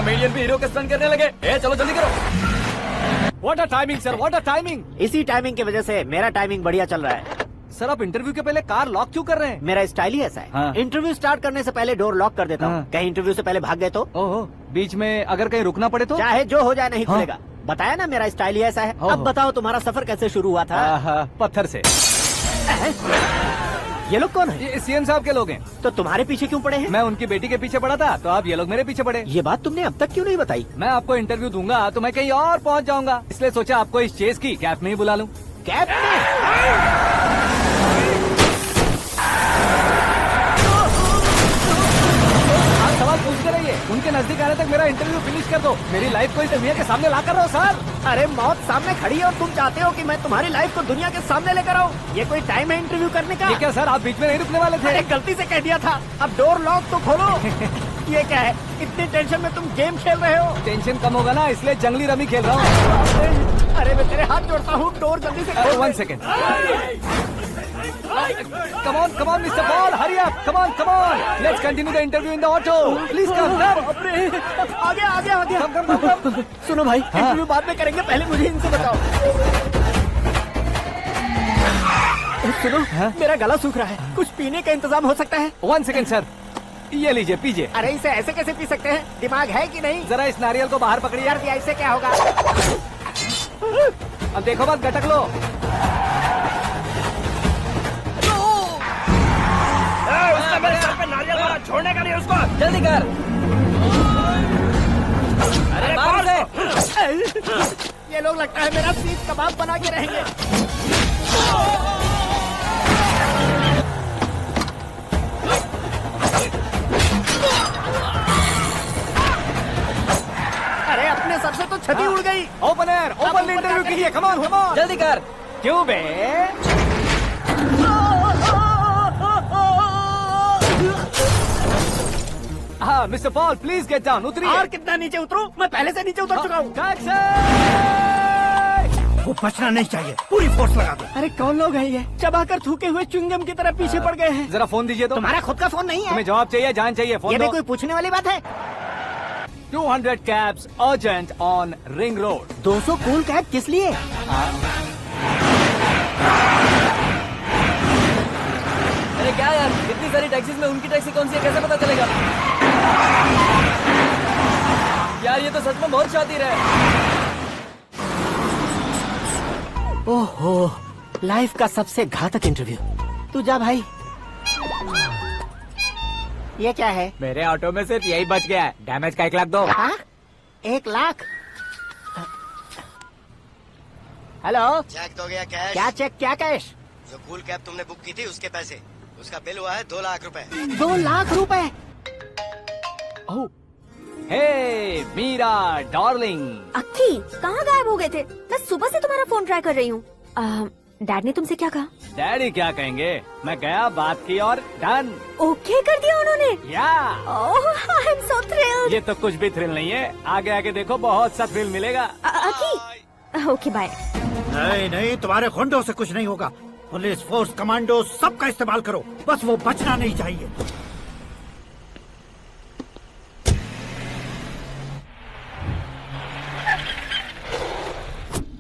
Comedian भी hero के stunt करने लगे। चलो जल्दी करो। What a timing sir, what a timing. इसी टाइमिंग की वजह से मेरा टाइमिंग बढ़िया चल रहा है। सर आप इंटरव्यू के पहले कार लॉक क्यों कर रहे हैं? मेरा स्टाइल ही ऐसा है। हाँ। इंटरव्यू स्टार्ट करने से पहले डोर लॉक कर देता हूँ। हाँ। कहीं इंटरव्यू से पहले भाग गए तो ओहो, बीच में अगर कहीं रुकना पड़े तो? चाहे जो हो जाए नहीं हाँ। खुलेगा। बताया ना मेरा स्टाइल ही ऐसा है। ओहो। अब बताओ तुम्हारा सफर कैसे शुरू हुआ था? पत्थर से। ये लोग कौन है? ये सीएम साहब के लोग हैं। तो तुम्हारे पीछे क्यों पड़े हैं? मैं उनकी बेटी के पीछे पड़ा था, तो आप ये लोग मेरे पीछे पड़े। ये बात तुमने अब तक क्यों नहीं बताई? मैं आपको इंटरव्यू दूंगा तो मैं कहीं और पहुंच जाऊंगा, इसलिए सोचा आपको इस चेस की कैप में ही बुला लूं। कैब में? आप सवाल पूछते रहिए, उनके नजदीक आने तक मेरा इंटरव्यू फिनिश कर दो। मेरी लाइफ को इस दुनिया के सामने ला कर रहो सर। अरे मौत सामने खड़ी है और तुम चाहते हो कि मैं तुम्हारी लाइफ को दुनिया के सामने लेकर आऊं? ये कोई टाइम है इंटरव्यू करने का? ये क्या सर, आप बीच में नहीं रुकने वाले थे? अरे गलती से कह दिया था। अब डोर लॉक तो खोलो। ये क्या है? इतनी टेंशन में तुम गेम खेल रहे हो? टेंशन कम होगा ना, इसलिए जंगली रमी खेल रहा हूँ। अरे मैं तेरे हाथ जोड़ता हूँ, डोर जल्दी से खोल। 1 second. Come on, Mr. Paul, hurry up. Come on. Let's continue the interview in the auto. Please come. आ गया। Come. सुनो भाई, हाँ। इंटरव्यू बाद में करेंगे, पहले मुझे इनसे बताओ। सुनो, हाँ? मेरा गला सूख रहा है, कुछ पीने का इंतजाम हो सकता है? 1 सेकेंड सर, ये लीजिए पीजिए। अरे इसे ऐसे कैसे पी सकते हैं? दिमाग है कि नहीं? जरा इस नारियल को बाहर पकड़िए। यार दिया, इससे क्या होगा? अब देखो मत, गटक लो। उसने मेरे सर पे नारियल मारा, छोड़ने का नहीं उसको। जल्दी कर। अरे मार दे। ये लोग लगता है मेरा सीख कबाब बना के रहेंगे। अरे अपने सर से तो छती उड़ गई। ओपन इंटरव्यू कीजिए। कम ऑन जल्दी कर। क्यों बे? हाँ mister Paul, please get down. उतरिए। और कितना नीचे उतरूं? मैं पहले से नीचे उतर चुका हूँ। टैक्सी! वो बचना नहीं चाहिए, पूरी फोर्स लगा दो। अरे कौन लोग हैं ये? चबाकर थूके हुए च्युइंगम की तरह पीछे पड़ गए हैं। जरा फोन दीजिए तो। तुम्हारा खुद का फोन नहीं है? तुम्हें जवाब चाहिए, जान चाहिए, फोन ये भी दो। कोई पूछने वाली बात है? 200 cabs urgent on Ring Road. 200 cool cab किस लिए? अरे क्या यार, इतनी सारी टैक्सीज में उनकी टैक्सी कौन सी है, कैसे पता चलेगा? यार ये तो सच में बहुत शातिर है। ओहो, लाइफ का सबसे घातक इंटरव्यू। तू जा भाई। ये क्या है? मेरे ऑटो में सिर्फ यही बच गया है, डैमेज का 1 लाख दो। हाँ? 1 लाख? हेलो, चेक तो गया कैश। क्या चेक, क्या कैश? जो कूल कैब तुमने बुक की थी उसके पैसे, उसका बिल हुआ है 2 लाख रुपए। 2 लाख रुपए? ओह, हे मीरा डार्लिंग। अक्की, कहाँ गायब हो गए थे? मैं सुबह से तुम्हारा फोन ट्राई कर रही हूँ। डैड ने तुमसे क्या कहा? डैडी क्या कहेंगे, मैं गया, बात की और डन। ओके कर दिया उन्होंने? या ओह, आई एम सो थ्रिल्ड। ये तो कुछ भी थ्रिल नहीं है, आगे आगे देखो बहुत सा थ्रिल मिलेगा। अक्की, ओके बाय। नहीं, तुम्हारे गुंडों से कुछ नहीं होगा। पुलिस फोर्स, कमांडो, सबका इस्तेमाल करो, बस वो बचना नहीं चाहिए।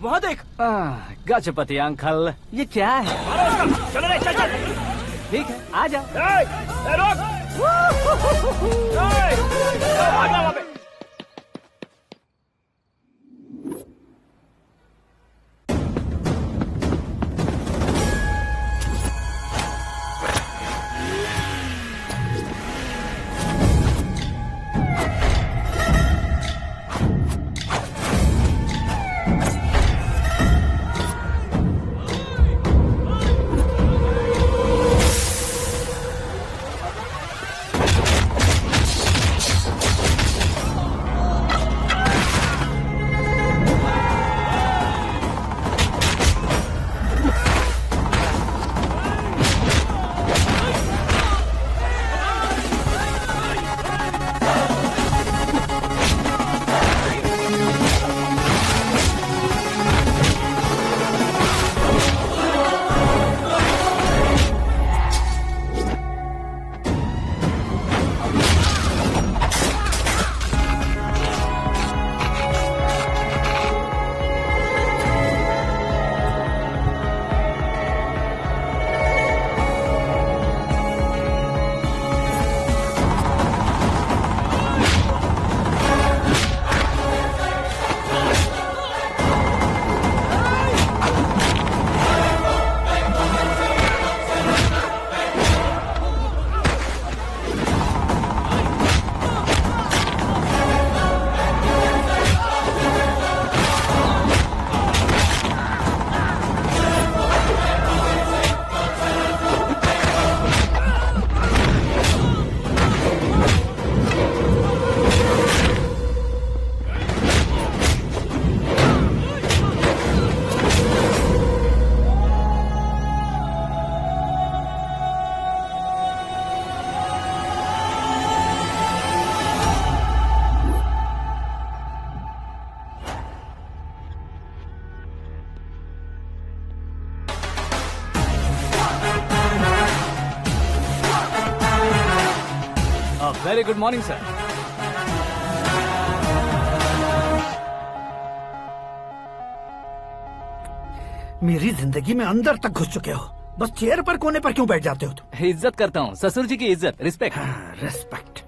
वहाँ देख। गजपति अंकल, ये क्या है? चलो रे, चल। ठीक है, आ जा। रोक। आ जा वहाँ पे। Very good morning sir. मेरी जिंदगी में अंदर तक घुस चुके हो, बस चेयर पर कोने पर क्यों बैठ जाते हो तुम? इज्जत करता हूँ, ससुर जी की इज्जत, रिस्पेक्ट। रेस्पेक्ट।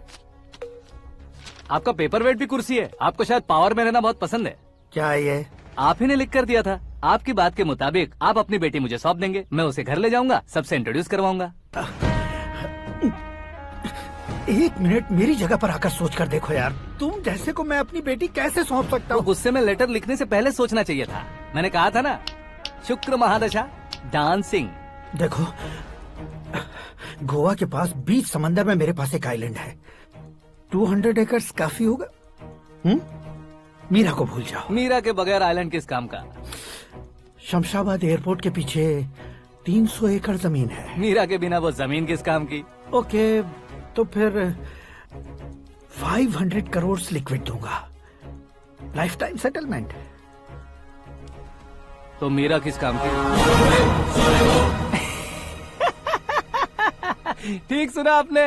आपका पेपर वेट भी कुर्सी है। आपको शायद पावर में रहना बहुत पसंद है। क्या है ये? आप ही ने लिख कर दिया था। आपकी बात के मुताबिक आप अपनी बेटी मुझे सौंप देंगे, मैं उसे घर ले जाऊंगा, सबसे इंट्रोड्यूस करवाऊंगा। एक मिनट मेरी जगह पर आकर सोच कर देखो यार, तुम जैसे को मैं अपनी बेटी कैसे सौंप सकता तो हूँ? गुस्से में लेटर लिखने से पहले सोचना चाहिए था। मैंने कहा था ना, शुक्र महादशा डांसिंग। देखो, गोवा के पास बीच समंदर में मेरे पास एक आइलैंड है। 200 एकर्स काफी होगा। मीरा को भूल जाओ। मीरा के बगैर आइलैंड किस काम का? शमशाबाद एयरपोर्ट के पीछे 300 एकड़ जमीन है। मीरा के बिना वो जमीन किस काम की? ओके, तो फिर 500 करोड़ लिक्विड दूंगा, लाइफ टाइम सेटलमेंट। तो मीरा किस काम की? ठीक सुना आपने।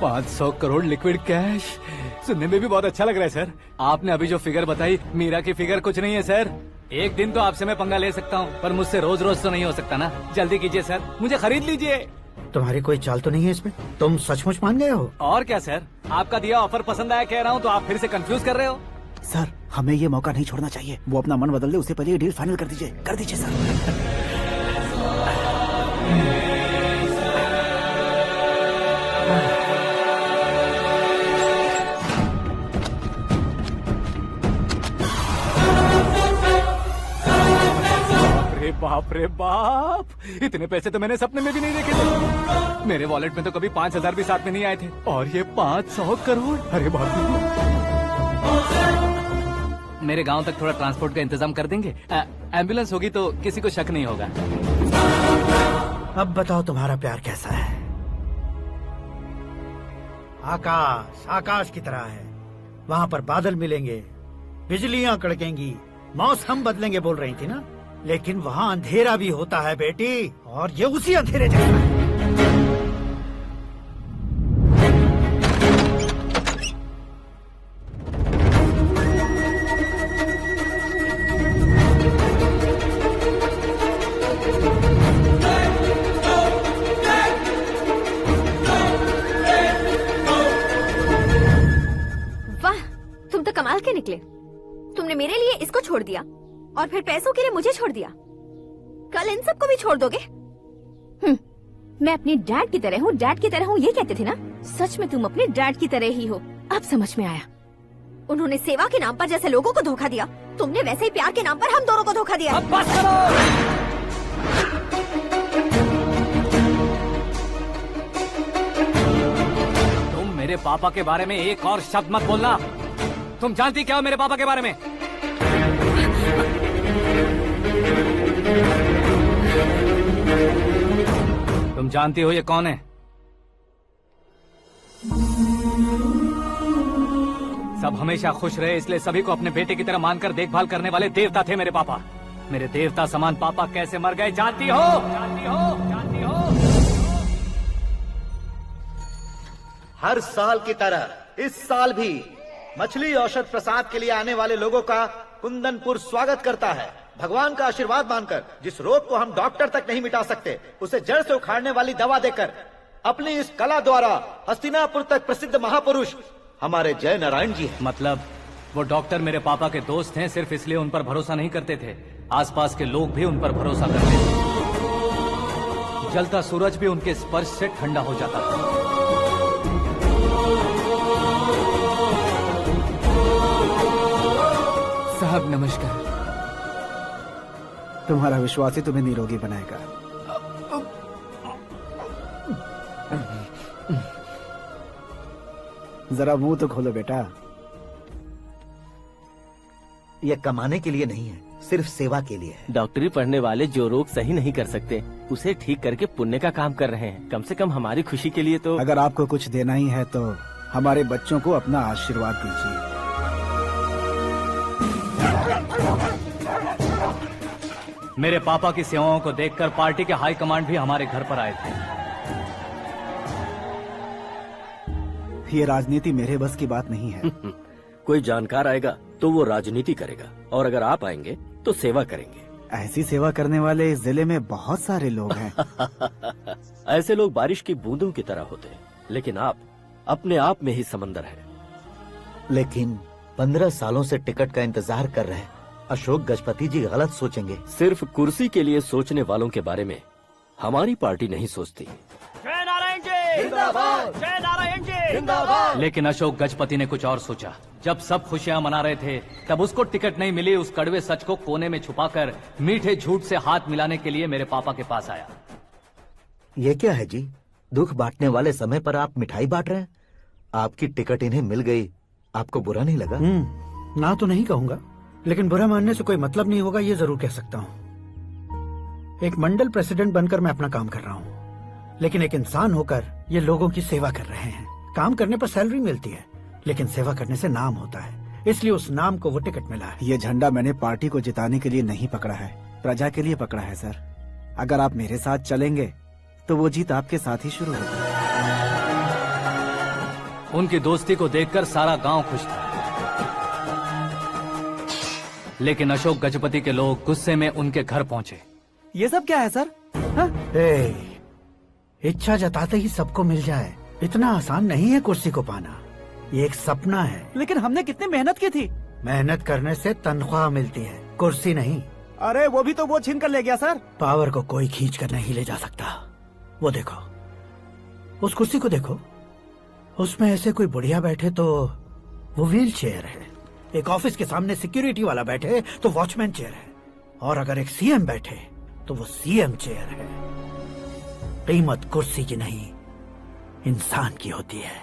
500 करोड़ लिक्विड कैश सुनने में भी बहुत अच्छा लग रहा है सर। आपने अभी जो फिगर बताई, मीरा की फिगर कुछ नहीं है सर। एक दिन तो आपसे मैं पंगा ले सकता हूँ, पर मुझसे रोज रोज तो नहीं हो सकता ना। जल्दी कीजिए सर, मुझे खरीद लीजिए। तुम्हारी कोई चाल तो नहीं है इसमें? तुम सचमुच मान गए हो? और क्या सर, आपका दिया ऑफर पसंद आया कह रहा हूँ, तो आप फिर से कंफ्यूज कर रहे हो। सर, हमें ये मौका नहीं छोड़ना चाहिए। वो अपना मन बदल दे, उससे पहले ये डील फाइनल कर दीजिए। कर दीजिए सर। बाप रे बाप, इतने पैसे तो मैंने सपने में भी नहीं देखे थे। मेरे वॉलेट में तो कभी 5,000 भी साथ में नहीं आए थे, और ये 500 करोड़। अरे बाप रे। मेरे गांव तक थोड़ा ट्रांसपोर्ट का इंतजाम कर देंगे? एम्बुलेंस होगी तो किसी को शक नहीं होगा। अब बताओ तुम्हारा प्यार कैसा है? आकाश आकाश की तरह है, वहाँ पर बादल मिलेंगे, बिजलियाँ कड़केंगी, मौसम बदलेंगे बोल रही थी ना। लेकिन वहाँ अंधेरा भी होता है बेटी, और ये उसी अंधेरे जैसा है। वाह, तुम तो कमाल के निकले। तुमने मेरे लिए इसको छोड़ दिया और फिर पैसों के लिए मुझे छोड़ दिया। कल इन सबको भी छोड़ दोगे? मैं अपने डैड की तरह हूँ, डैड की तरह हूँ, ये कहते थे ना। सच में तुम अपने डैड की तरह ही हो। अब समझ में आया। उन्होंने सेवा के नाम पर जैसे लोगों को धोखा दिया, तुमने वैसे ही प्यार के नाम पर हम दोनों को धोखा दिया। अब बस करो। तुम मेरे पापा के बारे में एक और शब्द मत बोलना। तुम जानती क्या हो मेरे पापा के बारे में? तुम जानती हो ये कौन है? सब हमेशा खुश रहे इसलिए सभी को अपने बेटे की तरह मानकर देखभाल करने वाले देवता थे मेरे पापा। मेरे देवता समान पापा कैसे मर गए जानती हो? जानती हो? जानती हो? हर साल की तरह इस साल भी मछली औषध प्रसाद के लिए आने वाले लोगों का कुंदनपुर स्वागत करता है। भगवान का आशीर्वाद मानकर जिस रोग को हम डॉक्टर तक नहीं मिटा सकते, उसे जड़ से उखाड़ने वाली दवा देकर अपनी इस कला द्वारा हस्तिनापुर तक प्रसिद्ध महापुरुष हमारे जय नारायण जी हैं। मतलब वो डॉक्टर मेरे पापा के दोस्त हैं, सिर्फ इसलिए उन पर भरोसा नहीं करते थे। आसपास के लोग भी उन पर भरोसा करते थे। जलता सूरज भी उनके स्पर्श से ठंडा हो जाता था। साहब नमस्कार। तुम्हारा विश्वास ही तुम्हें निरोगी बनाएगा। जरा मुंह तो खोलो बेटा। यह कमाने के लिए नहीं है, सिर्फ सेवा के लिए है। डॉक्टरी पढ़ने वाले जो रोग सही नहीं कर सकते, उसे ठीक करके पुण्य का काम कर रहे हैं। कम से कम हमारी खुशी के लिए तो। अगर आपको कुछ देना ही है तो हमारे बच्चों को अपना आशीर्वाद दीजिए। मेरे पापा की सेवाओं को देखकर पार्टी के हाई कमांड भी हमारे घर पर आए थे। ये राजनीति मेरे बस की बात नहीं है। कोई जानकार आएगा तो वो राजनीति करेगा, और अगर आप आएंगे तो सेवा करेंगे। ऐसी सेवा करने वाले इस जिले में बहुत सारे लोग हैं। ऐसे लोग बारिश की बूंदों की तरह होते हैं, लेकिन आप अपने आप में ही समंदर हैं। लेकिन 15 सालों से टिकट का इंतजार कर रहे हैं। अशोक गजपति जी गलत सोचेंगे। सिर्फ कुर्सी के लिए सोचने वालों के बारे में हमारी पार्टी नहीं सोचती। जय नारायण जी जिंदाबाद, जय नारायण जी जिंदाबाद। लेकिन अशोक गजपति ने कुछ और सोचा। जब सब खुशियां मना रहे थे तब उसको टिकट नहीं मिली। उस कड़वे सच को कोने में छुपाकर मीठे झूठ से हाथ मिलाने के लिए मेरे पापा के पास आया। ये क्या है जी? दुख बांटने वाले समय पर आप मिठाई बांट रहे हैं। आपकी टिकट इन्हें मिल गई, आपको बुरा नहीं लगा? ना तो नहीं कहूंगा, लेकिन बुरा मानने से कोई मतलब नहीं होगा, ये जरूर कह सकता हूँ। एक मंडल प्रेसिडेंट बनकर मैं अपना काम कर रहा हूँ, लेकिन एक इंसान होकर ये लोगों की सेवा कर रहे हैं। काम करने पर सैलरी मिलती है, लेकिन सेवा करने से नाम होता है, इसलिए उस नाम को वो टिकट मिला है। ये झंडा मैंने पार्टी को जिताने के लिए नहीं पकड़ा है, प्रजा के लिए पकड़ा है सर। अगर आप मेरे साथ चलेंगे तो वो जीत आपके साथ ही शुरू होगी। उनकी दोस्ती को देखकर सारा गांव खुश था, लेकिन अशोक गजपति के लोग गुस्से में उनके घर पहुंचे। ये सब क्या है सर? इच्छा जताते ही सबको मिल जाए, इतना आसान नहीं है कुर्सी को पाना। ये एक सपना है। लेकिन हमने कितनी मेहनत की थी। मेहनत करने से तनख्वाह मिलती है, कुर्सी नहीं। अरे वो भी तो वो छीन कर ले गया सर। पावर को कोई खींच कर नहीं ले जा सकता। वो देखो, उस कुर्सी को देखो, उसमें ऐसे कोई बुढ़िया बैठे तो वो व्हील चेयर है। एक ऑफिस के सामने सिक्योरिटी वाला बैठे तो वॉचमैन चेयर है, और अगर एक सीएम बैठे तो वो सीएम चेयर है। कीमत कुर्सी की नहीं, इंसान की होती है।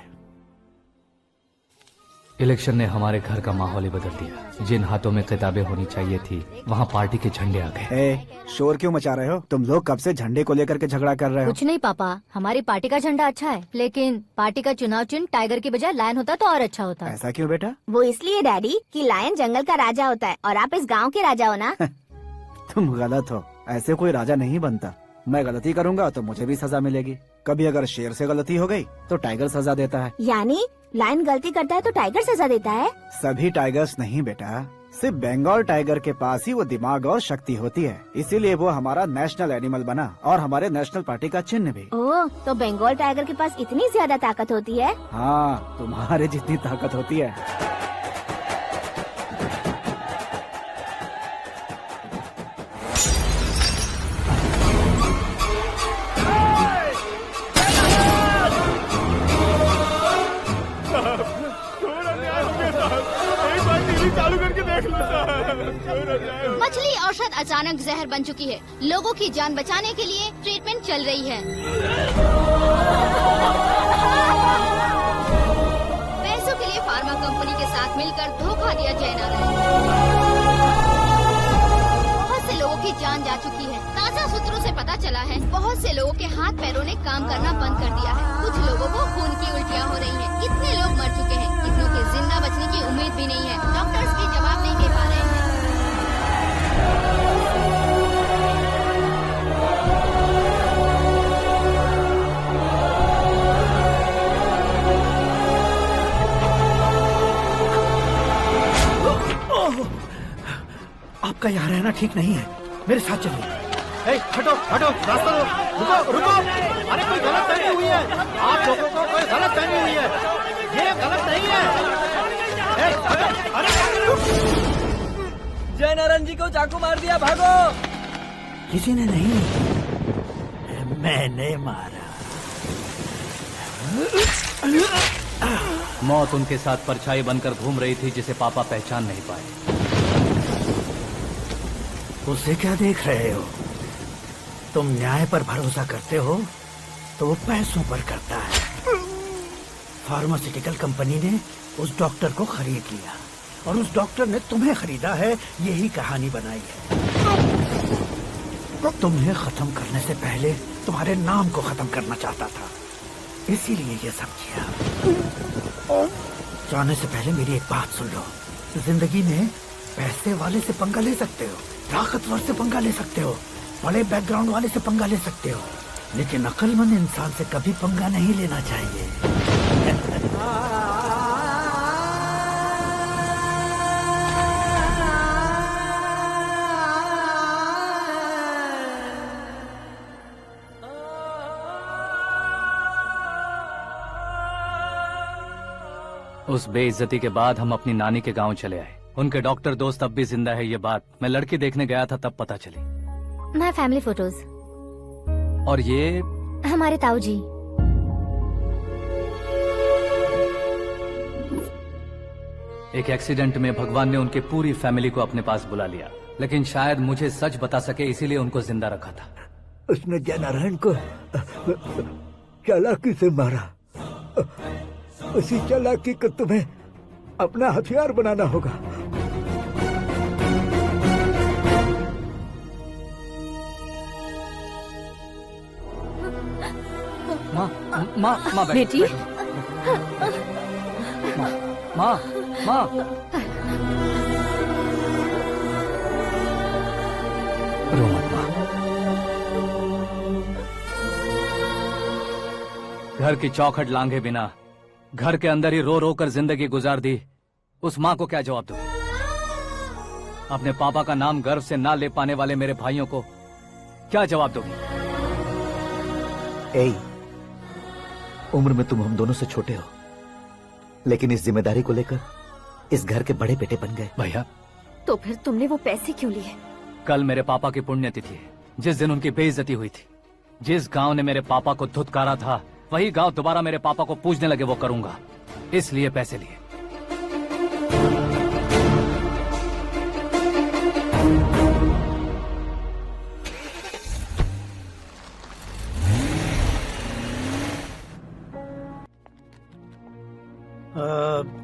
इलेक्शन ने हमारे घर का माहौल ही बदल दिया। जिन हाथों में किताबें होनी चाहिए थी, वहाँ पार्टी के झंडे आ गए। शोर क्यों मचा रहे हो? तुम लोग कब से झंडे को लेकर के झगड़ा कर रहे हो? कुछ नहीं पापा, हमारी पार्टी का झंडा अच्छा है, लेकिन पार्टी का चुनाव चिन्ह टाइगर की बजाय लायन होता तो और अच्छा होता। ऐसा क्यों बेटा? वो इसलिए डैडी कि लायन जंगल का राजा होता है और आप इस गांव के राजा हो ना। तुम गलत हो, ऐसे कोई राजा नहीं बनता। मैं गलती करूंगा तो मुझे भी सजा मिलेगी। कभी अगर शेर से गलती हो गई तो टाइगर सजा देता है। यानी लायन गलती करता है तो टाइगर सजा देता है? सभी टाइगर्स नहीं बेटा, सिर्फ बंगाल टाइगर के पास ही वो दिमाग और शक्ति होती है, इसीलिए वो हमारा नेशनल एनिमल बना और हमारे नेशनल पार्टी का चिन्ह भी। ओह, तो बंगाल टाइगर के पास इतनी ज्यादा ताकत होती है? हाँ, तुम्हारे जितनी ताकत होती है। मछली औषध अचानक जहर बन चुकी है। लोगों की जान बचाने के लिए ट्रीटमेंट चल रही है। पैसों के लिए फार्मा कंपनी के साथ मिलकर धोखा दिया जय नारायण। बहुत से लोगों की जान जा चुकी है। ताजा सूत्रों से पता चला है बहुत से लोगों के हाथ पैरों ने काम करना बंद कर दिया है। कुछ लोगों को खून की उल्टियाँ हो रही हैं। कितने लोग मर चुके हैं, कितनों के जिंदा बचने की उम्मीद भी नहीं है। डॉक्टर्स भी जवाब नहीं दे पा रहे हैं। आपका यहाँ रहना ठीक नहीं है, मेरे साथ चलिए। हटो हटो, रास्ता दो। रुको रुको, अरे कोई गलत फहमी हुई है। आप लोगों को कोई गलत फहमी हुई है, ये गलत नहीं है। जय नारायण जी को चाकू मार दिया, भागो। किसी ने नहीं, मैंने मारा। मौत उनके साथ परछाई बनकर घूम रही थी, जिसे पापा पहचान नहीं पाए। उसे क्या देख रहे हो? तुम न्याय पर भरोसा करते हो तो वो पैसों पर करता है। फार्मास्यूटिकल कंपनी ने उस डॉक्टर को खरीद लिया और उस डॉक्टर ने तुम्हें खरीदा है, यही कहानी बनाई है। तुम्हें खत्म करने से पहले तुम्हारे नाम को खत्म करना चाहता था, इसीलिए ये सब किया। जाने से पहले मेरी एक बात सुन लो। जिंदगी में पैसे वाले से पंगा ले सकते हो, ताकतवर से पंगा ले सकते हो, बड़े बैकग्राउंड वाले से पंगा ले सकते हो, लेकिन अक्लमंद इंसान से कभी पंगा नहीं लेना चाहिए। उस बेइज्जती के बाद हम अपनी नानी के गांव चले आए। उनके डॉक्टर दोस्त अब भी जिंदा है, ये बात मैं लड़की देखने गया था तब पता चली। My family photos. और ये हमारे ताऊ जी। एक एक्सीडेंट में भगवान ने उनकी पूरी फैमिली को अपने पास बुला लिया, लेकिन शायद मुझे सच बता सके इसीलिए उनको जिंदा रखा था। उसने जयनारायण को चालाकी से मारा। उसी चालाकी को तुम्हें अपना हथियार बनाना होगा। माँ बेटी। माँ रो मत माँ। घर की चौखट लांघे बिना घर के अंदर ही रो रो कर जिंदगी गुजार दी उस माँ को क्या जवाब दूं? अपने पापा का नाम गर्व से ना ले पाने वाले मेरे भाइयों को क्या जवाब दोगी? उम्र में तुम हम दोनों से छोटे हो, लेकिन इस जिम्मेदारी को लेकर इस घर के बड़े बेटे बन गए। भैया, तो फिर तुमने वो पैसे क्यों लिए? कल मेरे पापा की पुण्यतिथि है, जिस दिन उनकी बेइज्जती हुई थी। जिस गांव ने मेरे पापा को धुतकारा था वही गांव दोबारा मेरे पापा को पूजने लगे वो करूंगा, इसलिए पैसे लिए।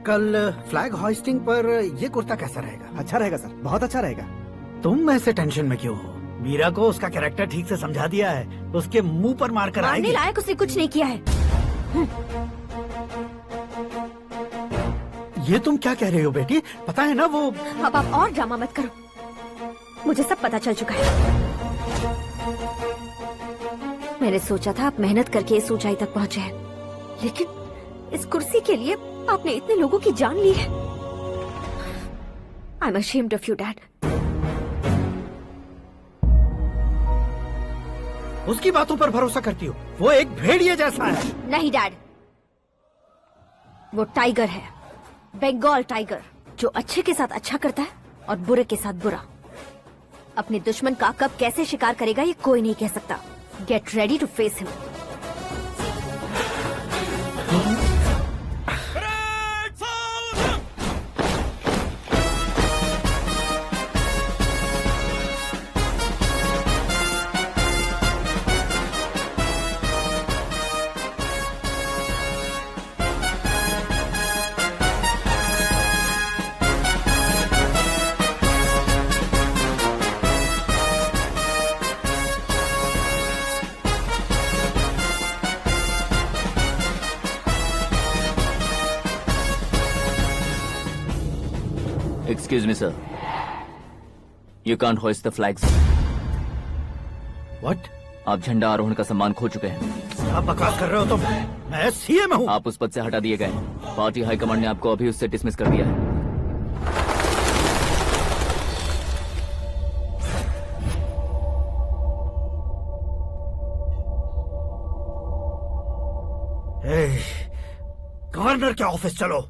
कल फ्लैग होइस्टिंग पर ये कुर्ता कैसा रहेगा? अच्छा रहेगा सर, बहुत अच्छा रहेगा। तुम ऐसे टेंशन में क्यों हो? मीरा को उसका कैरेक्टर ठीक से समझा दिया है, उसके मुंह पर मारकर आएगी। मारने लायक उसने कुछ नहीं किया है। ये तुम क्या कह रहे हो बेटी? पता है ना वो। अब आप और ड्रामा मत करो, मुझे सब पता चल चुका है। मैंने सोचा था आप मेहनत करके इस ऊंचाई तक पहुंचे हैं, लेकिन इस कुर्सी के लिए आपने इतने लोगों की जान ली है। I am ashamed of you dad. उसकी बातों पर भरोसा करती हो? वो एक भेड़िए जैसा है। नहीं डैड, वो टाइगर है, बंगाल टाइगर, जो अच्छे के साथ अच्छा करता है और बुरे के साथ बुरा। अपने दुश्मन का कब कैसे शिकार करेगा ये कोई नहीं कह सकता। Get ready to face him. Excuse me, sir. You can't hoist the flags. What? आप झंडा आरोहण का सम्मान खो चुके हैं। आप बकवास कर रहे हो तुम? मैं सीएम हूँ। आप उस पद से हटा दिए गए। पार्टी हाईकमांड ने आपको अभी उससे डिसमिस कर दिया है। गवर्नर के ऑफिस चलो।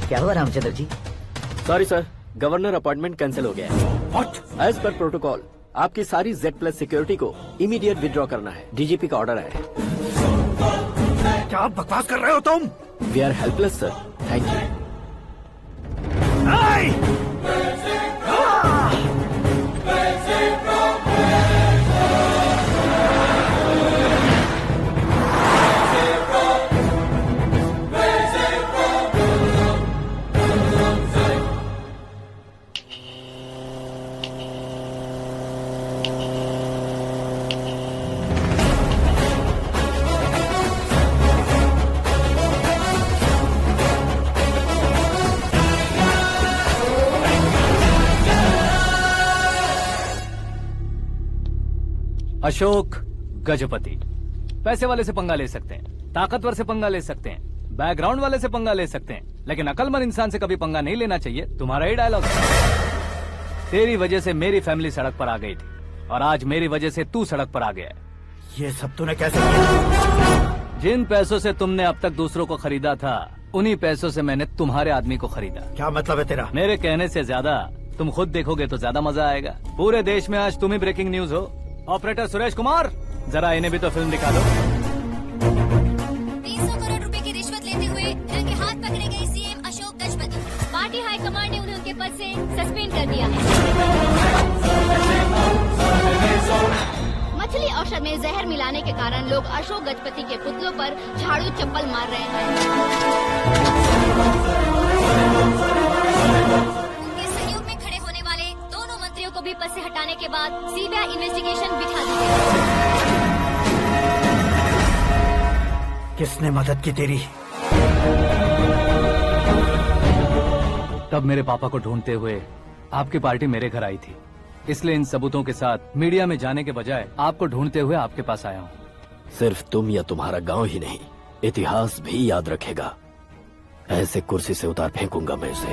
क्या हुआ Ramchandra ji? Sorry sir, governor appointment cancel हो गया है। What? एज पर प्रोटोकॉल आपकी सारी Z+ सिक्योरिटी को इमीडिएट विड्रॉ करना है। डीजीपी का ऑर्डर है। क्या बकवास कर रहे हो तुम? We are helpless sir, thank you. Ashok Gajapati. पैसे वाले से पंगा ले सकते हैं, ताकतवर से पंगा ले सकते हैं, बैकग्राउंड वाले से पंगा ले सकते हैं, लेकिन अकलमंद इंसान से कभी पंगा नहीं लेना चाहिए। तुम्हारा ही डायलॉग। तेरी वजह से मेरी फैमिली सड़क पर आ गई थी और आज मेरी वजह से तू सड़क पर आ गया है। ये सब तूने कैसे किया? जिन पैसों से तुमने अब तक दूसरों को खरीदा था, उन्हीं पैसों से मैंने तुम्हारे आदमी को खरीदा। क्या मतलब है तेरा? मेरे कहने से ज्यादा तुम खुद देखोगे तो ज्यादा मजा आएगा। पूरे देश में आज तुम ही ब्रेकिंग न्यूज हो। ऑपरेटर सुरेश कुमार, जरा इन्हें भी तो फिल्म दिखा दो। 300 करोड़ रुपए की रिश्वत लेते हुए रंगे हाथ पकड़े गए CM Ashok Gajapati. Party high command ने उन्हें उनके पद से सस्पेंड कर दिया है। मछली औषध में जहर मिलाने के कारण लोग अशोक गजपति के पुतलों पर झाड़ू चप्पल मार रहे हैं। उनके सहयोग में खड़े होने वाले दोनों मंत्रियों को भी पद से हटाने के बाद सीबीआई इन्वेस्टिगेशन बिठा दी गई। किसने मदद की तेरी? तब मेरे पापा को ढूंढते हुए आपकी पार्टी मेरे घर आई थी, इसलिए इन सबूतों के साथ मीडिया में जाने के बजाय आपको ढूंढते हुए आपके पास आया हूँ। सिर्फ तुम या तुम्हारा गांव ही नहीं, इतिहास भी याद रखेगा। ऐसे कुर्सी से उतार फेंकूंगा मैं उसे।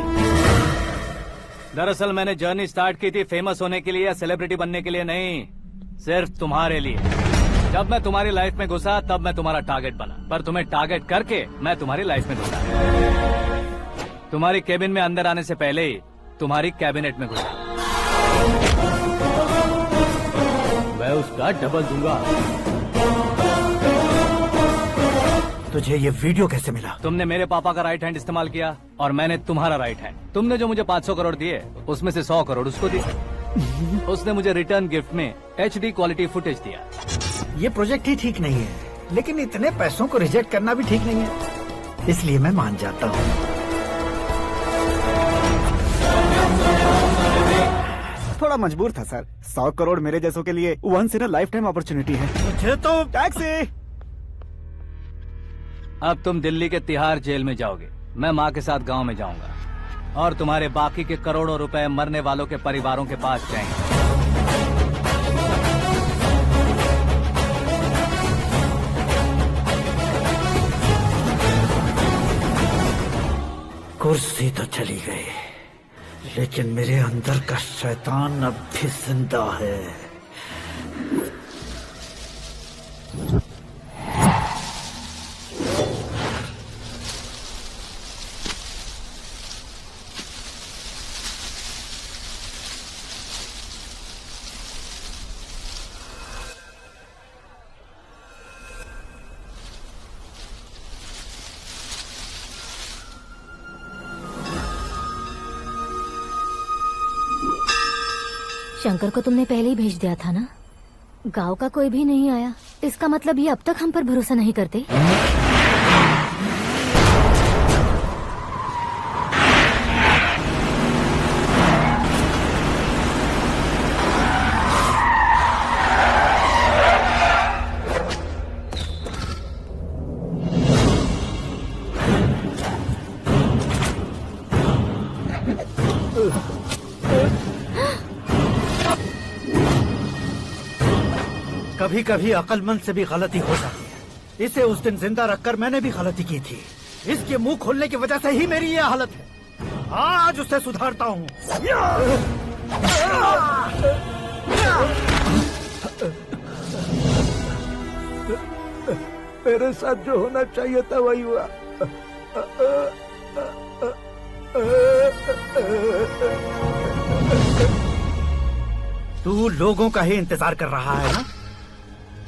दरअसल मैंने जर्नी स्टार्ट की थी फेमस होने के लिए या सेलिब्रिटी बनने के लिए नहीं, सिर्फ तुम्हारे लिए। जब मैं तुम्हारी लाइफ में घुसा तब मैं तुम्हारा टारगेट बना, पर तुम्हें टारगेट करके मैं तुम्हारी लाइफ में घुसा। तुम्हारी केबिन में अंदर आने से पहले ही तुम्हारी कैबिनेट में घुसा। मैं उसका डबल दूंगा। तुझे ये वीडियो कैसे मिला? तुमने मेरे पापा का राइट हैंड इस्तेमाल किया और मैंने तुम्हारा राइट हैंड। तुमने जो मुझे 500 करोड़ दिए उसमें से 100 करोड़ उसको दिए। उसने मुझे रिटर्न गिफ्ट में HD क्वालिटी फुटेज दिया। ये प्रोजेक्ट ही ठीक नहीं है, लेकिन इतने पैसों को रिजेक्ट करना भी ठीक नहीं है, इसलिए मैं मान जाता हूँ। थोड़ा मजबूर था सर। 100 करोड़ मेरे जैसों के लिए once in a lifetime opportunity है। मुझे तो टैक्सी। अब तुम दिल्ली के तिहाड़ जेल में जाओगे, मैं माँ के साथ गांव में जाऊंगा और तुम्हारे बाकी के करोड़ों रुपए मरने वालों के परिवारों के पास जाएंगे। कुर्सी तो चली गई, लेकिन मेरे अंदर का शैतान अब भी जिंदा है। शंकर को तुमने पहले ही भेज दिया था ना? गांव का कोई भी नहीं आया, इसका मतलब ये अब तक हम पर भरोसा नहीं करते। कभी कभी अक्लमंद से भी गलती हो जाती है। इसे उस दिन जिंदा रखकर मैंने भी गलती की थी। इसके मुंह खोलने की वजह से ही मेरी ये हालत है। आज उसे सुधारता हूँ। मेरे साथ जो होना चाहिए था वही हुआ। तू लोगों का ही इंतजार कर रहा है ना?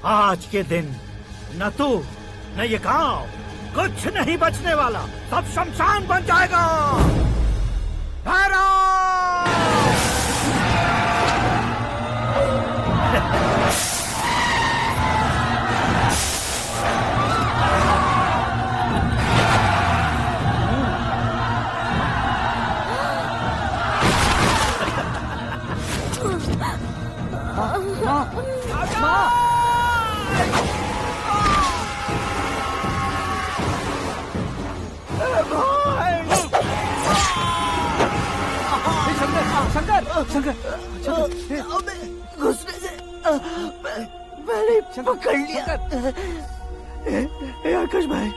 आज के दिन न तू न ये गांव कुछ नहीं बचने वाला, सब शमशान बन जाएगा। भैरव! मैंने पकड़ लिया। आकाश भाई,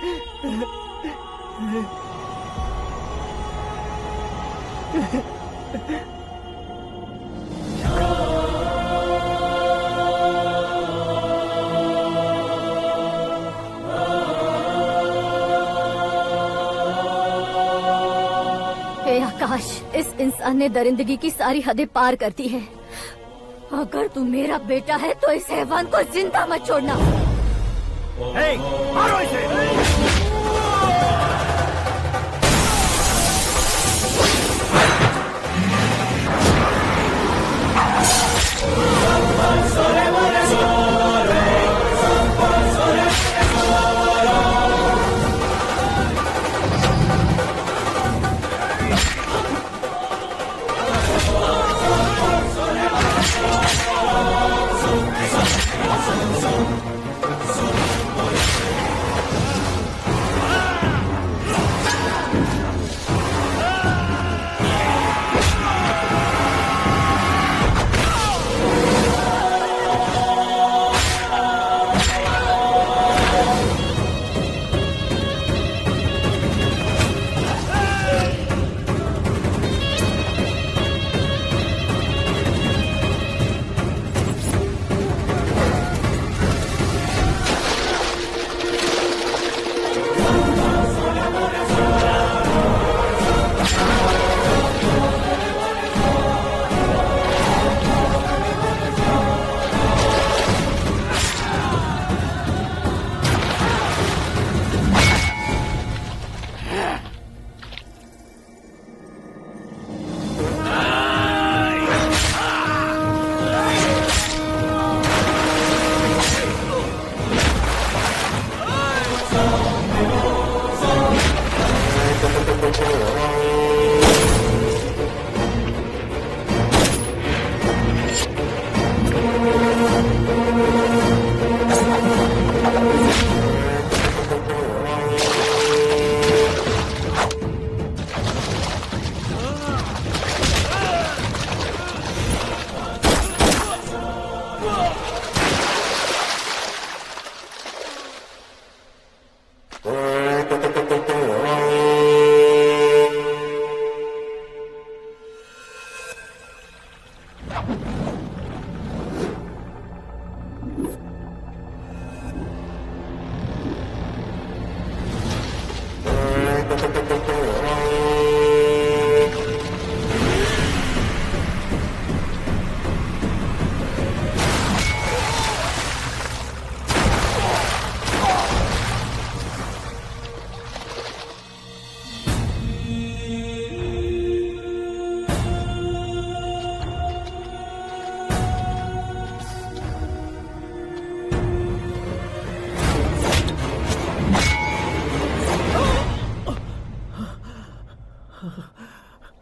हे आकाश, इस इंसान ने दरिंदगी की सारी हदें पार कर दी है। अगर तू मेरा बेटा है तो इस हैवान को जिंदा मत छोड़ना। मारो इसे।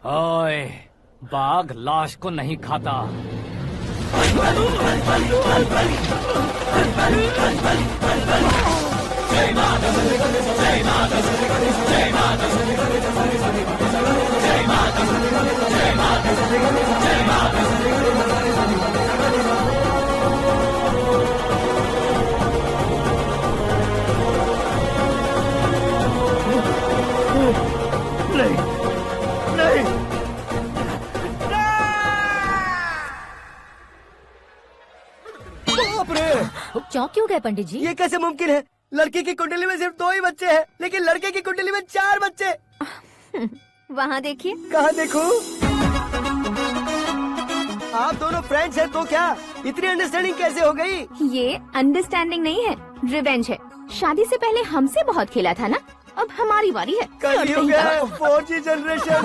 ओए, बाघ लाश को नहीं खाता। चौंक क्यों गए पंडित जी? ये कैसे मुमकिन है? लड़की की कुंडली में सिर्फ 2 ही बच्चे हैं, लेकिन लड़के की कुंडली में 4 बच्चे। वहाँ देखिए। कहाँ देखूं? आप दोनों फ्रेंड्स हैं तो क्या इतनी अंडरस्टैंडिंग कैसे हो गई? ये अंडरस्टैंडिंग नहीं है, रिवेंज है। शादी से पहले हमसे बहुत खेला था ना, अब हमारी बारी है। कलयुग है, 4G जनरेशन।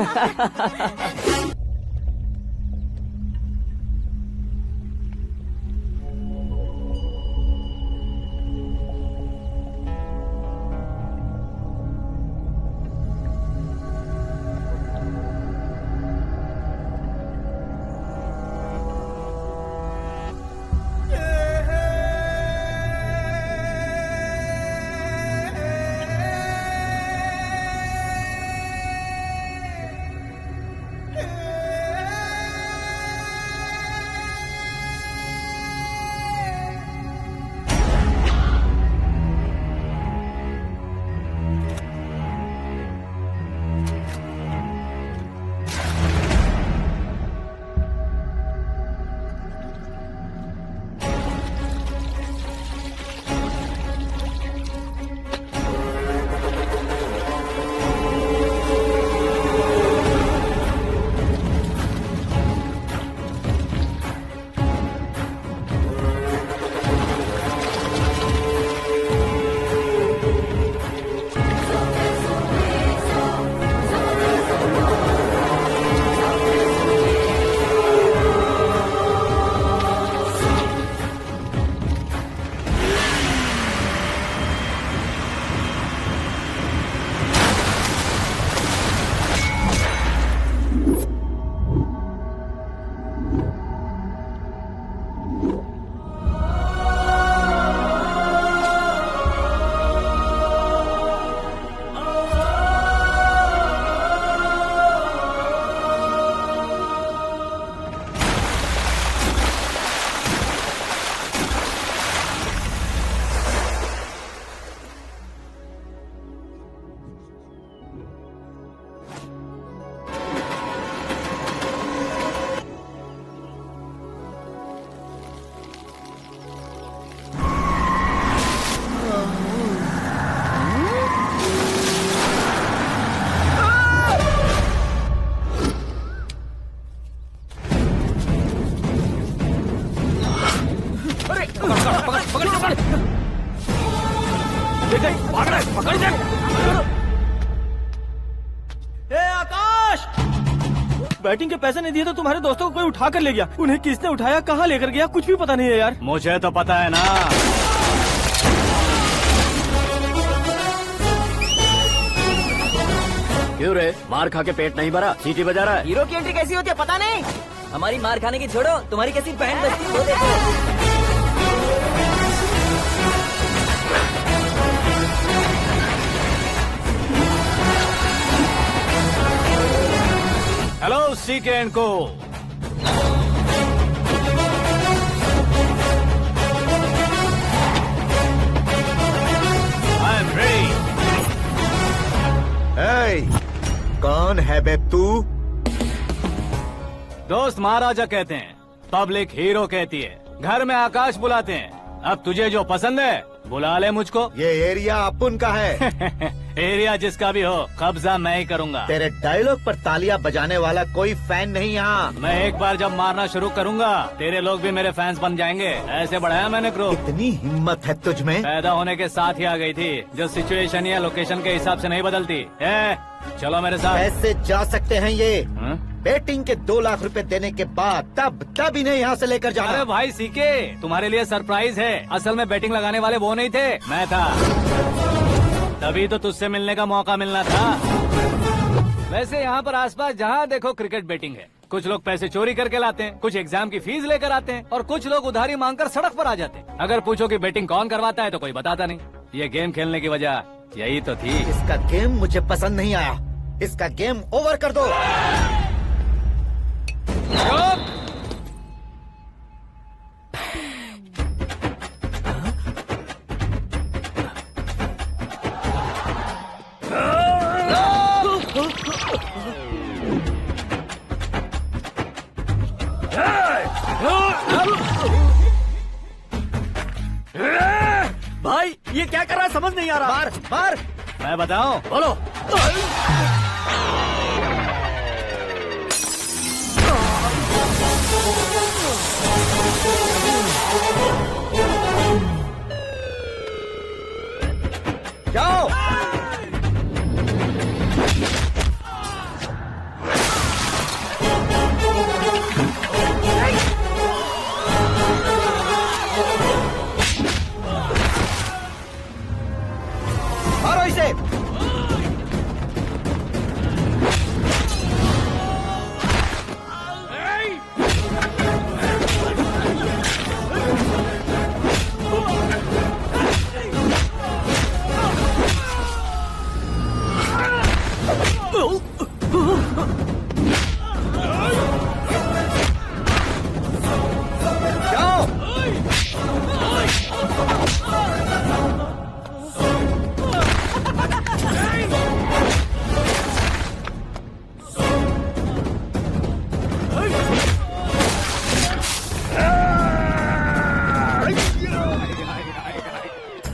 आकाश, बैटिंग के पैसे नहीं दिए तो तुम्हारे दोस्तों को कोई उठा कर ले गया। उन्हें किसने उठाया, कहाँ लेकर गया, कुछ भी पता नहीं है यार। मुझे तो पता है ना। क्यों रे, मार खा के पेट नहीं भरा, सीटी बजा रहा है? हीरो की एंट्री कैसी होती है पता नहीं। हमारी मार खाने की छोड़ो, तुम्हारी कैसी बहन बचती है वो देखो। हेलो सीके एंड को। I am ready. कौन है बे तू? दोस्त महाराजा कहते हैं, पब्लिक हीरो कहती है, घर में आकाश बुलाते हैं। अब तुझे जो पसंद है बुला ले मुझको। ये एरिया अपुन का है। एरिया जिसका भी हो, कब्जा मैं ही करूंगा। तेरे डायलॉग पर तालियां बजाने वाला कोई फैन नहीं यहाँ। मैं एक बार जब मारना शुरू करूंगा, तेरे लोग भी मेरे फैंस बन जाएंगे। ऐसे बढ़ाया मैंने ग्रुप। इतनी हिम्मत है तुझ में? पैदा होने के साथ ही आ गई थी, जो सिचुएशन या लोकेशन के हिसाब से नहीं बदलती। चलो मेरे साथ। कैसे जा सकते हैं ये? बेटिंग के 2 लाख रुपए देने के बाद तब इन्हें यहाँ से लेकर जाना। अरे भाई सीके, तुम्हारे लिए सरप्राइज है। असल में बैटिंग लगाने वाले वो नहीं थे, मैं था। तभी तो तुझसे मिलने का मौका मिलना था। वैसे यहाँ पर आसपास जहाँ देखो क्रिकेट बैटिंग है। कुछ लोग पैसे चोरी करके लाते हैं, कुछ एग्जाम की फीस लेकर आते हैं, और कुछ लोग उधारी मांगकर सड़क पर आ जाते हैं। अगर पूछो कि बैटिंग कौन करवाता है तो कोई बताता नहीं। ये गेम खेलने की वजह यही तो थी। इसका गेम मुझे पसंद नहीं आया। इसका गेम ओवर कर दो। भाई ये क्या कर रहा है समझ नहीं आ रहा। मार मार। मैं बताऊं? बोलो। जाओ। मारो इसे।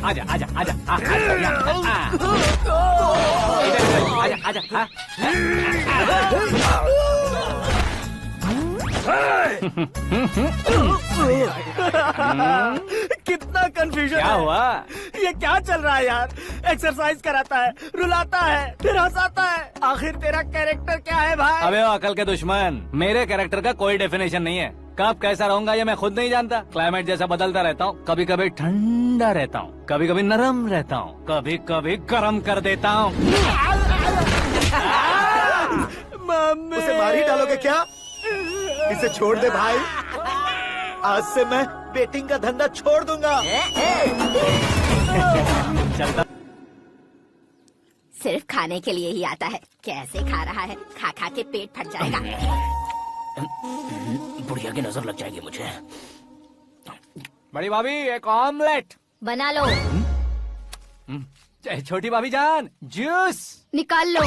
आजा आजा आजा आजा आजा आजा। कितना कंफ्यूजन क्या है। हुआ? ये क्या चल रहा है यार? एक्सरसाइज कराता है, रुलाता है, फिर हंसाता है। आखिर तेरा कैरेक्टर क्या है भाई? अबे ओ अकल के दुश्मन, मेरे कैरेक्टर का कोई डेफिनेशन नहीं है। कब कैसा रहूंगा ये मैं खुद नहीं जानता। क्लाइमेट जैसा बदलता रहता हूँ। कभी कभी ठंडा रहता हूँ, कभी कभी नरम रहता हूँ, कभी कभी गर्म कर देता हूँ। मम्मी। उसे मार ही डालोगे क्या? इसे छोड़ दे भाई। आज से मैं बेटिंग का धंधा छोड़ दूंगा। चलता। सिर्फ खाने के लिए ही आता है। कैसे खा रहा है, खा खा के पेट फट जाएगा। बुढ़िया की नजर लग जाएगी मुझे। बड़ी भाभी एक ऑमलेट बना लो। छोटी भाभी जान जूस निकाल लो।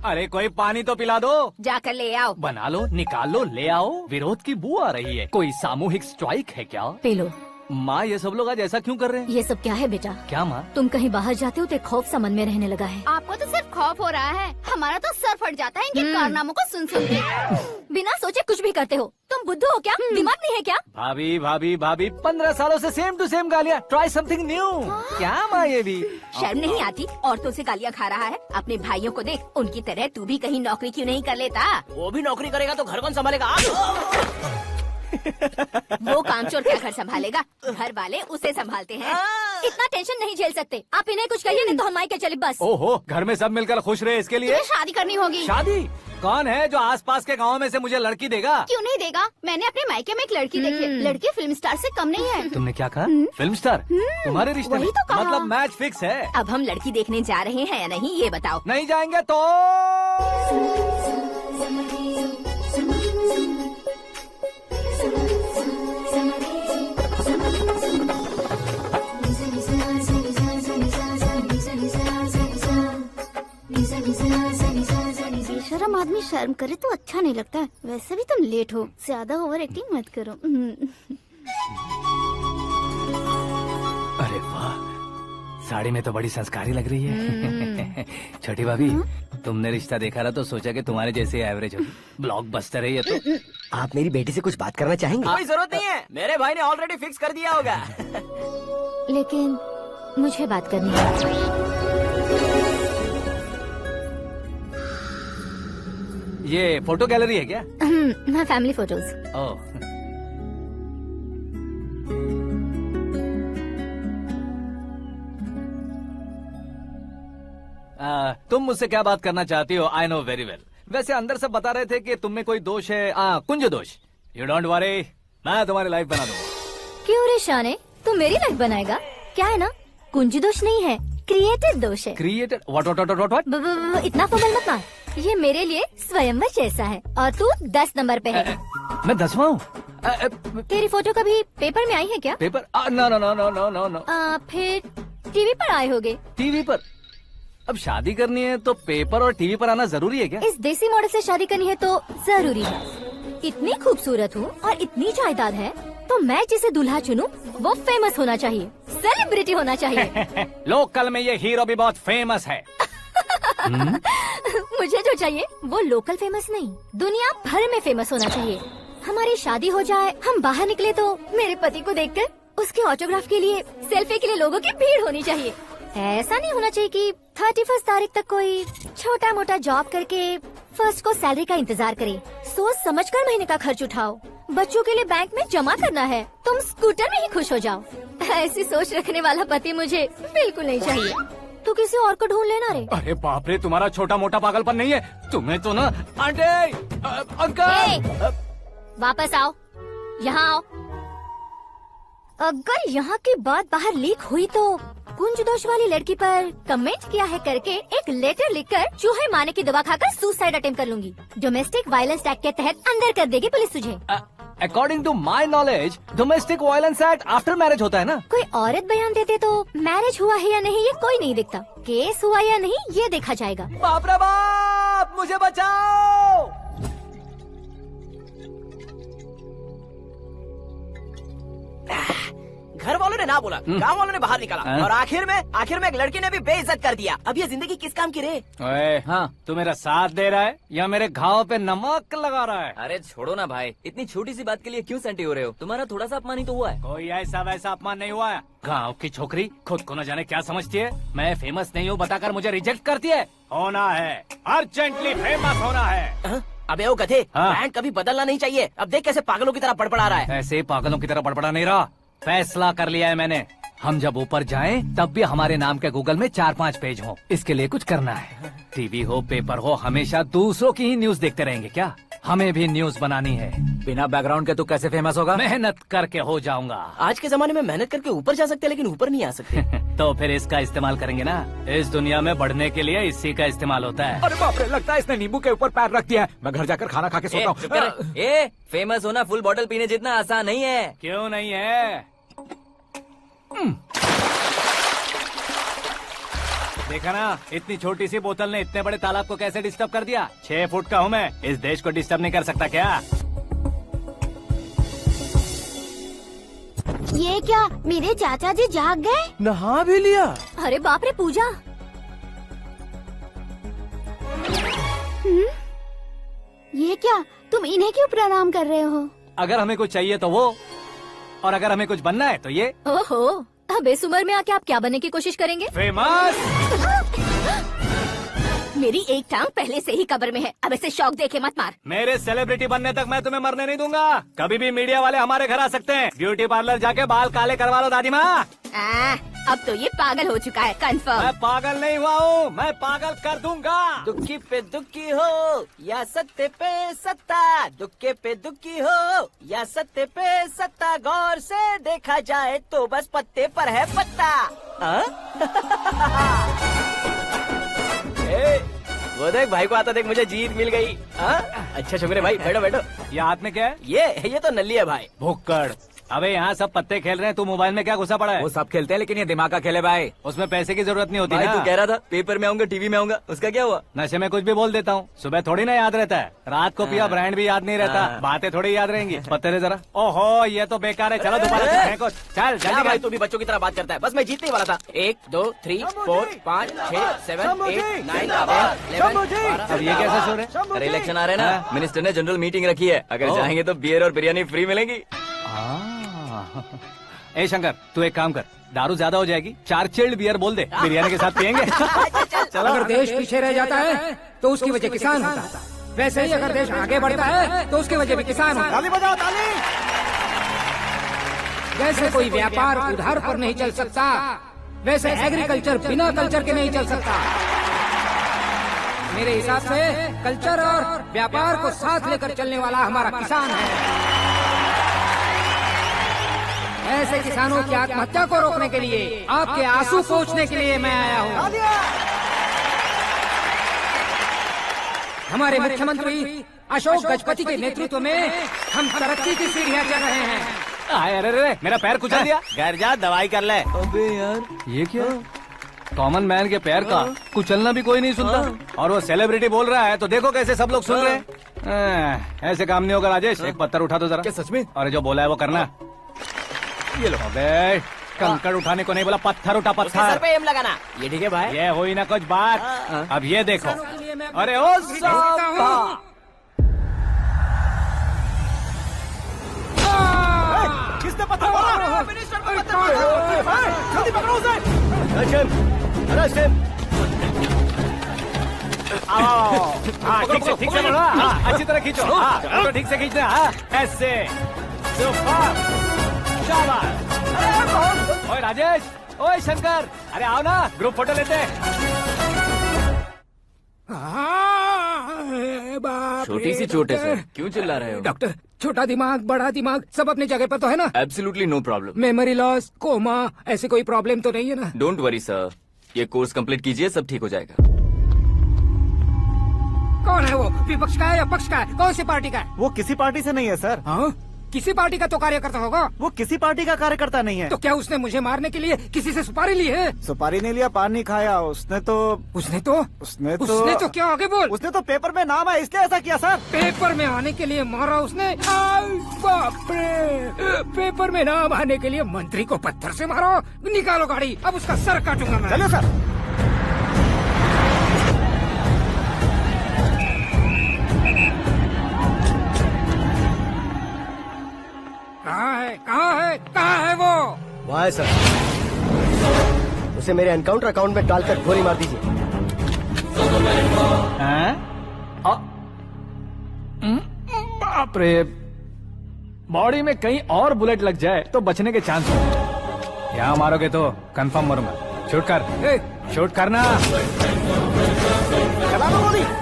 अरे कोई पानी तो पिला दो। जाकर ले आओ। बना लो, निकाल लो, ले आओ। विरोध की बू आ रही है। कोई सामूहिक स्ट्राइक है क्या? P low. माँ ये सब लोग आज ऐसा क्यों कर रहे हैं? ये सब क्या है बेटा? क्या माँ? तुम कहीं बाहर जाते हो तो एक खौफ सा मन में रहने लगा है। आपको तो सिर्फ खौफ हो रहा है। हमारा तो सर फट जाता है इनके कारनामों को सुन सुन के। बिना सोचे कुछ भी करते हो। तुम बुद्धू हो क्या? दिमाग नहीं है क्या? भाभी भाभी भाभी 15 सालों से सेम टू सेम गालियाँ। Try something new. क्या माँ ये भी शर्म नहीं आती? औरतों से गालियाँ खा रहा है। अपने भाइयों को देख, उनकी तरह तू भी कहीं नौकरी क्यों नहीं कर लेता? वो भी नौकरी करेगा तो घर कौन संभालेगा? वो कामचोर क्या घर संभालेगा? घर वाले उसे संभालते हैं। इतना टेंशन नहीं झेल सकते। आप इन्हें कुछ कहिए नहीं तो हम मायके चले बस। ओहो, घर में सब मिलकर खुश रहे इसके लिए तुम्हें शादी करनी होगी। शादी? कौन है जो आसपास के गाँव में से मुझे लड़की देगा? क्यों नहीं देगा? मैंने अपने मायके में एक लड़की देखी है। लड़की फिल्म स्टार से कम नहीं है। तुमने क्या कहा? Film star? तुम्हारे रिश्ते में? वही तो कहा। मतलब मैच फिक्स है। अब हम लड़की देखने जा रहे हैं या नहीं ये बताओ। नहीं जाएंगे तो बेशरम आदमी शर्म करे तो अच्छा नहीं लगता है। वैसे भी तुम लेट हो, ज्यादा ओवर एक्टिंग मत करो। अरे वाह, साड़ी में तो बड़ी संस्कारी लग रही है। छोटी भाभी, तुमने रिश्ता देखा रहा तो सोचा कि तुम्हारे जैसे एवरेज होगी। ब्लॉकबस्टर है ये तो। आप मेरी बेटी से कुछ बात करना चाहेंगे? कोई जरूरत नहीं है, मेरे भाई ने ऑलरेडी फिक्स कर दिया होगा। लेकिन मुझे बात करनी है। ये फोटो गैलरी है क्या? मैं फैमिली फोटोज। ओह, तुम मुझसे क्या बात करना चाहती हो? I know very well. वैसे अंदर सब बता रहे थे कि तुम में कोई दोष है। कुंज दोष। यू डोंट वरी, मैं तुम्हारी लाइफ बना दूंगा। क्यों रे शाने, तू मेरी लाइफ बनाएगा? क्या है ना, कुंज दोष नहीं है, क्रिएटेड दोष है। क्रिएटेड? व्हाट? इतना फबल मत मार। ये मेरे लिए स्वयंवर जैसा है और तू 10 नंबर पे है। मैं 10वां हूँ? तेरी फोटो कभी पेपर में आई है क्या? Paper? No no no no no no no. फिर टीवी पर आए होगे। टीवी पर? अब शादी करनी है तो पेपर और टीवी पर आना जरूरी है क्या? इस देसी मॉडल से शादी करनी है तो जरूरी है। इतनी खूबसूरत हूँ और इतनी जायदाद है तो मैं जिसे दूल्हा चुनूं वो फेमस होना चाहिए, सेलिब्रिटी होना चाहिए। लोकल में ये हीरो भी बहुत फेमस है। मुझे जो चाहिए वो लोकल फेमस नहीं, दुनिया भर में फेमस होना चाहिए। हमारी शादी हो जाए, हम बाहर निकले तो मेरे पति को देखकर उसके ऑटोग्राफ के लिए, सेल्फी के लिए लोगों की भीड़ होनी चाहिए। ऐसा नहीं होना चाहिए कि 31 तारीख तक कोई छोटा मोटा जॉब करके फर्स्ट को सैलरी का इंतजार करे। सोच समझकर महीने का खर्च उठाओ। बच्चों के लिए बैंक में जमा करना है, तुम स्कूटर में ही खुश हो जाओ। ऐसी सोच रखने वाला पति मुझे बिल्कुल नहीं चाहिए। तू किसी और को ढूंढ लेना रे। अरे बाप रे, तुम्हारा छोटा मोटा पागलपन नहीं है। तुम्हें तो ना आंटी, अंकल। वापस आओ, यहाँ आओ। अगर यहाँ की बात बाहर लीक हुई तो कुंज दोष वाली लड़की पर कमेंट किया है करके एक लेटर लिखकर चूहे मारने की दवा खाकर सुसाइड अटेम्प्ट कर लूंगी। डोमेस्टिक वायलेंस एक्ट के तहत अंदर कर देगी पुलिस तुझे। According to my knowledge domestic violence act after marriage होता है ना? कोई औरत बयान देते तो मैरिज हुआ है या नहीं ये कोई नहीं देखता, केस हुआ या नहीं ये देखा जाएगा। बाप रे बाप, मुझे बचाओ। घर वालों ने ना बोला, गांव वालों ने बाहर निकाला और आखिर में एक लड़की ने भी बेइज्जत कर दिया। अब ये जिंदगी किस काम की रे? ओए, हाँ, तू मेरा साथ दे रहा है या मेरे घाव पे नमक लगा रहा है? अरे छोड़ो ना भाई, इतनी छोटी सी बात के लिए क्यों सैंटी हो रहे हो? तुम्हारा थोड़ा सा अपमान ही तो हुआ है। कोई ऐसा वैसा अपमान नहीं हुआ है। गाँव की छोकरी खुद को न जाने क्या समझती है। मैं फेमस नहीं हूँ बताकर मुझे रिजेक्ट करती है। होना है, अर्जेंटली फेमस होना है। अबे ओ गधे, ब्रांड कभी बदलना नहीं चाहिए। अब देख कैसे पागलों की तरह बड़बड़ा रहा है। ऐसे पागलों की तरह बड़बड़ा नहीं रहा, फैसला कर लिया है मैंने। हम जब ऊपर जाएं तब भी हमारे नाम के गूगल में 4-5 पेज हो। इसके लिए कुछ करना है। टीवी हो, पेपर हो, हमेशा दूसरों की ही न्यूज देखते रहेंगे क्या? हमें भी न्यूज बनानी है। बिना बैकग्राउंड के तो कैसे फेमस होगा? मेहनत करके हो जाऊंगा। आज के जमाने में मेहनत करके ऊपर जा सकते हैं लेकिन ऊपर नहीं आ सकते। तो फिर इसका इस्तेमाल करेंगे ना। इस दुनिया में बढ़ने के लिए इसी का इस्तेमाल होता है। अरे बाप रे, लगता है इसने नींबू के ऊपर पैर रख दिया है। मैं घर जाकर खाना खा के सोता हूँ। फेमस होना फुल बॉटल पीने जितना आसान नहीं है। क्यों नहीं है? देखा ना, इतनी छोटी सी बोतल ने इतने बड़े तालाब को कैसे डिस्टर्ब कर दिया। 6 फुट का हूँ मैं, इस देश को डिस्टर्ब नहीं कर सकता क्या? ये क्या, मेरे चाचा जी जाग गए? नहा भी लिया? अरे बाप रे पूजा, ये क्या, तुम इन्हें क्यों प्रणाम कर रहे हो? अगर हमें कुछ चाहिए तो वो, और अगर हमें कुछ बनना है तो ये। ओहो, अब इस उम्र में आके आप क्या बनने की कोशिश करेंगे? फेमस। मेरी एक टांग पहले से ही कब्र में है, अब इसे शौक देके मत मार। मेरे सेलिब्रिटी बनने तक मैं तुम्हें मरने नहीं दूंगा। कभी भी मीडिया वाले हमारे घर आ सकते हैं। ब्यूटी पार्लर जाके बाल काले करवा लो दादी माँ। अब तो ये पागल हो चुका है, कंफर्म। मैं पागल नहीं हुआ हूँ, मैं पागल कर दूंगा। दुखी पे दुखी हो या सत्ते पे सत्ता, दुखे पे दुखी हो या सत्ते पे सत्ता, गौर से देखा जाए तो बस पत्ते पर है पत्ता। वो देख भाई को आता देख, मुझे जीत मिल गई। अच्छा शुक्र भाई, बैठो बैठो। ये हाथ में क्या है? ये तो नल्ली है भाई। भुक्कड़। अबे यहाँ सब पत्ते खेल रहे हैं, तू मोबाइल में क्या घुसा पड़ा है? वो सब खेलते हैं लेकिन ये दिमाग का खेल है भाई। उसमें पैसे की जरूरत नहीं होती भाई ना। तू कह रहा था पेपर में आऊंगा, टीवी में आऊंगा, उसका क्या हुआ? नशे में कुछ भी बोल देता हूँ, सुबह थोड़ी ना याद रहता है। रात को पिया ब्रांड भी याद नहीं रहता, बातें थोड़ी याद रहेंगी। पत्ते दे जरा। ओहो ये तो बेकार है, चलो दोबारा से फेंको। चल जल्दी भाई, तू भी बच्चों की तरह बात करता है। बस मैं जीतने वाला था। 1 2 3 4 5 6 7 8 9 10 11। अब ये कैसे सो रहे? अरे इलेक्शन आ रहे हैं ना, मिनिस्टर ने जनरल मीटिंग रखी है, अगर जाएंगे तो बियर और बिरयानी फ्री मिलेगी। ए शंकर, तू एक काम कर, दारू ज्यादा हो जाएगी, 4 चिल्ड बियर बोल दे, बिरयानी के साथ पियेंगे। चलो, अगर देश पीछे रह जाता है तो उसकी वजह किसान होता है, वैसे ही अगर देश आगे बढ़ता है तो उसकी वजह भी किसान होता है। ताली बजाओ ताली। जैसे कोई व्यापार उधार पर नहीं चल सकता, वैसे एग्रीकल्चर बिना कल्चर के नहीं चल सकता। मेरे हिसाब से कल्चर और व्यापार को साथ लेकर चलने वाला हमारा किसान है। ऐसे किसानों की आत्महत्या को रोकने के लिए, आपके आंसू पोंछने के लिए मैं आया हूँ। हमारे मुख्यमंत्री अशोक गजपति के नेतृत्व में हम तरक्की की सीढ़ियाँ चढ़ रहे हैं। अरे मेरा पैर कुचल दिया। घर जा दवाई कर ले। अबे यार ये क्या? कॉमन मैन के पैर का कुचलना भी कोई नहीं सुनता, और वो सेलिब्रिटी बोल रहा है तो देखो कैसे सब लोग सुन रहे हैं। ऐसे काम नहीं होगा राजेश, एक पत्थर उठा दो जरा। क्या सच में? और जो बोला है वो करना। ये लो। अबे कंकड़ उठाने को नहीं बोला, पत्थर उठा, सर पत्थर। पे एम लगाना। ये ठीक है भाई। ये हुई ना कुछ बात। अब ये देखो। अरे ओ साहब, किसने पत्थर मारा? जल्दी पकड़ो उसे। हाँ ठीक से पकड़ो। हाँ अच्छी तरह खींचो। हाँ तो ठीक से खींचना। हाँ ऐसे। ओए राजेश, ओए शंकर, अरे आओ ना, ग्रुप फोटो लेते हैं। छोटी सी चोट है सर, क्यों चिल्ला रहे हो? डॉक्टर, छोटा दिमाग बड़ा दिमाग सब अपनी जगह पर तो है ना? Absolutely no problem. Memory loss, coma, ऐसी कोई प्रॉब्लम तो नहीं है ना? डोंट वरी सर, ये कोर्स कंप्लीट कीजिए, सब ठीक हो जाएगा। कौन है वो? विपक्ष का है या पक्ष का है? कौन सी पार्टी का है? वो किसी पार्टी से नहीं है सर। हाँ? किसी पार्टी का तो कार्यकर्ता होगा। वो किसी पार्टी का कार्यकर्ता नहीं है। तो क्या उसने मुझे मारने के लिए किसी से सुपारी ली है? सुपारी नहीं लिया, पान नहीं खाया। उसने तो क्या आगे बोल? उसने तो पेपर में नाम है इसलिए ऐसा किया सर। पेपर में आने के लिए मारा उसने? बाप रे, पेपर में नाम आने के लिए मंत्री को पत्थर से मारो? निकालो गाड़ी, अब उसका सर काटूंगा मैं। चलो सर। कहाँ है वो? वहाँ है सर, उसे मेरे एनकाउंटर अकाउंट में डालकर गोली मार दीजिए। बाप रे, बॉडी में कहीं और बुलेट लग जाए तो बचने के चांस होंगे। यहाँ मारोगे तो कंफर्म मरूंगा। शूट कर, शूट करना।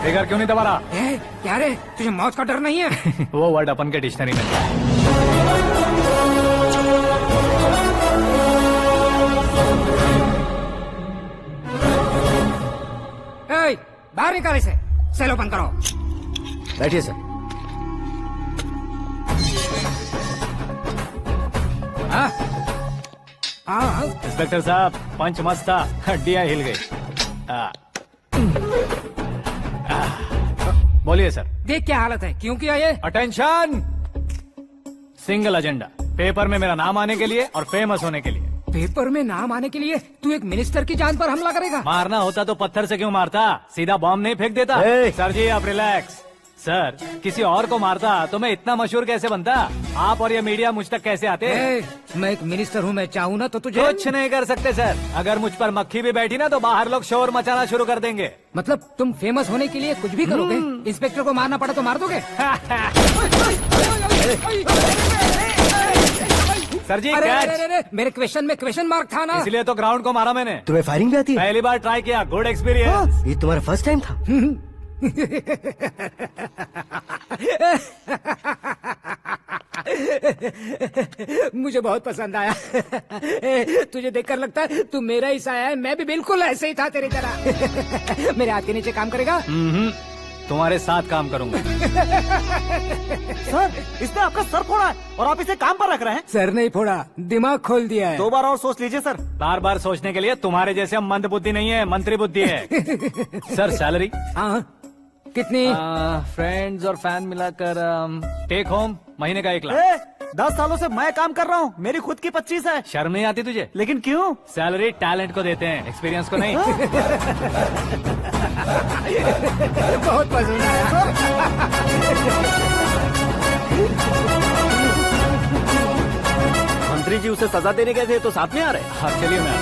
फिगर क्यों नहीं दबा रहा? क्या रे, तुझे मौत का डर नहीं है? वो वर्ड अपन के डिक्शनरी में। बाहर निकाल इसे, सेलो बंद करो। बैठिए सर। इंस्पेक्टर साहब, पंच मस्त था, हड्डियां हिल गई। बोलिए सर। देख क्या हालत है, क्यों किया ये? अटेंशन, सिंगल एजेंडा, पेपर में मेरा नाम आने के लिए और फेमस होने के लिए। पेपर में नाम आने के लिए तू एक मिनिस्टर की जान पर हमला करेगा? मारना होता तो पत्थर से क्यों मारता, सीधा बॉम्ब नहीं फेंक देता। सर जी आप रिलैक्स, सर किसी और को मारता तो मैं इतना मशहूर कैसे बनता? आप और ये मीडिया मुझ तक कैसे आते? मैं एक मिनिस्टर हूँ, मैं चाहूँ ना तो तुझे कुछ नहीं कर सकते सर। अगर मुझ पर मक्खी भी बैठी ना तो बाहर लोग शोर मचाना शुरू कर देंगे। मतलब तुम फेमस होने के लिए कुछ भी करोगे? इंस्पेक्टर को मारना पड़ा तो मार दोगे? सर जी अरे, कैच। अरे, अरे, मेरे क्वेश्चन में क्वेश्चन मार्क था ना, इसलिए तो ग्राउंड को मारा मैंने। तुम्हें फायरिंग भी आती है? पहली बार ट्राई किया, गुड एक्सपीरियंस। ये तुम्हारा फर्स्ट टाइम था? मुझे बहुत पसंद आया। तुझे देखकर लगता है तू मेरा ही साया है। मैं भी बिल्कुल ऐसे ही था तेरी तरह। मेरे हाथ के नीचे काम करेगा? तुम्हारे साथ काम करूंगा। सर, इसने आपका सर फोड़ा है और आप इसे काम पर रख रहे हैं? सर नहीं फोड़ा, दिमाग खोल दिया है। 2 बार और सोच लीजिए सर। बार बार सोचने के लिए तुम्हारे जैसे मंद बुद्धि नहीं है, मंत्री बुद्धि है। Sir salary? हाँ कितनी? फ्रेंड्स और फैन मिलाकर टेक होम महीने का 1 लाख। 10 सालों से मैं काम कर रहा हूँ, मेरी खुद की 25 है। शर्म नहीं आती तुझे? लेकिन क्यों? सैलरी टैलेंट को देते हैं, एक्सपीरियंस को नहीं। बहुत पसंद आया। मंत्री जी उसे सजा देने गए थे तो साथ में आ रहे? हाँ चलिए मैं।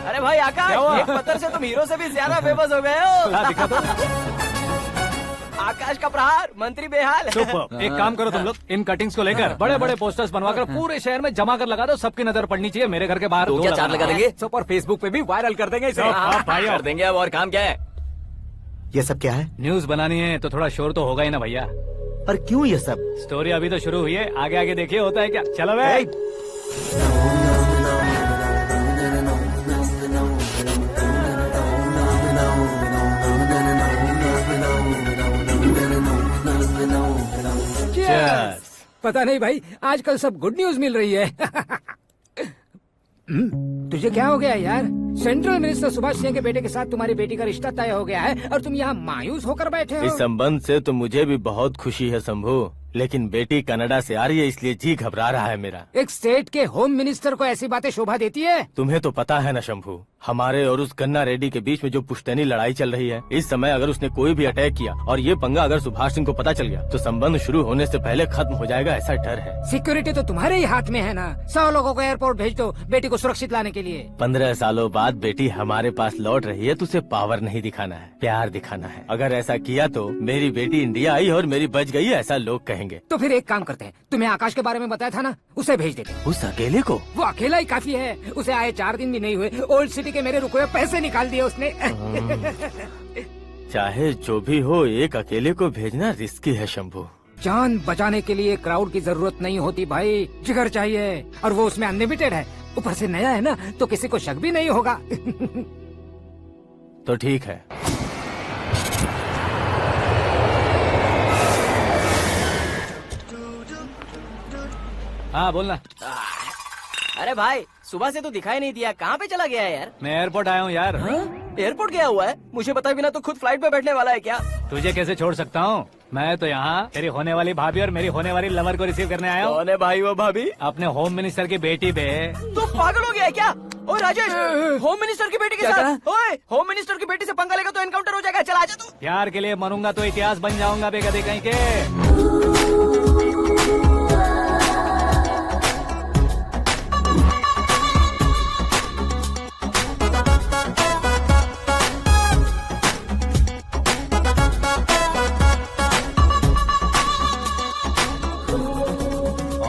अरे भाई आकाश, एक पत्थर से तुम हीरो से भी ज्यादा फेमस हो गए हो। दिखा दो। आकाश का प्रहार, मंत्री बेहाल। सुपर। एक काम करो तुम लोग, इन कटिंग्स को लेकर बड़े बड़े पोस्टर्स बनवाकर पूरे शहर में जमा कर लगा दो। सबकी नजर पड़नी चाहिए। मेरे घर के बाहर तो क्या 4 लगा देंगे? सब और फेसबुक पे भी वायरल कर देंगे इसे। भाई कर देंगे। अब और काम क्या है? ये सब क्या है? न्यूज बनानी है तो थोड़ा शोर तो होगा ही ना भैया। पर क्यों ये सब? स्टोरी अभी तो शुरू हुई है, आगे आगे देखिए होता है क्या। चलो भाई। पता नहीं भाई, आजकल सब गुड न्यूज मिल रही है। तुझे क्या हो गया यार? सेंट्रल मिनिस्टर सुभाष सिंह के बेटे के साथ तुम्हारी बेटी का रिश्ता तय हो गया है और तुम यहाँ मायूस होकर बैठे हो। इस संबंध से तो मुझे भी बहुत खुशी है शंभू, लेकिन बेटी कनाडा से आ रही है इसलिए जी घबरा रहा है मेरा। एक स्टेट के होम मिनिस्टर को ऐसी बातें शोभा देती है? तुम्हें तो पता है ना शंभू, हमारे और उस गन्ना रेड्डी के बीच में जो पुश्तैनी लड़ाई चल रही है। इस समय अगर उसने कोई भी अटैक किया और ये पंगा अगर सुभाष सिंह को पता चल गया तो संबंध शुरू होने से पहले खत्म हो जाएगा, ऐसा डर है। सिक्योरिटी तो तुम्हारे ही हाथ में है ना। 100 लोगों को एयरपोर्ट भेज दो बेटी को सुरक्षित लाने के लिए। 15 सालों बाद बेटी हमारे पास लौट रही है तो उसे पावर नहीं दिखाना है, प्यार दिखाना है। अगर ऐसा किया तो मेरी बेटी इंडिया आई और मेरी बच गई, ऐसा लोग कहेंगे। तो फिर एक काम करते हैं, तुम्हें आकाश के बारे में बताया था ना, उसे भेज देते हैं। उस अकेले को? वो अकेला ही काफी है। उसे आए 4 दिन भी नहीं हुए, ओल्ड सिटी के मेरे रुके हुए पैसे निकाल दिए उसने। चाहे जो भी हो, एक अकेले को भेजना रिस्की है शंभू। जान बचाने के लिए क्राउड की जरूरत नहीं होती भाई, जिगर चाहिए, और वो उसमें अनलिमिटेड है। ऊपर से नया है ना तो किसी को शक भी नहीं होगा। तो ठीक है। हाँ बोलना। अरे भाई, सुबह से तो दिखाई नहीं दिया, कहाँ पे चला गया है यार? मैं एयरपोर्ट आया हूँ यार। एयरपोर्ट गया हुआ है? मुझे बताए बिना तो खुद फ्लाइट पे बैठने वाला है क्या? तुझे कैसे छोड़ सकता हूँ? मैं तो यहाँ तेरी होने वाली भाभी और मेरी होने वाली लवर को रिसीव करने आया हूँ। कौन है भाई वो भाभी? अपने होम मिनिस्टर की बेटी बे। तो पागल हो गया है क्या? ओए राजेश, होम मिनिस्टर की बेटी के साथ? ओए, होम मिनिस्टर की बेटी से पंगा लेगा तो एनकाउंटर हो जाएगा। चल आजा तू। प्यार के लिए मरूंगा तो इतिहास बन जाऊंगा बेगदे कहीं के।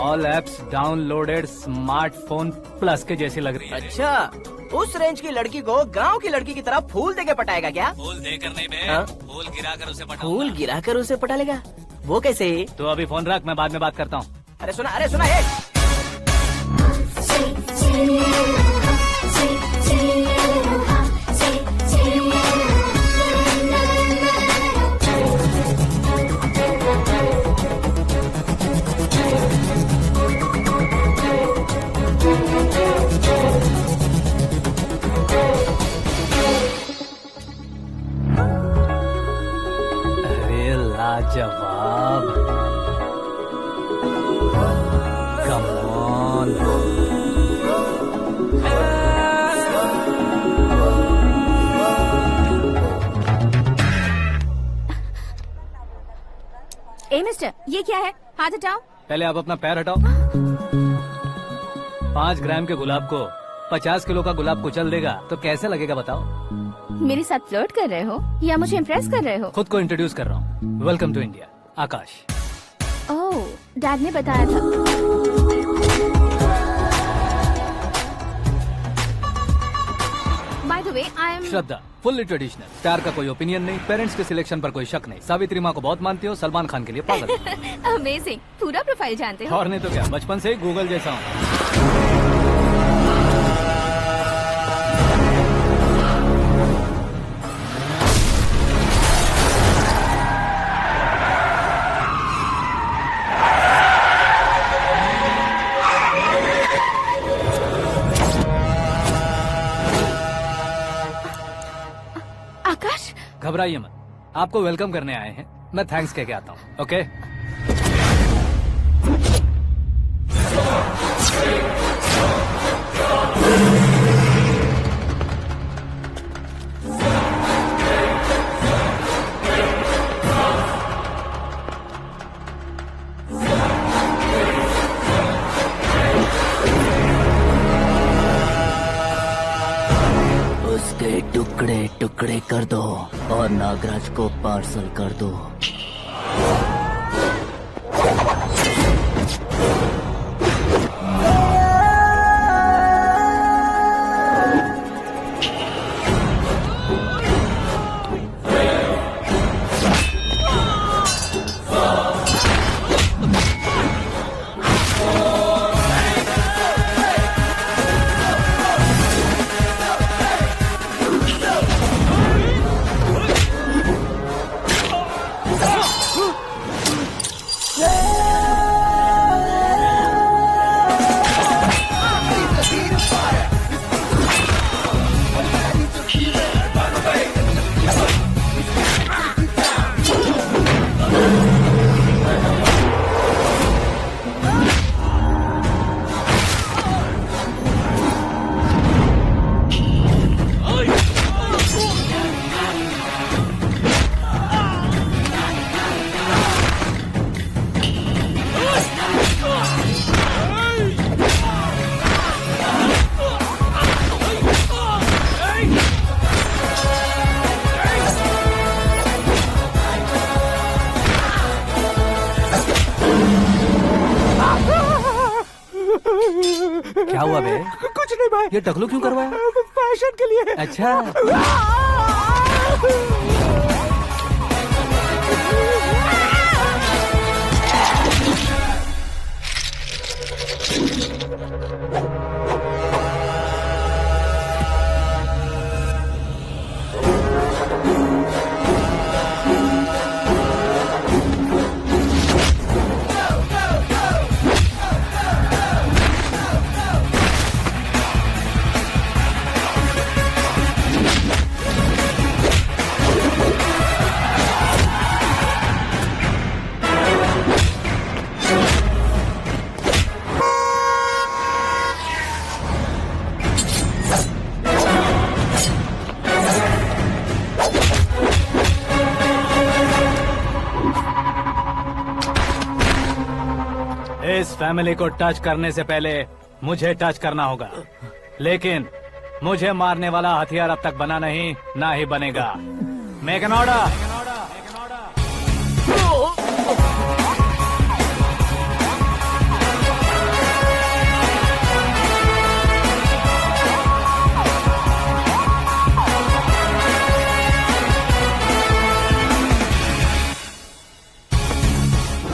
All apps downloaded smartphone plus के जैसी लग रही है। अच्छा, उस रेंज की लड़की को गांव की लड़की की तरह फूल देके पटाएगा क्या? फूल देकर नहीं बे, फूल गिराकर उसे पटा। फूल गिराकर उसे पटा लेगा? वो कैसे? तो अभी फोन रख, मैं बाद में बात करता हूँ। अरे सुना ये। लाजवाब, कम ऑन। मिस्टर, ये क्या है? हाथ हटाओ। पहले आप अपना पैर हटाओ। 5 ग्राम के गुलाब को 50 किलो का गुलाब कुचल देगा तो कैसे लगेगा बताओ? मेरे साथ फ्लर्ट कर रहे हो या मुझे इम्प्रेस कर रहे हो? खुद को इंट्रोड्यूस कर रहा हूँ। Welcome to India, Akash. Oh, dad ने बताया था। By the way, I am Shraddha, fully traditional. प्यार का कोई ओपिनियन नहीं, पेरेंट्स के सिलेक्शन पर कोई शक नहीं। सावित्री माँ को बहुत मानती हो, सलमान खान के लिए पागल। अमेजिंग, पूरा प्रोफाइल जानते हो। और नहीं तो क्या, बचपन से ही गूगल जैसा हूँ। आकाश, घबराइए मत, आपको वेलकम करने आए हैं। मैं थैंक्स कह के आता हूँ। ओके? उसके टुकड़े टुकड़े कर दो और नागराज को पार्सल कर दो। क्या हुआ बे? कुछ नहीं भाई। ये टकलू क्यों करवाया? फैशन के लिए। अच्छा। इस फैमिली को टच करने से पहले मुझे टच करना होगा, लेकिन मुझे मारने वाला हथियार अब तक बना नहीं, ना ही बनेगा। Make an order.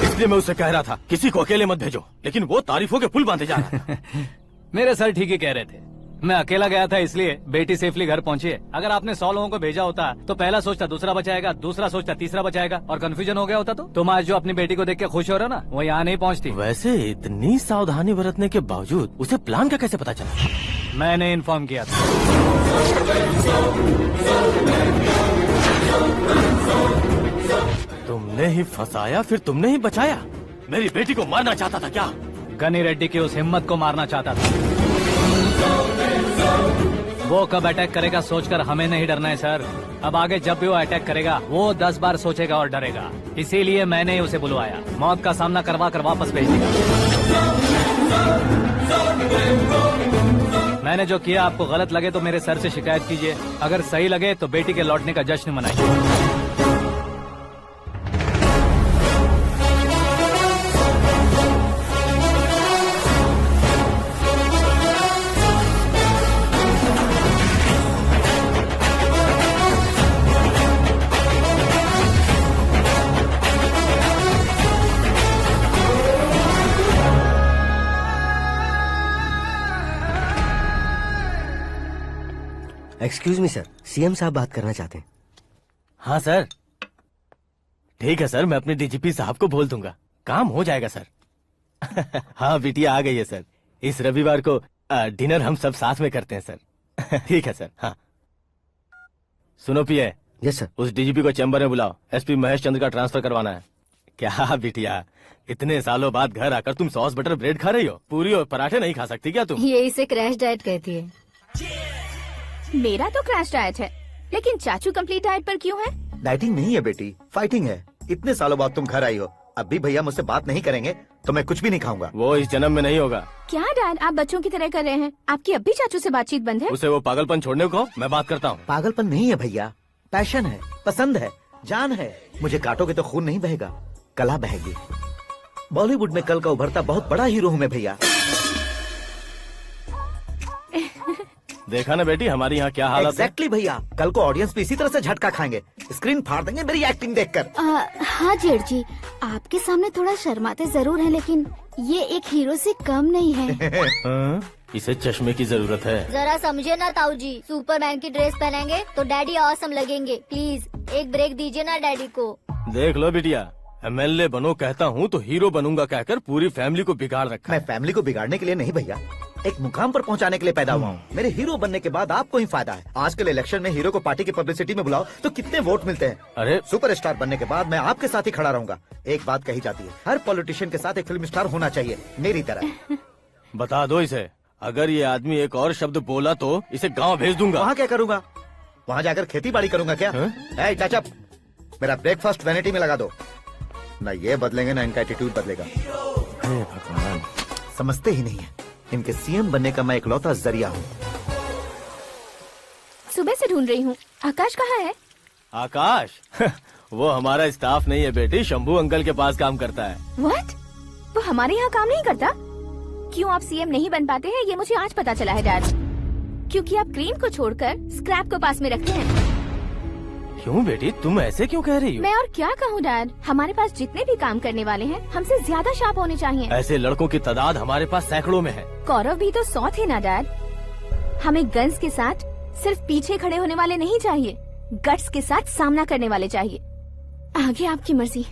इसलिए मैं उससे कह रहा था किसी को अकेले मत भेजो, लेकिन वो तारीफों के पुल बांधे जा रहा था। मेरे सर ठीक ही कह रहे थे। मैं अकेला गया था इसलिए बेटी सेफली घर पहुंची है। अगर आपने 100 लोगों को भेजा होता तो पहला सोचता दूसरा बचाएगा, दूसरा सोचता तीसरा बचाएगा, और कंफ्यूजन हो गया होता तो तुम आज जो अपनी बेटी को देख के खुश हो रहे हो ना, वो यहाँ नहीं पहुँचती। वैसे इतनी सावधानी बरतने के बावजूद उसे प्लान का कैसे पता चला? मैंने इन्फॉर्म किया था। तुमने ही फंसाया, फिर तुमने ही बचाया। मेरी बेटी को मारना चाहता था क्या? गनी रेड्डी की उस हिम्मत को मारना चाहता था। वो कब अटैक करेगा सोचकर हमें नहीं डरना है सर। अब आगे जब भी वो अटैक करेगा वो 10 बार सोचेगा और डरेगा। इसीलिए मैंने उसे बुलवाया। मौत का सामना करवा कर वापस भेज दिया। मैंने जो किया आपको गलत लगे तो मेरे सर से शिकायत कीजिए, अगर सही लगे तो बेटी के लौटने का जश्न मनाइए। एक्सक्यूज मी सर, सीएम साहब बात करना चाहते हैं। हाँ सर, ठीक है सर, मैं अपने डीजीपी साहब को बोल दूंगा, काम हो जाएगा सर। हाँ बिटिया आ गई है सर, इस रविवार को डिनर हम सब साथ में करते हैं सर। ठीक है सर। हाँ सुनो पिए। Yes sir. उस डीजीपी को चैम्बर में बुलाओ, एसपी महेश चंद्र का ट्रांसफर करवाना है। क्या बिटिया, इतने सालों बाद घर आकर तुम सॉस बटर ब्रेड खा रही हो, पूरी और पराठे नहीं खा सकती क्या तुम? ये इसे क्रैश डाइट कहती है। मेरा तो क्रैश डाइट है, लेकिन चाचू कंप्लीट डाइट पर क्यों है? डाइटिंग नहीं है बेटी, फाइटिंग है। इतने सालों बाद तुम घर आई हो, अब भी भैया मुझसे बात नहीं करेंगे तो मैं कुछ भी नहीं खाऊंगा। वो इस जन्म में नहीं होगा। क्या डैड, आप बच्चों की तरह कर रहे हैं? आपकी अब भी चाचू से बातचीत बंद है? उसे वो पागलपन छोड़ने को, मैं बात करता हूँ। पागलपन नहीं है भैया, पैशन है, पसंद है, जान है। मुझे काटोगे तो खून नहीं बहेगा, कला बहेगी। बॉलीवुड में कल का उभरता बहुत बड़ा हीरो हूँ मैं भैया। देखा ना बेटी हमारी यहाँ क्या हालत है। एग्जैक्टली भैया, कल को ऑडियंस भी इसी तरह से झटका खाएंगे, स्क्रीन फाड़ देंगे मेरी एक्टिंग देखकर। हाँ जेठ जी, आपके सामने थोड़ा शर्माते जरूर हैं, लेकिन ये एक हीरो से कम नहीं है। इसे चश्मे की जरूरत है। जरा समझे ना ताऊ जी, सुपरमैन की ड्रेस पहनेंगे तो डैडी ऑसम लगेंगे। प्लीज एक ब्रेक दीजिए ना डैडी को। देख लो बिटिया, एमएलए बनो कहता हूँ तो हीरो बनूंगा कहकर पूरी फैमिली को बिगाड़ रखा। मैं फैमिली को बिगाड़ने के लिए नहीं भैया, एक मुकाम पर पहुंचाने के लिए पैदा हुआ हूँ। मेरे हीरो बनने के बाद आपको ही फायदा है। आजकल इलेक्शन में हीरो को पार्टी की पब्लिसिटी में बुलाओ तो कितने वोट मिलते हैं। अरे सुपरस्टार बनने के बाद मैं आपके साथ ही खड़ा रहूंगा। एक बात कही जाती है, हर पॉलिटिशियन के साथ एक फिल्म स्टार होना चाहिए, मेरी तरह। बता दो इसे, अगर ये आदमी एक और शब्द बोला तो इसे गाँव भेज दूंगा। वहाँ क्या करूँगा? वहाँ जाकर खेती बाड़ी करूँगा क्या? चाचा, मेरा ब्रेकफास्ट वैनिटी में लगा दो। न ये बदलेंगे ना इनका एटीट्यूड बदलेगा। भगवान, समझते ही नहीं है, इनके सीएम बनने का मैं इकलौता जरिया हूँ। सुबह से ढूंढ रही हूँ, आकाश कहाँ है? आकाश? वो हमारा स्टाफ नहीं है बेटी, शंभू अंकल के पास काम करता है। व्हाट? वो हमारे यहाँ काम नहीं करता? क्यों आप सीएम नहीं बन पाते हैं ये मुझे आज पता चला है डैड। क्योंकि आप क्रीम को छोड़कर स्क्रैप को पास में रखते हैं। क्यों बेटी, तुम ऐसे क्यों कह रही हो? मैं और क्या कहूँ डैड, हमारे पास जितने भी काम करने वाले हैं हमसे ज्यादा शार्प होने चाहिए। ऐसे लड़कों की तादाद हमारे पास सैकड़ों में है। कौरव भी तो 100 थे ना डैड। हमें गन्स के साथ सिर्फ पीछे खड़े होने वाले नहीं चाहिए, गट्स के साथ सामना करने वाले चाहिए। आगे आपकी मर्जी।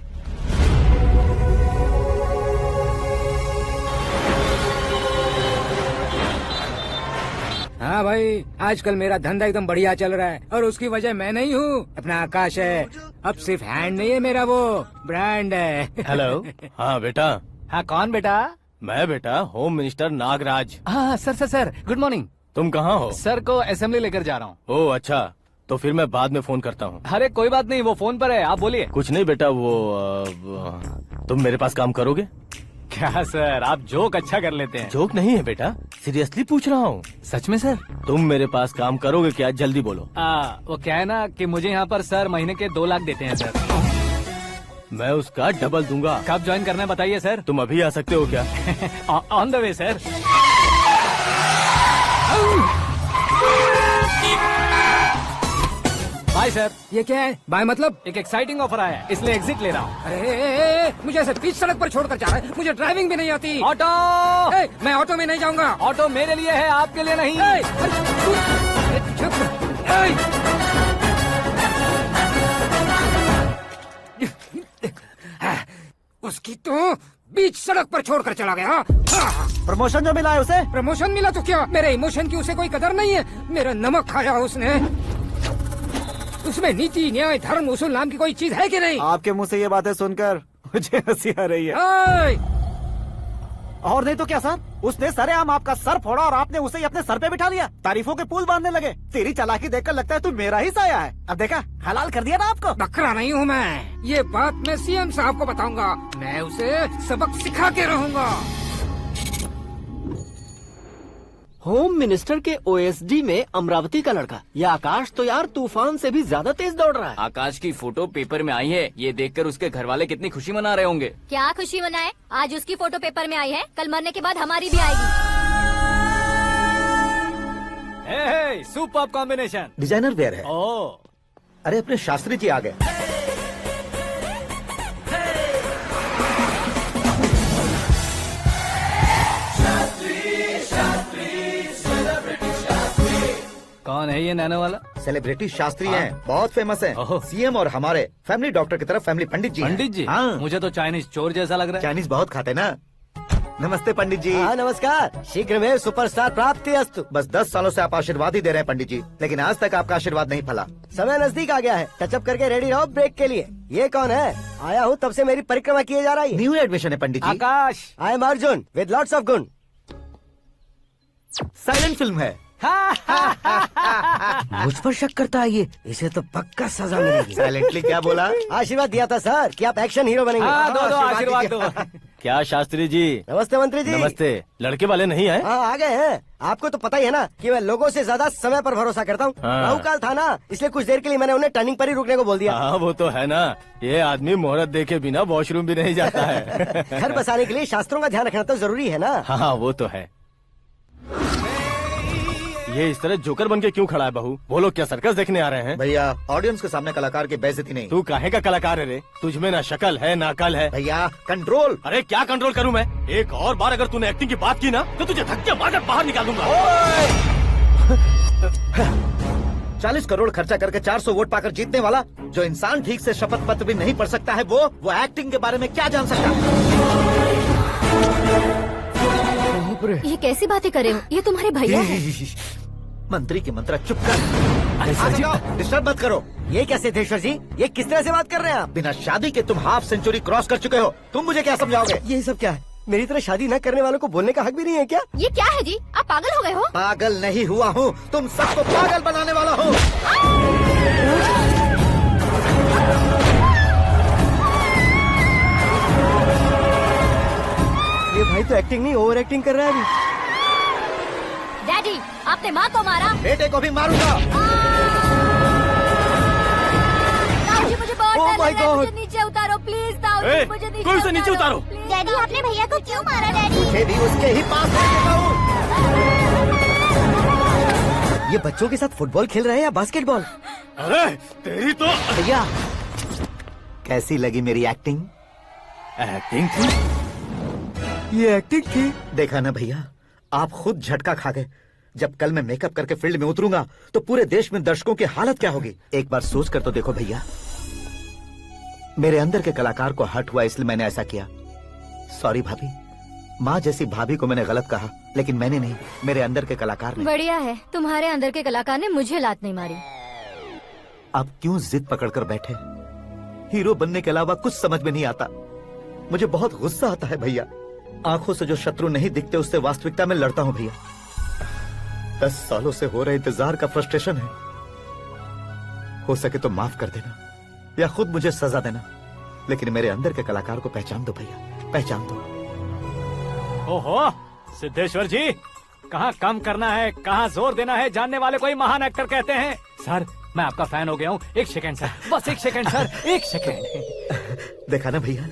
हाँ भाई, आजकल मेरा धंधा एकदम बढ़िया चल रहा है और उसकी वजह मैं नहीं हूँ, अपना आकाश है। अब सिर्फ हैंड नहीं है मेरा, वो ब्रांड है। हेलो। हाँ बेटा। हाँ कौन बेटा? मैं बेटा, होम मिनिस्टर नागराज। हाँ सर गुड मॉर्निंग। तुम कहाँ हो? सर को असेंबली लेकर जा रहा हूँ। ओह अच्छा, तो फिर मैं बाद में फोन करता हूँ। अरे कोई बात नहीं, वो फोन पर है, आप बोलिए। कुछ नहीं बेटा, तुम मेरे पास काम करोगे? क्या सर, आप जोक अच्छा कर लेते हैं। जोक नहीं है बेटा, सीरियसली पूछ रहा हूँ। सच में सर? तुम मेरे पास काम करोगे क्या? जल्दी बोलो। वो क्या है ना कि मुझे यहाँ पर सर महीने के 2 लाख देते हैं सर। मैं उसका डबल दूंगा। कब ज्वाइन करना है बताइए सर। तुम अभी आ सकते हो क्या? On the way sir. Bye sir. ये क्या है? बाय मतलब? एक एक्साइटिंग ऑफर आया है, इसलिए एग्जिट ले रहा हूँ। अरे मुझे ऐसे बीच सड़क पर छोड़कर जा रहा है, मुझे ड्राइविंग भी नहीं आती। ऑटो! मैं ऑटो में नहीं जाऊंगा। ऑटो मेरे लिए है, आपके लिए नहीं। उसकी तो बीच सड़क पर छोड़कर चला गया। प्रमोशन जो मिला है उसे? प्रमोशन मिला तो क्या, मेरे इमोशन की उसे कोई कदर नहीं है। मेरा नमक खाया उसने। उसमें नीति, न्याय, धर्म, उसूल नाम की कोई चीज है कि नहीं? आपके मुंह से ये बातें सुनकर मुझे हंसी आ रही है। और नहीं तो क्या सर, उसने सरेआम आपका सर फोड़ा और आपने उसे ही अपने सर पे बिठा लिया। तारीफों के पुल बांधने लगे। तेरी चालाकी देखकर लगता है तू मेरा ही साया है। अब देखा, हलाल कर दिया ना आपको। बकरा नहीं हूँ मैं, ये बात मैं सीएम साहब को बताऊंगा। मैं उसे सबक सिखा के रहूंगा। होम मिनिस्टर के ओएसडी में अमरावती का लड़का, ये आकाश तो यार तूफान से भी ज्यादा तेज दौड़ रहा है। आकाश की फोटो पेपर में आई है, ये देखकर उसके घर वाले कितनी खुशी मना रहे होंगे। क्या खुशी मनाए? आज उसकी फोटो पेपर में आई है, कल मरने के बाद हमारी भी आएगी। Super combination. डिजाइनर वेयर है। ओह, अरे अपने शास्त्री जी आ गए। कौन है ये नैनो वाला? सेलिब्रिटी शास्त्री हैं, बहुत फेमस हैं। सीएम और हमारे फैमिली डॉक्टर की तरफ फैमिली पंडित जी हैं। पंडित जी? हाँ। मुझे तो चाइनीज चोर जैसा लग रहा है। चाइनीज बहुत खाते ना। नमस्ते पंडित जी। हाँ नमस्कार, शीघ्र में सुपरस्टार प्राप्ति अस्तु। बस 10 सालों से आप आशीर्वाद ही दे रहे हैं पंडित जी, लेकिन आज तक आपका आशीर्वाद नहीं फला। समय नजदीक आ गया है, टचअप करके रेडी रहो ब्रेक के लिए। ये कौन है? आया हूँ तब से मेरी परिक्रमा किए जा रही है। न्यू एडमिशन है Pandit ji. Akash. I am Arjun with lots of गुण। साइलेंट फिल्म है। मुझ पर शक करता है ये, इसे तो पक्का सजा मिलेगी। साइलेंटली क्या बोला? आशीर्वाद दिया था सर कि आप एक्शन हीरो बनेंगे। दो आशीर्वाद दो। क्या शास्त्री जी? नमस्ते मंत्री जी। नमस्ते। लड़के वाले नहीं आए? हाँ आ गए हैं। आपको तो पता ही है ना कि मैं लोगों से ज्यादा समय पर भरोसा करता हूँ। हाँ। राहु काल था ना, इसलिए कुछ देर के लिए मैंने उन्हें टर्निंग पर ही रुकने को बोल दिया। हाँ वो तो है ना, ये आदमी मुहूर्त देखे बिना वॉशरूम भी नहीं जाता है। घर बसाने के लिए शास्त्रों का ध्यान रखना तो जरूरी है ना। हाँ वो तो है। ये इस तरह जोकर बन के क्यों खड़ा है बहू? वो लोग क्या सर्कस देखने आ रहे हैं? भैया ऑडियंस के सामने कलाकार की बेइज्जती नहीं। तू काहे का कलाकार है रे? तुझमें ना शक्ल है ना अकल है। भैया कंट्रोल। अरे क्या कंट्रोल करूं मैं? एक और बार अगर तूने एक्टिंग की बात की ना तो तुझे धक्के मारकर बाहर निकाल दूंगा। 40 करोड़ खर्चा करके 400 वोट पाकर जीतने वाला जो इंसान ठीक से शपथ पत्र भी नहीं पढ़ सकता है, वो एक्टिंग के बारे में क्या जान सकता है? ये कैसी बातें कर रहे हो? ये तुम्हारे भैया हैं। मंत्री की मंत्रा चुप कर। डिस्टर्ब मत करो। ये क्या सिद्धेश्वर जी, ये किस तरह से बात कर रहे हैं आप? बिना शादी के तुम हाफ सेंचुरी क्रॉस कर चुके हो, तुम मुझे क्या समझाओगे? ये सब क्या है? मेरी तरह शादी न करने वालों को बोलने का हक भी नहीं है क्या? ये क्या है जी? आप पागल हो गए हो? पागल नहीं हुआ हूँ, तुम सबको पागल बनाने वाला हो। ये भाई तो एक्टिंग नहीं ओवर एक्टिंग कर रहा है अभी। डैडी, आपने माँ को मारा। बेटे को भी मारूंगा। ताऊजी मुझे बहुत Oh डर my लग रहा है, God! मुझे नीचे उतारो प्लीज। ताऊजी मुझे नीचे कोई उसे नीचे उतारो। डैडी आपने भैया को क्यों मारा? डैडी मुझे भी उसके ही पास रहने दो। ये बच्चों के साथ फुटबॉल खेल रहे हैं या बास्केटबॉल? अरे तेरी तो भैया कैसी लगी मेरी एक्टिंग? एक्टिंग थी? ये एक्टिंग थी? देखा ना भैया, आप खुद झटका खा गए। जब कल मैं मेकअप करके फील्ड में उतरूंगा तो पूरे देश में दर्शकों की हालत क्या होगी? एक बार सोच कर तो देखो भैया। मेरे अंदर के कलाकार को हर्ट हुआ इसलिए मैंने ऐसा किया। सॉरी भाभी। माँ जैसी भाभी को मैंने गलत कहा, लेकिन मैंने नहीं, मेरे अंदर के कलाकार ने। बढ़िया है, तुम्हारे अंदर के कलाकार ने मुझे लात नहीं मारी। आप क्यों जिद पकड़कर बैठे? हीरो बनने के अलावा कुछ समझ में नहीं आता। मुझे बहुत गुस्सा आता है भैया। आंखों से जो शत्रु नहीं दिखते उससे वास्तविकता में लड़ता हूँ भैया। 10 सालों से हो रहे इंतजार का फ्रस्ट्रेशन है। हो सके तो माफ कर देना या खुद मुझे सजा देना, लेकिन मेरे अंदर के कलाकार को पहचान दो भैया, पहचान दो। ओहो सिद्धेश्वर जी, कहाँ कम करना है कहाँ जोर देना है जानने वाले को ही महान एक्टर कहते हैं। सर मैं आपका फैन हो गया हूँ। एक सेकंड सर, बस एक सेकंड सर, एक सेकंड। देखा ना भैया,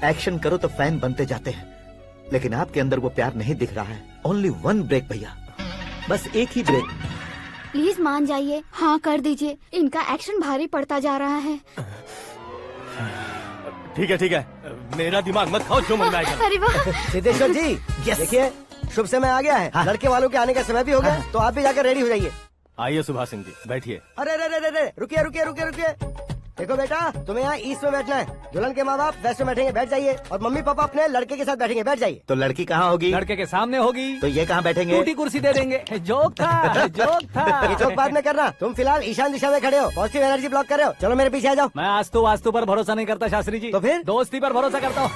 एक्शन करो तो फैन बनते जाते हैं, लेकिन आपके अंदर वो प्यार नहीं दिख रहा है। ओनली वन ब्रेक भैया, बस एक ही ब्रेक। प्लीज मान जाइए, हाँ कर दीजिए। इनका एक्शन भारी पड़ता जा रहा है। ठीक है, मेरा दिमाग मत खाओ, जो मन में आएगा। अरे वाह सिद्धेश्वर जी, देखिए शुभ समय आ गया है। हाँ। लड़के वालों के आने का समय भी हो गया, तो आप भी जाकर रेडी हो जाइए। आइए सुभाष सिंह जी, बैठिए। अरे रुकिए। देखो बेटा, तुम्हें यहाँ ईस्ट में बैठना है। दुल्हन के माँ बाप वेस्ट में बैठेंगे, बैठ जाइए। और मम्मी पापा अपने लड़के के साथ बैठेंगे, बैठ जाइए। तो लड़की कहाँ होगी? लड़के के सामने होगी। तो ये कहाँ बैठेंगे? टूटी कुर्सी दे देंगे। जोक था। ये जोक बाद में करना। तुम फिलहाल ईशान दिशा में खड़े हो, पॉजिटिव एनर्जी ब्लॉक कर रहे हो। चलो मेरे पीछे आ जाओ। मैं वास्तु पर भरोसा नहीं करता शास्त्री जी। तो फिर दोस्ती पर भरोसा करता हूँ।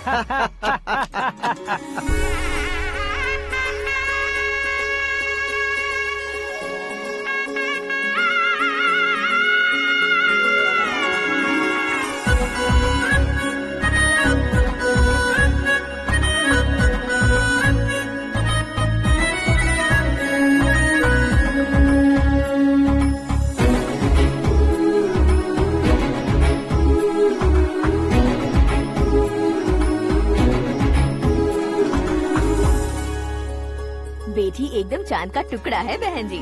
चांद का टुकड़ा है बहन जी।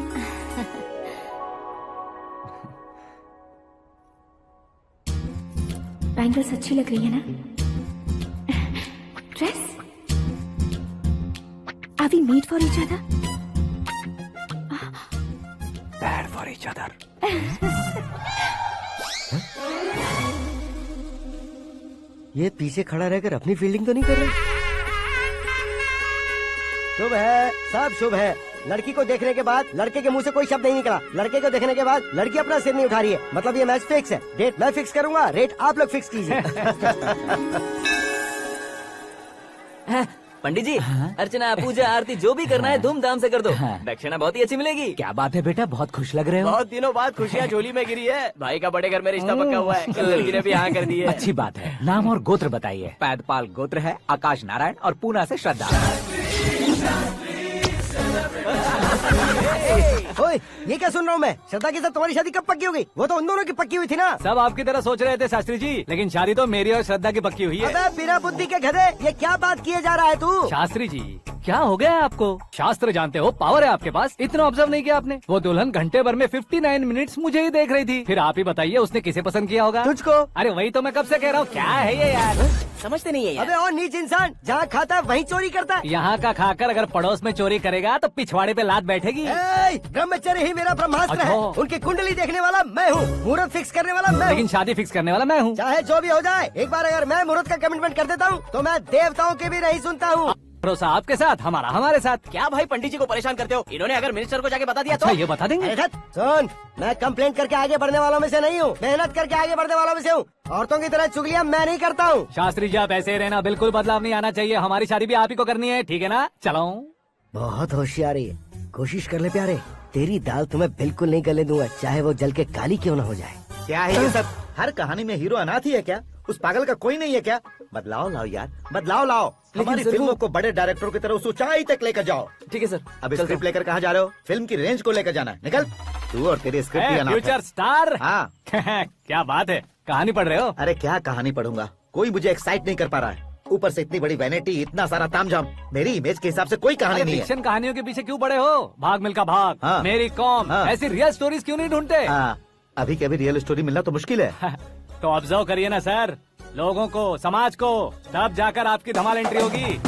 बैंगल्स अच्छी लग रही है ना? Dress? Are we made for each other? Bad for each other. ये पीछे खड़ा रहकर अपनी फील्डिंग तो नहीं कर रहा? शुभ है, सब शुभ है। लड़की को देखने के बाद लड़के के मुंह से कोई शब्द नहीं निकला। लड़के को देखने के बाद लड़की अपना सिर नहीं उठा रही है। मतलब ये मैच फिक्स है। डेट मैं फिक्स करूंगा, रेट आप लोग फिक्स कीजिए। पंडित जी, अर्चना, पूजा, आरती जो भी करना है धूमधाम से कर दो। दक्षिणा बहुत ही अच्छी मिलेगी। क्या बात है बेटा, बहुत खुश लग रहे हो। बहुत दिनों बाद खुशियाँ झोली में गिरी है। भाई का बड़े घर में रिश्ता पक्का हुआ है। लड़की ने भी हाँ कर दी है। अच्छी बात है। नाम और गोत्र बताइए। पैदपाल गोत्र है, आकाश नारायण और पूना से श्रद्धा। ओए, ये क्या सुन रहा हूँ मैं? श्रद्धा के साथ तुम्हारी शादी कब पक्की हो गई? वो तो उन दोनों की पक्की हुई थी ना। सब आपकी तरह सोच रहे थे शास्त्री जी, लेकिन शादी तो मेरी और श्रद्धा की पक्की हुई है। अबे बिना बुद्धि के गधे, ये क्या बात किए जा रहा है तू? शास्त्री जी, क्या हो गया है आपको? शास्त्र जानते हो, पावर है आपके पास। इतना ऑब्जर्व नहीं किया आपने? वो दुल्हन घंटे भर में 59 मिनट्स मुझे ही देख रही थी। फिर आप ही बताइए उसने किसे पसंद किया होगा? तुझको। अरे वही तो मैं कब से कह रहा हूँ, क्या है ये यार? समझते नहीं है यार। अबे और नीच इंसान, जहाँ खाता है वहीं चोरी करता है। यहाँ का खाकर अगर पड़ोस में चोरी करेगा तो पिछवाड़े पे लात बैठेगी। ब्रह्मचर्य ही मेरा ब्रह्मास्त्र है। उनकी कुंडली देखने वाला मैं हूँ, मुहूर्त फिक्स करने वाला मैं हूँ। लेकिन शादी फिक्स करने वाला मैं हूँ। चाहे जो भी हो जाए, एक बार अगर मैं मुहूर्त का कमिटमेंट कर देता हूँ तो मैं देवताओं की भी नहीं सुनता हूँ। भरोसा आपके साथ, हमारा हमारे साथ। क्या भाई पंडित जी को परेशान करते हो? इन्होंने अगर मिनिस्टर को जाके बता दिया अच्छा, तो ये बता देंगे। सुन, मैं कंप्लेंट करके आगे बढ़ने वालों में से नहीं हूँ, मेहनत करके आगे बढ़ने वालों में से हूँ। औरतों की तरह चुगलियाँ मैं नहीं करता हूँ। शास्त्री जी आप ऐसे ही रहना, बिल्कुल बदलाव नहीं आना चाहिए। हमारी शादी भी आप ही को करनी है, ठीक है ना? चलो। बहुत होशियारी है, कोशिश कर ले प्यारे। तेरी दाल तुम्हें बिल्कुल नहीं गलने दूंगा, चाहे वो जल के काली क्यों न हो जाए। क्या है ये सब? हर कहानी में हीरो अनाथ ही है क्या? उस पागल का कोई नहीं है क्या? बदलाव लाओ यार, बदलाव लाओ। हमारी फिल्मों को बड़े डायरेक्टरों की तरह उस ऊंचाई तक लेकर जाओ। ठीक है सर। अब स्क्रिप्ट लेकर कहाँ जा रहे हो? फिल्म की रेंज को लेकर जाना है। निकल तू और तेरी स्क्रिप्ट ही अनाथ है। Future star. हाँ क्या बात है, कहानी पढ़ रहे हो? अरे क्या कहानी पढ़ूंगा, कोई मुझे एक्साइट नहीं कर पा रहा है। ऊपर से इतनी बड़ी वैनिटी, इतना सारा तामझाम। मेरी इमेज के हिसाब से कोई कहानी नहीं है। फिक्शन कहानियों के पीछे क्यों पड़े हो? भाग मिल्खा भाग, हाँ। मेरी कॉम, हाँ। ऐसी रियल स्टोरीज क्यों नहीं ढूंढते? अभी के अभी रियल स्टोरी मिलना तो मुश्किल है। तो ऑब्जर्व करिए ना सर, लोगों को, समाज को, तब जाकर आपकी धमाल एंट्री होगी।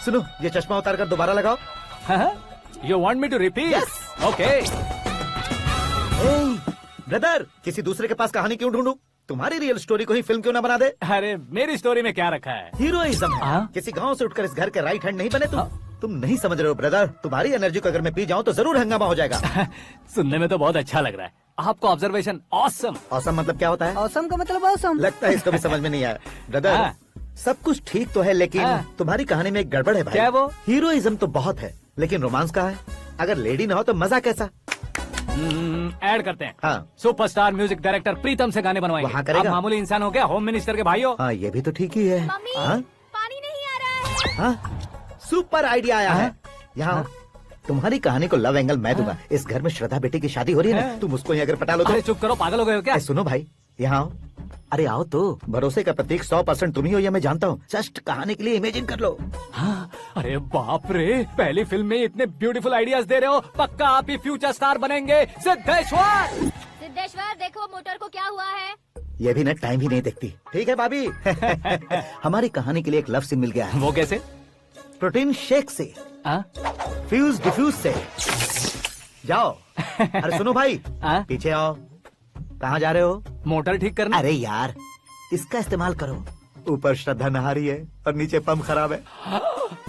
सुनो, ये चश्मा उतार कर दोबारा लगाओ। You want me to repeat? Okay. Brother, किसी दूसरे के पास कहानी क्यों ढूंढूं? तुम्हारी रियल स्टोरी को ही फिल्म क्यों ना बना दे? अरे मेरी स्टोरी में क्या रखा है? हीरोइज्म है। किसी गांव से उठकर इस घर के राइट हैंड नहीं बने तुम नहीं समझ रहे हो ब्रदर। तुम्हारी एनर्जी को अगर मैं पी जाऊं तो जरूर हंगामा हो जाएगा। सुनने में तो बहुत अच्छा लग रहा है। आपको ऑब्जर्वेशन ऑसम। ऑसम मतलब क्या होता है? ऑसम का मतलब ऑसम। लगता है इसको भी समझ में नहीं आया। ब्रदर, सब कुछ ठीक तो है, लेकिन तुम्हारी कहानी में एक गड़बड़ है भाई। क्या वो? हीरोइज्म तो बहुत है, लेकिन रोमांस कहाँ है? अगर लेडी ना हो तो मजा कैसा? ऐड करते हैं। हाँ। सुपरस्टार म्यूजिक डायरेक्टर प्रीतम से गाने बनवाएंगे। वहाँ करेगा? आप मामूली इंसान हो क्या? होम मिनिस्टर के भाई हो। हाँ, ये भी तो ठीक ही है। मम्मी, हाँ? पानी नहीं आ रहा है। हाँ? सुपर आइडिया आया है। यहाँ तुम्हारी कहानी को लव एंगल मैं दूंगा। इस घर में श्रद्धा बेटी की शादी हो रही है ना, तुम उसको ही अगर पटा लो तो। अरे चुप करो, पागल हो गए हो क्या? सुनो भाई, यहाँ आओ। अरे आओ तो। भरोसे का प्रतीक 100% तुम ही हो, ये मैं जानता हूँ। जस्ट कहानी के लिए इमेजिन कर लो। हाँ, अरे बाप रे, पहली फिल्म में इतने ब्यूटीफुल आइडियाज दे रहे हो। पक्का आप ही फ्यूचर स्टार बनेंगे। सिद्धेश्वर, सिद्धेश्वर देखो मोटर को क्या हुआ है। ये भी ना टाइम ही नहीं देखती। ठीक है भाभी। हमारी कहानी के लिए एक लव सीन मिल गया है। वो कैसे? प्रोटीन शेक से, फ्यूज डिफ्यूज से। जाओ। अरे सुनो भाई, पीछे आओ। कहाँ जा रहे हो? मोटर ठीक करना। अरे यार, इसका इस्तेमाल करो। ऊपर श्रद्धा नहा रही है और नीचे पंप खराब है।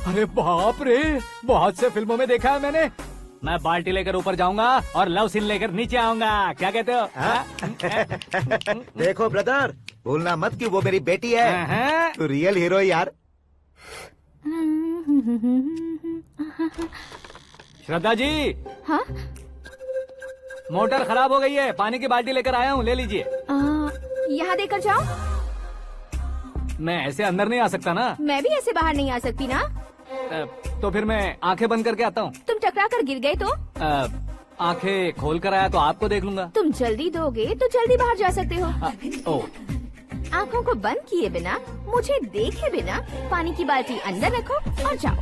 अरे बाप रे, बहुत से फिल्मों में देखा है मैंने। मैं बाल्टी लेकर ऊपर जाऊंगा और लव सीन लेकर नीचे आऊंगा। क्या कहते हो? देखो ब्रदर, भूलना मत कि वो मेरी बेटी है। तू रियल हीरो यार। श्रद्धा जी। हाँ? मोटर खराब हो गई है, पानी की बाल्टी लेकर आया हूँ, ले लीजिए। यहाँ देकर जाओ। मैं ऐसे अंदर नहीं आ सकता ना। मैं भी ऐसे बाहर नहीं आ सकती ना। तो फिर मैं आंखें बंद करके आता हूँ। तुम टकरा कर गिर गए तो? आंखें खोल कर आया तो आपको देख लूंगा। तुम जल्दी दोगे तो जल्दी बाहर जा सकते हो। ओ। आँखों को बंद किए बिना, मुझे देखे बिना पानी की बाल्टी अंदर रखो और जाओ।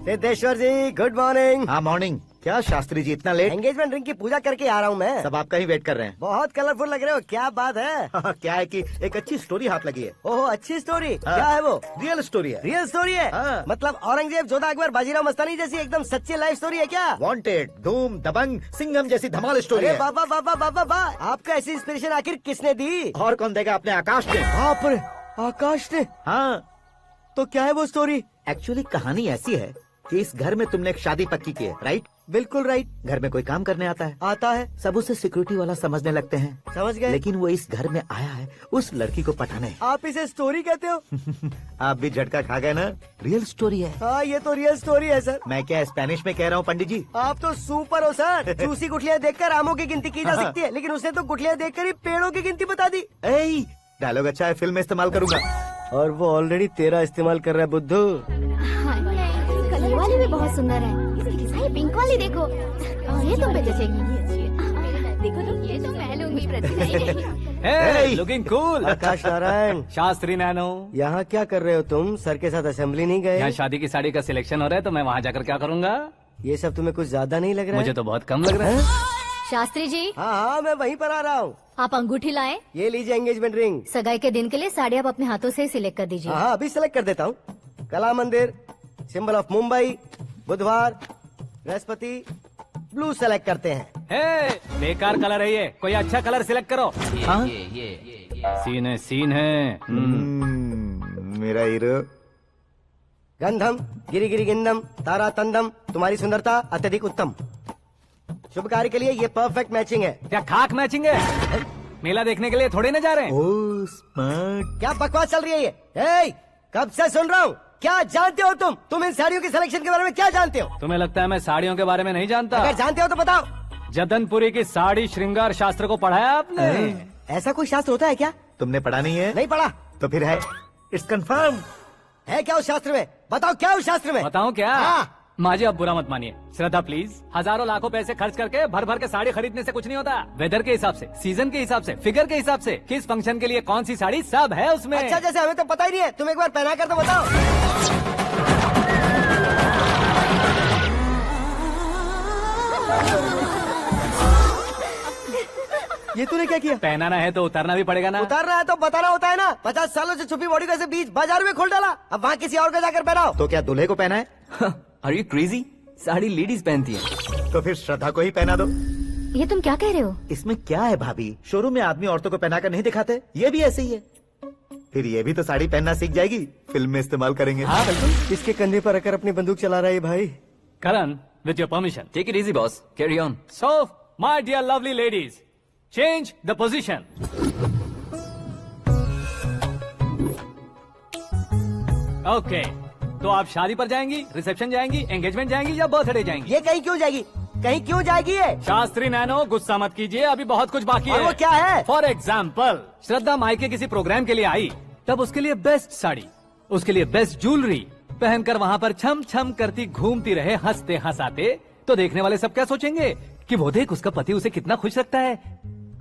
सिद्धेश्वर जी गुड मॉर्निंग। हाँ मॉर्निंग। क्या शास्त्री जी इतना लेट? एंगेजमेंट रिंग की पूजा करके आ रहा हूँ मैं। सब आपका ही वेट कर रहे हैं। बहुत कलरफुल लग रहे हो, क्या बात है? क्या है कि एक अच्छी स्टोरी हाथ लगी है। ओहो अच्छी स्टोरी, क्या है वो? रियल स्टोरी है। रियल स्टोरी है? मतलब औरंगजेब, जोधा अकबर, बाजीराव मस्तानी जैसी एकदम सच्ची लाइफ स्टोरी है क्या? वांटेड, धूम, दबंग, सिंघम जैसी धमाल स्टोरी है। बाबा बाबा बाबा बा, आपका ऐसी इंस्पिरेशन आखिर किसने दी? और कौन देगा? अपने आकाश ने। बाप रे, आकाश ने? हाँ। तो क्या है वो स्टोरी? एक्चुअली कहानी ऐसी है कि इस घर में तुमने एक शादी पक्की की है, राइट? बिल्कुल राइट। घर में कोई काम करने आता है? आता है। सब उसे सिक्योरिटी वाला समझने लगते हैं। समझ गए। लेकिन वो इस घर में आया है उस लड़की को पटाने। आप इसे स्टोरी कहते हो? आप भी झटका खा गए ना? रियल स्टोरी है। हाँ ये तो रियल स्टोरी है सर। मैं क्या स्पेनिश में कह रहा हूँ पंडित जी? आप तो सुपर हो सर। चूसी गुठलियाँ देखकर आमों की गिनती की जा सकती है, लेकिन उसने तो गुठलियाँ देखकर ही पेड़ों की गिनती बता दी। डायलॉग अच्छा है, फिल्म में इस्तेमाल करूंगा। और वो ऑलरेडी तेरा इस्तेमाल कर रहा है बुद्धू। कलर वाली भी बहुत सुंदर है। इसकी डिजाइन पिंक वाली देखो, ये तुम पे जचेगी। देखो तो ये तो मैं लूंगी प्रति। Looking cool. Akash Narayan. Shastri nano. यहाँ क्या कर रहे हो तुम? सर के साथ असेंबली नहीं गए? यहाँ शादी की साड़ी का सिलेक्शन हो रहा है तो मैं वहाँ जाकर क्या करूँगा? ये सब तुम्हें कुछ ज्यादा नहीं लग रहा है? मुझे तो बहुत कम लग रहा है। शास्त्री जी। हाँ हाँ मैं वहीं पर आ रहा हूँ। आप अंगूठी लाएं। ये लीजिए एंगेजमेंट रिंग। सगाई के दिन के लिए साड़ी आप अपने हाथों से सिलेक्ट कर दीजिए। हाँ अभी सिलेक्ट कर देता हूँ। कला मंदिर, सिंबल ऑफ मुंबई, बुधवार, बृहस्पति, ब्लू सेलेक्ट करते हैं। बेकार कलर है ये, कोई अच्छा कलर सिलेक्ट करो। सीन है। मेरा हीरो। गंधम गिरी गिरी गिंदम तारा तंदम, तुम्हारी सुंदरता अत्यधिक उत्तम। शुभ कार्य के लिए ये परफेक्ट मैचिंग है। क्या खाक मैचिंग है? मेला देखने के लिए थोड़े न जा रहे हैं। Oh smart. क्या बकवास चल रही है ये? कब से सुन रहा हूँ। क्या जानते हो तुम इन साड़ियों की सिलेक्शन के बारे में क्या जानते हो? तुम्हें लगता है मैं साड़ियों के बारे में नहीं जानता? अगर जानते हो तो बताओ। जदनपुरी की साड़ी श्रृंगार शास्त्र को पढ़ा है आपने? ऐसा कोई शास्त्र होता है क्या? तुमने पढ़ा नहीं है? नहीं पढ़ा। तो फिर है, इट्स कंफर्म। है क्या उस शास्त्र में? बताओ क्या उस शास्त्र में? बताऊं क्या? माजी अब बुरा मत मानिए, श्रद्धा प्लीज। हजारों लाखों पैसे खर्च करके भर भर के साड़ी खरीदने से कुछ नहीं होता। वेदर के हिसाब से, सीजन के हिसाब से, फिगर के हिसाब से, किस फंक्शन के लिए कौन सी साड़ी, सब है उसमें। अच्छा जैसे हमें तो पता ही नहीं है, तुम एक बार पहना कर तो बताओ। ये तूने क्या किया? पहनाना है तो उतारना भी पड़ेगा ना। उतारना है तो बताना होता है ना। 50 सालों से छुपी बॉडी को ऐसे बीच बाजार में खोल डाला, अब वहाँ किसी और को जाकर पहनाओ। तो क्या दूल्हे को पहना है? Are you crazy? Sari ladies पहनती है। तो फिर श्रद्धा को ही पहना दो। ये तुम क्या कह रहे हो? इसमें क्या है भाभी? शोरूम में आदमी औरतों को पहनाकर नहीं दिखाते, ये भी ऐसे ही है। फिर ये भी तो साड़ी पहनना सीख जाएगी, फिल्म में इस्तेमाल करेंगे। हाँ बिल्कुल। इसके कंधे पर रखकर अपनी बंदूक चला रहा है भाई। करण, with your permission. Take it easy, boss. Carry on. So, my dear lovely ladies, change the position. Okay. तो आप शादी पर जाएंगी, रिसेप्शन जाएंगी, एंगेजमेंट जाएंगी या बर्थडे जाएंगी? ये कहीं क्यों जाएगी? कहीं क्यों जाएगी ये? शास्त्री नैनो गुस्सा मत कीजिए, अभी बहुत कुछ बाकी और है। वो क्या है? फॉर एग्जाम्पल, श्रद्धा मायके किसी प्रोग्राम के लिए आई, तब उसके लिए बेस्ट साड़ी, उसके लिए बेस्ट ज्वेलरी पहनकर वहाँ पर छम छम करती घूमती रहे हंसते हंसाते, तो देखने वाले सब क्या सोचेंगे कि वो देख उसका पति उसे कितना खुश रखता है।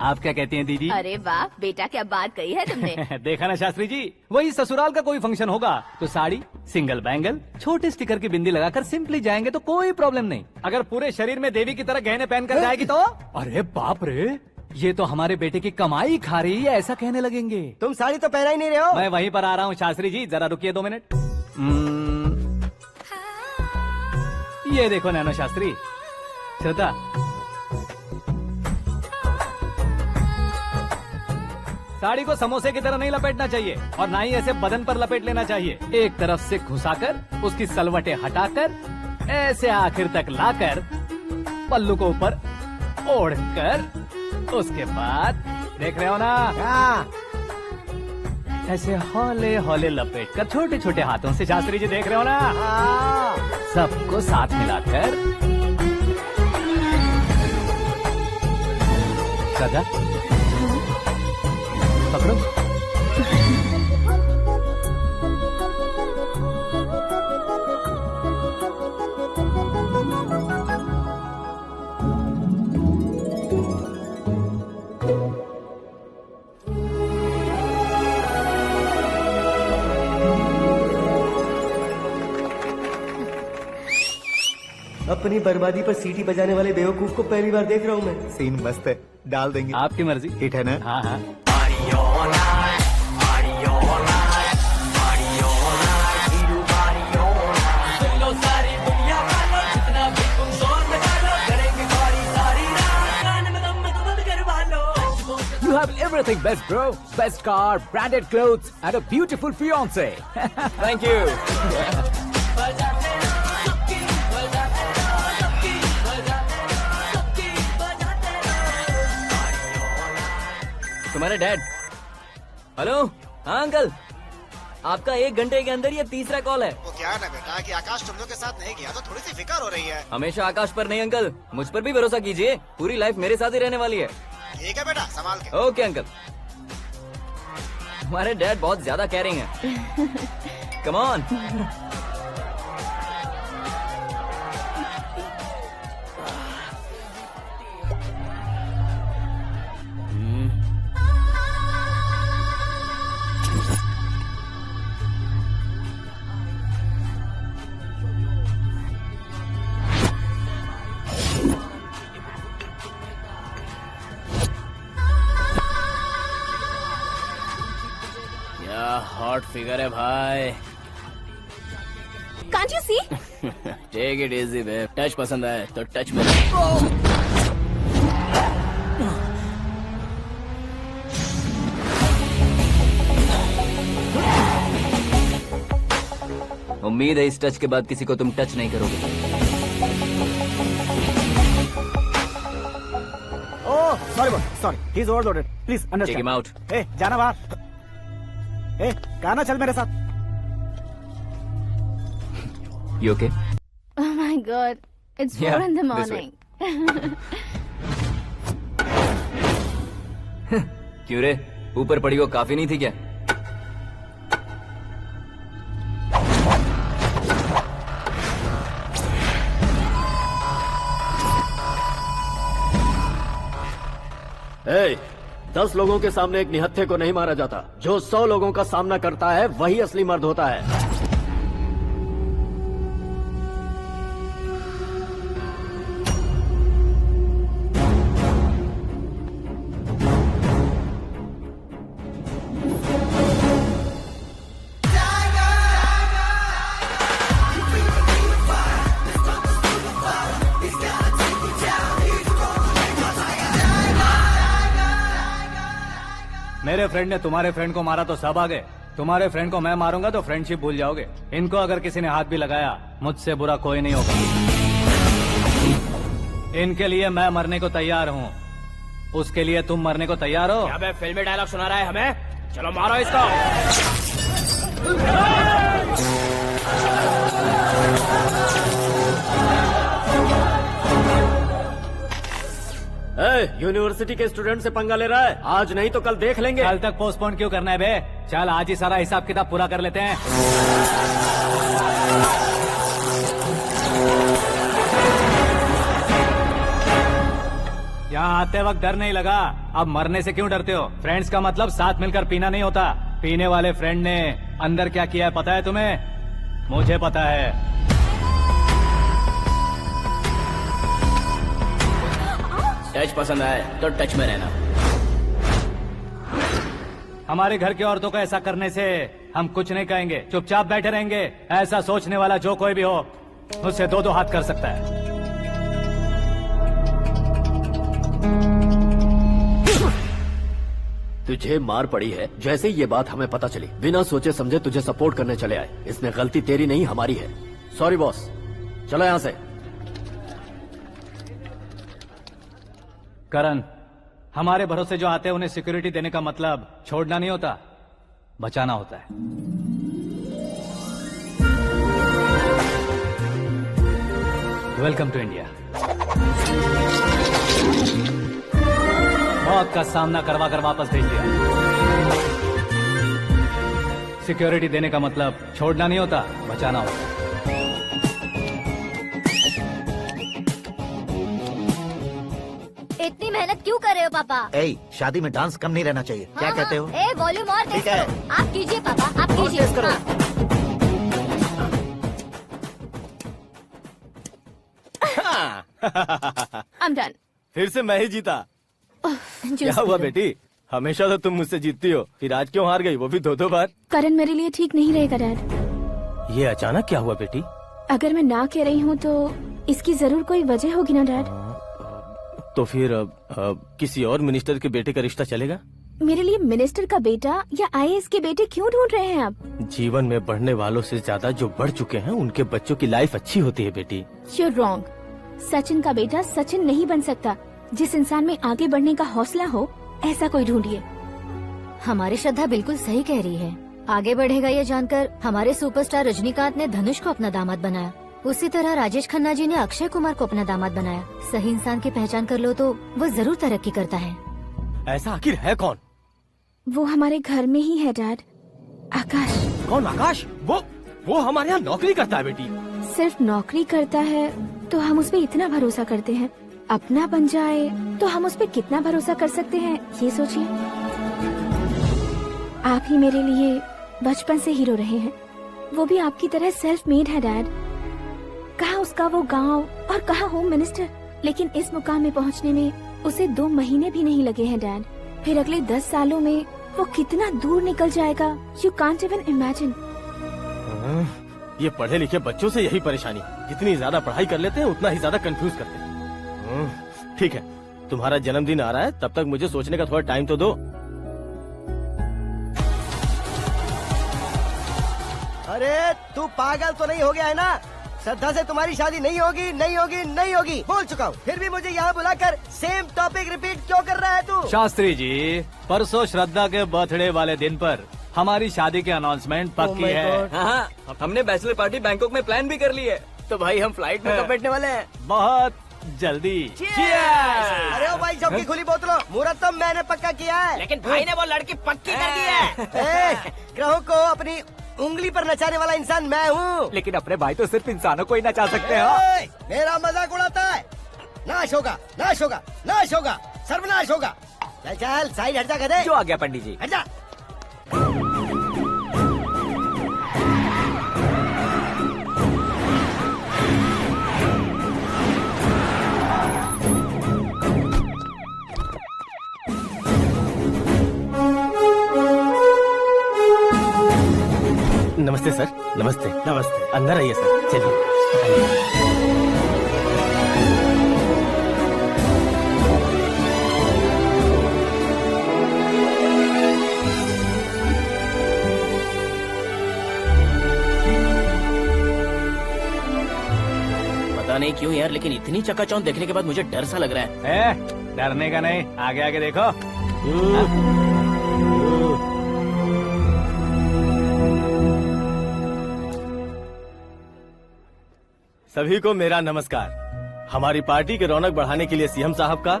आप क्या कहती हैं दीदी? अरे वाह बेटा, क्या बात कही है तुमने। देखा ना शास्त्री जी, वही ससुराल का कोई फंक्शन होगा तो साड़ी, सिंगल बैंगल, छोटे स्टिकर की बिंदी लगाकर सिंपली जाएंगे तो कोई प्रॉब्लम नहीं। अगर पूरे शरीर में देवी की तरह गहने पहनकर जाएगी तो अरे बाप रे, ये तो हमारे बेटे की कमाई खा रही है, ऐसा कहने लगेंगे। तुम साड़ी तो पहना ही नहीं रहे हो। मैं वहीं पर आ रहा हूँ शास्त्री जी, जरा रुकिए 2 मिनट। ये देखो नैनो शास्त्री, श्रद्धा साड़ी को समोसे की तरह नहीं लपेटना चाहिए और ना ही ऐसे बदन पर लपेट लेना चाहिए। एक तरफ से घुसाकर उसकी सलवटें हटाकर ऐसे आखिर तक लाकर पल्लू को ऊपर ओढ़कर उसके बाद देख रहे हो ना, ऐसे हौले हौले लपेट कर छोटे छोटे हाथों से, शास्त्री जी देख रहे हो ना, सबको साथ मिलाकर। श्रद्धा पकड़ो। अपनी बर्बादी पर सीटी बजाने वाले बेवकूफ को पहली बार देख रहा हूँ मैं। सीन मस्त है, डाल देंगे। आपकी मर्जी। हिट है ना? हाँ हाँ। You have everything best, bro. Best car, branded clothes, and a beautiful fiance. Thank you. तुम्हारे डैड। हेलो। हाँ अंकल, आपका 1 घंटे के अंदर ये तीसरा कॉल है। वो क्या है ना बेटा कि आकाश तुम लोग के साथ नहीं गया तो थोड़ी सी फिक्र हो रही है। हमेशा आकाश पर नहीं अंकल, मुझ पर भी भरोसा कीजिए, पूरी लाइफ मेरे साथ ही रहने वाली है। ठीक है बेटा, संभाल के। Okay uncle. हमारे डैड बहुत ज्यादा केयरिंग है। Come on. हॉट फिगर है भाई। Can't you see? Take it easy बे। टच पसंद आए तो टच में। उम्मीद है इस टच के बाद किसी को तुम टच नहीं करोगे। Oh sorry sorry, he is overloaded, please understand. Take him out. ए जाना बाहर। ए गाना चल मेरे साथ। You okay? Oh my God, it's 4 Yeah, in the this way. morning. क्यों रे, ऊपर पड़ी वो काफी नहीं थी क्या? ए, 10 लोगों के सामने एक निहत्थे को नहीं मारा जाता। जो 100 लोगों का सामना करता है वही असली मर्द होता है। मेरे फ्रेंड ने तुम्हारे फ्रेंड को मारा तो सब आ गए। तुम्हारे फ्रेंड को मैं मारूंगा तो फ्रेंडशिप भूल जाओगे। इनको अगर किसी ने हाथ भी लगाया, मुझसे बुरा कोई नहीं होगा। इनके लिए मैं मरने को तैयार हूँ, उसके लिए तुम मरने को तैयार हो? अबे फिल्मी डायलॉग सुना रहा है हमें? चलो मारो इसको। यूनिवर्सिटी के स्टूडेंट से पंगा ले रहा है। आज नहीं तो कल देख लेंगे। कल तक पोस्टपोन क्यों करना है बे? चल आज ही सारा हिसाब किताब पूरा कर लेते हैं। यहाँ आते वक्त डर नहीं लगा, अब मरने से क्यों डरते हो? फ्रेंड्स का मतलब साथ मिलकर पीना नहीं होता। पीने वाले फ्रेंड ने अंदर क्या किया है पता है तुम्हें? मुझे पता है। टच पसंद आए तो टच में रहना। हमारे घर की औरतों को ऐसा करने से हम कुछ नहीं कहेंगे, चुपचाप बैठे रहेंगे। ऐसा सोचने वाला जो कोई भी हो, उससे 2-2 हाथ कर सकता है। तुझे मार पड़ी है, जैसे ही ये बात हमें पता चली, बिना सोचे समझे तुझे सपोर्ट करने चले आए। इसमें गलती तेरी नहीं हमारी है। सॉरी बॉस, चलो यहाँ से। करण, हमारे भरोसे जो आते हैं उन्हें सिक्योरिटी देने का मतलब छोड़ना नहीं होता, बचाना होता है। Welcome to India. मौत का सामना करवा कर वापस भेज दिया। सिक्योरिटी देने का मतलब छोड़ना नहीं होता, बचाना होता। इतनी मेहनत क्यों कर रहे हो पापा? ए, शादी में डांस कम नहीं रहना चाहिए। क्या कहते हो? ए वॉल्यूम और तेज ठीक है। करो। आप कीजिए पापा, आप और कीजिए। तेज करो। I'm done. फिर से मैं ही जीता। क्या हुआ बेटी? हमेशा तो तुम मुझसे जीतती हो, फिर आज क्यों हार गई, वो भी 2-2 बार? करण मेरे लिए ठीक नहीं रहेगा डैड। ये अचानक क्या हुआ बेटी? अगर मैं ना कह रही हूँ तो इसकी जरूर कोई वजह होगी ना डैड। तो फिर किसी और मिनिस्टर के बेटे का रिश्ता चलेगा? मेरे लिए मिनिस्टर का बेटा या आईएएस के बेटे क्यों ढूंढ रहे हैं आप? जीवन में बढ़ने वालों से ज्यादा जो बढ़ चुके हैं उनके बच्चों की लाइफ अच्छी होती है बेटी। You're wrong. सचिन का बेटा सचिन नहीं बन सकता। जिस इंसान में आगे बढ़ने का हौसला हो ऐसा कोई ढूंढिए। हमारी श्रद्धा बिल्कुल सही कह रही है। आगे बढ़ेगा ये जानकर हमारे सुपरस्टार रजनीकांत ने धनुष को अपना दामाद बनाया। उसी तरह राजेश खन्ना जी ने अक्षय कुमार को अपना दामाद बनाया। सही इंसान की पहचान कर लो तो वो जरूर तरक्की करता है। ऐसा आखिर है कौन? वो हमारे घर में ही है डैड। आकाश। कौन आकाश? वो हमारे यहाँ नौकरी करता है बेटी। सिर्फ नौकरी करता है तो हम उस पे इतना भरोसा करते हैं। अपना बन जाए तो हम उस पे कितना भरोसा कर सकते हैं ये सोचिए। आप ही मेरे लिए बचपन से हीरो रहे हैं। वो भी आपकी तरह सेल्फ मेड है डैड। कहाँ उसका वो गांव और कहाँ होम मिनिस्टर, लेकिन इस मुकाम में पहुँचने में उसे 2 महीने भी नहीं लगे हैं डैड। फिर अगले 10 सालों में वो कितना दूर निकल जाएगा, यू कांट इवन इमेजिन। ये पढ़े लिखे बच्चों से यही परेशानी है, जितनी ज्यादा पढ़ाई कर लेते हैं उतना ही ज्यादा कंफ्यूज करते हैं। ठीक है, तुम्हारा जन्मदिन आ रहा है, तब तक मुझे सोचने का थोड़ा टाइम तो दो। अरे तू पागल तो नहीं हो गया है ना? श्रद्धा से तुम्हारी शादी नहीं होगी, नहीं होगी, नहीं होगी, बोल चुका हूँ। फिर भी मुझे यहाँ बुलाकर सेम टॉपिक रिपीट क्यों कर रहा है तू? शास्त्री जी, परसों श्रद्धा के बर्थडे वाले दिन पर हमारी शादी की अनाउंसमेंट पक्की है। हाँ, हमने बैचलर पार्टी बैंकॉक में प्लान भी कर ली है। तो भाई हम फ्लाइट में कब बैठने वाले हैं? बहुत जल्दी। अरे ओ भाई, सबकी खुली बोतलों, मुहूर्त तो मैंने पक्का किया है। लेकिन भाई ने वो लड़की पक्की कर दी है। ग्रहों को अपनी उंगली पर नचाने वाला इंसान मैं हूँ। लेकिन अपने भाई तो सिर्फ इंसानों को ही नचा सकते हैं। मेरा मजाक उड़ाता है? नाश होगा, नाश होगा, नाश होगा, सर्वनाश होगा। चल चल साइड हट जा गधे। जो आ गया पंडित जी। हट जा। नमस्ते सर। नमस्ते। नमस्ते। अंदर आइए सर, चलिए। पता नहीं क्यों यार, लेकिन इतनी चकाचौंध देखने के बाद मुझे डर सा लग रहा है। डरने का नहीं, आगे आगे देखो। सभी को मेरा नमस्कार। हमारी पार्टी के रौनक बढ़ाने के लिए सीएम साहब का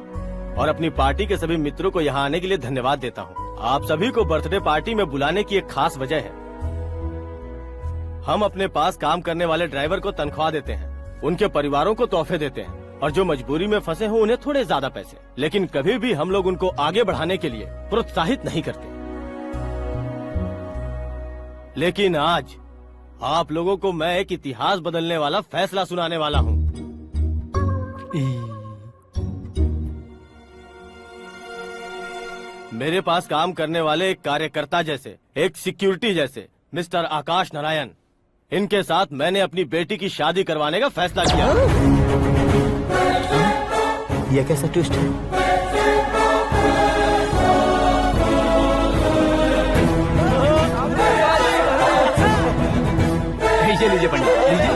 और अपनी पार्टी के सभी मित्रों को यहाँ आने के लिए धन्यवाद देता हूँ। आप सभी को बर्थडे पार्टी में बुलाने की एक खास वजह है। हम अपने पास काम करने वाले ड्राइवर को तनख्वाह देते हैं, उनके परिवारों को तोहफे देते हैं और जो मजबूरी में फंसे हो उन्हें थोड़े ज्यादा पैसे। लेकिन कभी भी हम लोग उनको आगे बढ़ाने के लिए प्रोत्साहित नहीं करते। लेकिन आज आप लोगों को मैं एक इतिहास बदलने वाला फैसला सुनाने वाला हूँ। मेरे पास काम करने वाले एक कार्यकर्ता जैसे, एक सिक्योरिटी जैसे मिस्टर आकाश नारायण, इनके साथ मैंने अपनी बेटी की शादी करवाने का फैसला किया। यह कैसा ट्विस्ट है? लीजिए पंडित, लीजिए।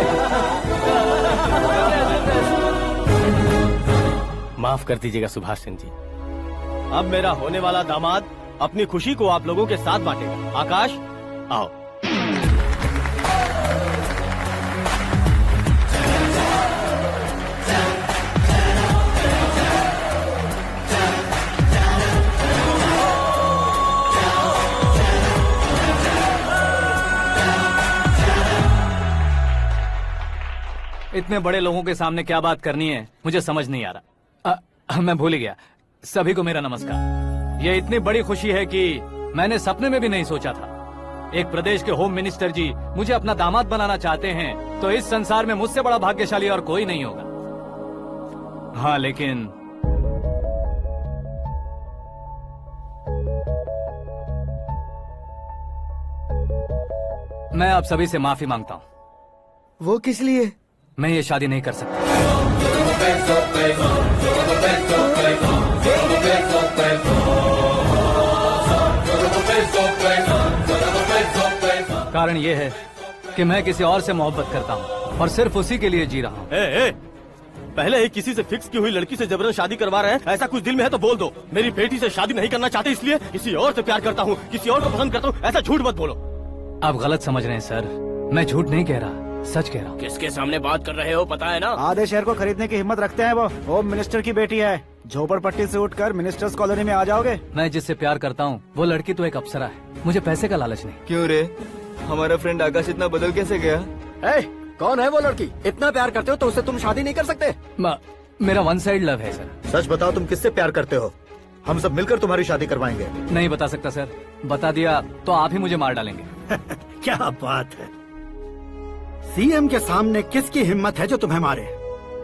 माफ कर दीजिएगा सुभाष सिंह जी। अब मेरा होने वाला दामाद अपनी खुशी को आप लोगों के साथ बांटेगा। आकाश, आओ। इतने बड़े लोगों के सामने क्या बात करनी है मुझे समझ नहीं आ रहा। मैं भूल ही गया। सभी को मेरा नमस्कार। ये इतनी बड़ी खुशी है कि मैंने सपने में भी नहीं सोचा था। एक प्रदेश के होम मिनिस्टर जी मुझे अपना दामाद बनाना चाहते हैं तो इस संसार में मुझसे बड़ा भाग्यशाली और कोई नहीं होगा। हाँ, लेकिन मैं आप सभी से माफी मांगता हूँ। वो किस लिए? मैं ये शादी नहीं कर सकता। कारण ये है कि मैं किसी और से मोहब्बत करता हूँ और सिर्फ उसी के लिए जी रहा हूँ। पहले ही किसी से फिक्स की हुई लड़की से जबरन शादी करवा रहे हैं। ऐसा कुछ दिल में है तो बोल दो। मेरी बेटी से शादी नहीं करना चाहते इसलिए किसी और से प्यार करता हूँ, किसी और को पसंद करता हूँ, ऐसा झूठ मत बोलो। आप गलत समझ रहे हैं सर। मैं झूठ नहीं कह रहा, सच कह रहा हूँ। किसके सामने बात कर रहे हो पता है ना? आधे शहर को खरीदने की हिम्मत रखते हैं वो। होम मिनिस्टर की बेटी है। झोपड़पट्टी से उठकर मिनिस्टर्स कॉलोनी में आ जाओगे। मैं जिससे प्यार करता हूँ वो लड़की तो एक अप्सरा है। मुझे पैसे का लालच नहीं। क्यों रे, हमारा फ्रेंड आकाश इतना बदल कैसे गया? कौन है वो लड़की? इतना प्यार करते हो तो उससे तुम शादी नहीं कर सकते? मेरा वन साइड लव है सर। सच बताओ, तुम किससे प्यार करते हो? हम सब मिलकर तुम्हारी शादी करवाएंगे। नहीं बता सकता सर। बता दिया तो आप ही मुझे मार डालेंगे। क्या बात है। सीएम के सामने किसकी हिम्मत है जो तुम्हें मारे?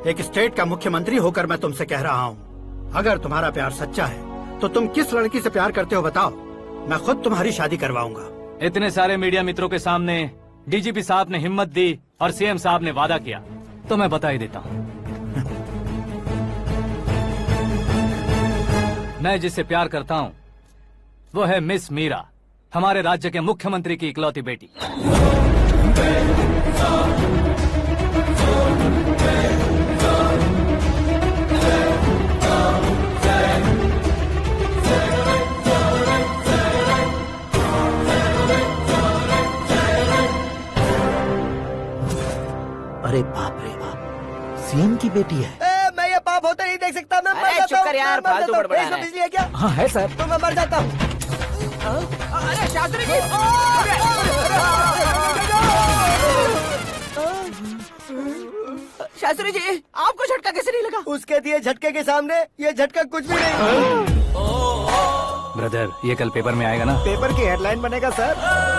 एक स्टेट का मुख्यमंत्री होकर मैं तुमसे कह रहा हूँ, अगर तुम्हारा प्यार सच्चा है तो तुम किस लड़की से प्यार करते हो बताओ। मैं खुद तुम्हारी शादी करवाऊंगा। इतने सारे मीडिया मित्रों के सामने डीजीपी साहब ने हिम्मत दी और सीएम साहब ने वादा किया तो मैं बता ही देता हूँ। मैं जिससे प्यार करता हूँ वो है मिस मीरा, हमारे राज्य के मुख्यमंत्री की इकलौती बेटी। अरे बाप रे बाप, सीएम की बेटी है। मैं ये पाप होते नहीं देख सकता। मैं मर जाता हूँ। यार, फालतू बड़बड़ा रहा है। बिजली है क्या? हाँ है सर। तो मैं मर जाता हूँ। अरे शास्त्री जी! शास्त्री जी, आपको झटका कैसे नहीं लगा? उसके दिए झटके के सामने ये झटका कुछ भी नहीं। ब्रदर, ये कल पेपर में आएगा ना? पेपर की हेडलाइन बनेगा सर।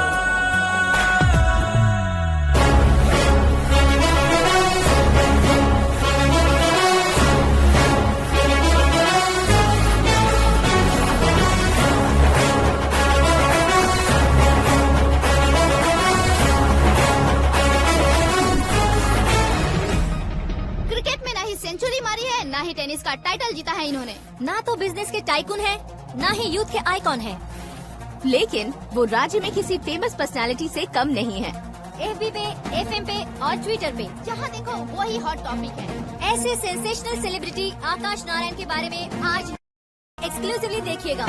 सेंचुरी मारी है, ना ही टेनिस का टाइटल जीता है इन्होंने। ना तो बिजनेस के टाइकून है, ना ही यूथ के आइकॉन है। लेकिन वो राज्य में किसी फेमस पर्सनालिटी से कम नहीं है। FB पे, FM पे और ट्विटर पे जहाँ देखो वही हॉट टॉपिक है। ऐसे सेंसेशनल सेलिब्रिटी आकाश नारायण के बारे में आज एक्सक्लूसिवली देखिएगा।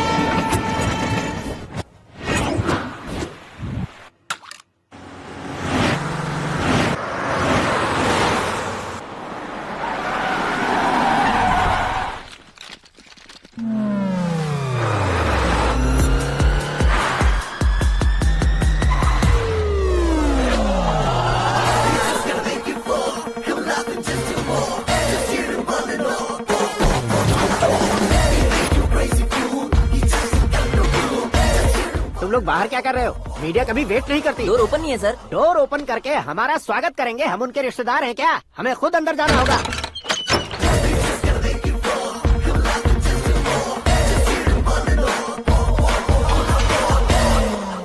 तुम लोग बाहर क्या कर रहे हो? मीडिया कभी वेट नहीं करती। डोर ओपन नहीं है सर। डोर ओपन करके हमारा स्वागत करेंगे। हम उनके रिश्तेदार हैं क्या? हमें खुद अंदर जाना होगा।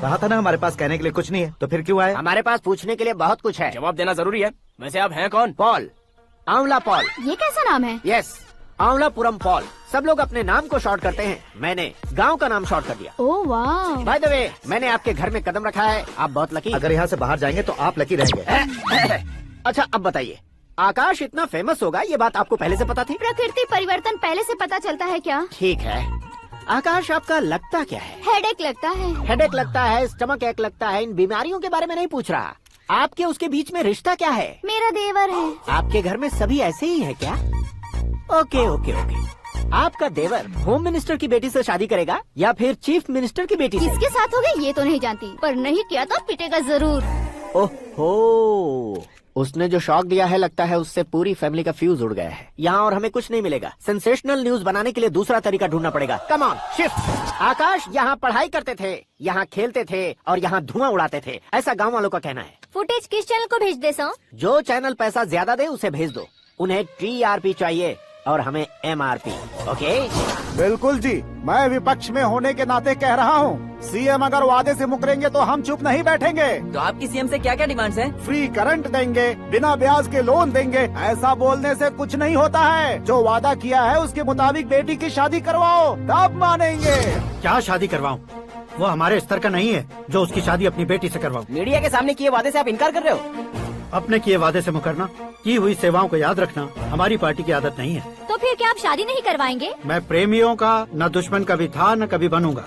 कहा था ना हमारे पास कहने के लिए कुछ नहीं है, तो फिर क्यों आए? हमारे पास पूछने के लिए बहुत कुछ है। जवाब देना जरूरी है। वैसे आप हैं कौन? पॉल, आंवला पॉल। ये कैसा नाम है? Yes, Aavalapuram Paul. सब लोग अपने नाम को शॉर्ट करते हैं, मैंने गांव का नाम शॉर्ट कर दिया। ओह वाह। बाय द वे, मैंने आपके घर में कदम रखा है। आप बहुत लकी। अगर यहाँ से बाहर जाएंगे तो आप लकी रहेंगे। अच्छा अब बताइए, आकाश इतना फेमस होगा ये बात आपको पहले से पता थी? प्रकृति परिवर्तन पहले से पता चलता है क्या? ठीक है, आकाश आपका लगता क्या है? हेडेक लगता है। हेडेक लगता है, स्टमक एक लगता है। इन बीमारियों के बारे में नहीं पूछ रहा। आपके उसके बीच में रिश्ता क्या है? मेरा देवर है। आपके घर में सभी ऐसे ही है क्या? Okay okay okay. आपका देवर होम मिनिस्टर की बेटी से शादी करेगा या फिर चीफ मिनिस्टर की बेटी से? किसके साथ होगा ये तो नहीं जानती, पर नहीं किया तो पिटेगा जरूर। ओहो, उसने जो शॉक दिया है लगता है उससे पूरी फैमिली का फ्यूज उड़ गया है। यहाँ और हमें कुछ नहीं मिलेगा। सेंसेशनल न्यूज बनाने के लिए दूसरा तरीका ढूंढना पड़ेगा। Come on shift. आकाश यहाँ पढ़ाई करते थे, यहाँ खेलते थे और यहाँ धुआं उड़ाते थे, ऐसा गाँव वालों का कहना है। फुटेज किस चैनल को भेज दे सो? जो चैनल पैसा ज्यादा दे उसे भेज दो। उन्हें TRP चाहिए और हमें MRP। ओके? बिल्कुल जी, मैं विपक्ष में होने के नाते कह रहा हूँ, सीएम अगर वादे से मुकरेंगे तो हम चुप नहीं बैठेंगे। तो आपकी सीएम से क्या क्या डिमांड्स हैं? फ्री करंट देंगे, बिना ब्याज के लोन देंगे। ऐसा बोलने से कुछ नहीं होता है। जो वादा किया है उसके मुताबिक बेटी की शादी करवाओ, तब मानेंगे। क्या शादी करवाऊं? वो हमारे स्तर का नहीं है जो उसकी शादी अपनी बेटी से करवाऊं। मीडिया के सामने किए वादे से आप इनकार कर रहे हो? अपने किए वादे से मुकरना, की हुई सेवाओं को याद रखना हमारी पार्टी की आदत नहीं है। तो फिर क्या आप शादी नहीं करवाएंगे? मैं प्रेमियों का न दुश्मन कभी था न कभी बनूंगा।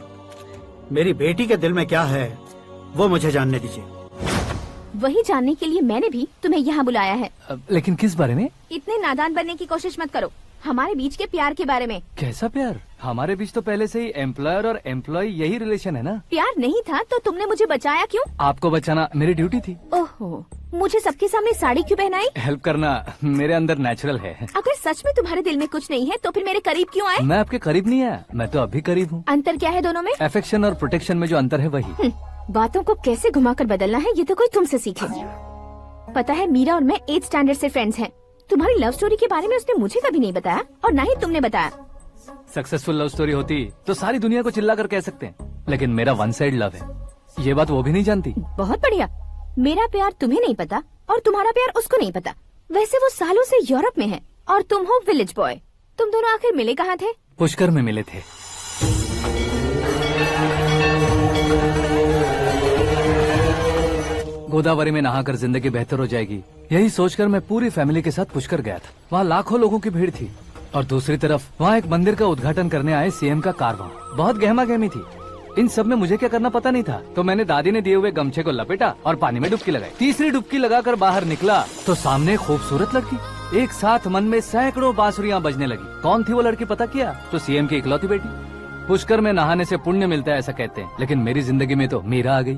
मेरी बेटी के दिल में क्या है वो मुझे जानने दीजिए। वही जानने के लिए मैंने भी तुम्हें यहाँ बुलाया है। लेकिन किस बारे में? इतने नादान बनने की कोशिश मत करो। हमारे बीच के प्यार के बारे में। कैसा प्यार? हमारे बीच तो पहले से ही एम्प्लॉयर और एम्प्लॉय यही रिलेशन है ना। प्यार नहीं था तो तुमने मुझे बचाया क्यों? आपको बचाना मेरी ड्यूटी थी। ओहो, मुझे सबके सामने साड़ी क्यों पहनाई? हेल्प करना मेरे अंदर नेचुरल है। अगर सच में तुम्हारे दिल में कुछ नहीं है तो फिर मेरे करीब क्यों आए? मैं आपके करीब नहीं आया, मैं तो अभी करीब हूँ। अंतर क्या है दोनों में? अफेक्शन और प्रोटेक्शन में जो अंतर है वही। बातों को कैसे घुमाकर बदलना है ये तो कोई तुमसे सीखे। पता है मीरा और मैं 8th स्टैंडर्ड से फ्रेंड्स हैं। तुम्हारी लव स्टोरी के बारे में उसने मुझे कभी नहीं बताया और ना ही तुमने बताया। सक्सेसफुल लव स्टोरी होती तो सारी दुनिया को चिल्ला कर कह सकते हैं, लेकिन मेरा वन साइड लव है, ये बात वो भी नहीं जानती। बहुत बढ़िया। मेरा प्यार तुम्हें नहीं पता और तुम्हारा प्यार उसको नहीं पता। वैसे वो सालों से यूरोप में है और तुम हो विलेज बॉय। तुम दोनों आखिर मिले कहाँ थे? पुष्कर में मिले थे। गोदावरी में नहाकर जिंदगी बेहतर हो जाएगी, यही सोचकर मैं पूरी फैमिली के साथ पुष्कर गया था। वहाँ लाखों लोगों की भीड़ थी और दूसरी तरफ वहाँ एक मंदिर का उद्घाटन करने आए सीएम का कारवां। बहुत गहमा गहमी थी। इन सब में मुझे क्या करना पता नहीं था, तो मैंने दादी ने दिए हुए गमछे को लपेटा और पानी में डुबकी लगाई। तीसरी डुबकी लगाकर बाहर निकला तो सामने खूबसूरत लड़की। एक साथ मन में सैकड़ों बांसुरियां बजने लगी। कौन थी वो लड़की पता किया? तो सीएम की इकलौती बेटी। पुष्कर में नहाने से पुण्य मिलता है ऐसा कहते हैं, लेकिन मेरी जिंदगी में तो मीरा आ गई।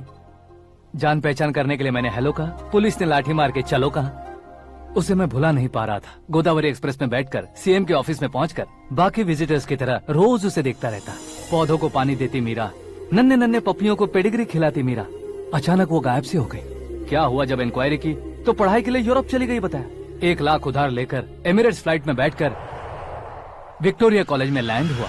जान पहचान करने के लिए मैंने हेलो कहा, पुलिस ने लाठी मार के चलो कहा। उसे मैं भुला नहीं पा रहा था। गोदावरी एक्सप्रेस में बैठकर सीएम के ऑफिस में पहुंचकर बाकी विजिटर्स की तरह रोज उसे देखता रहता। पौधों को पानी देती मीरा, नन्हे नन्हे पपियों को पेडिग्री खिलाती मीरा। अचानक वो गायब सी हो गई। क्या हुआ? जब इंक्वायरी की तो पढ़ाई के लिए यूरोप चली गई बताया। 1 लाख उधार लेकर एमिरेट्स फ्लाइट में बैठकर विक्टोरिया कॉलेज में लैंड हुआ।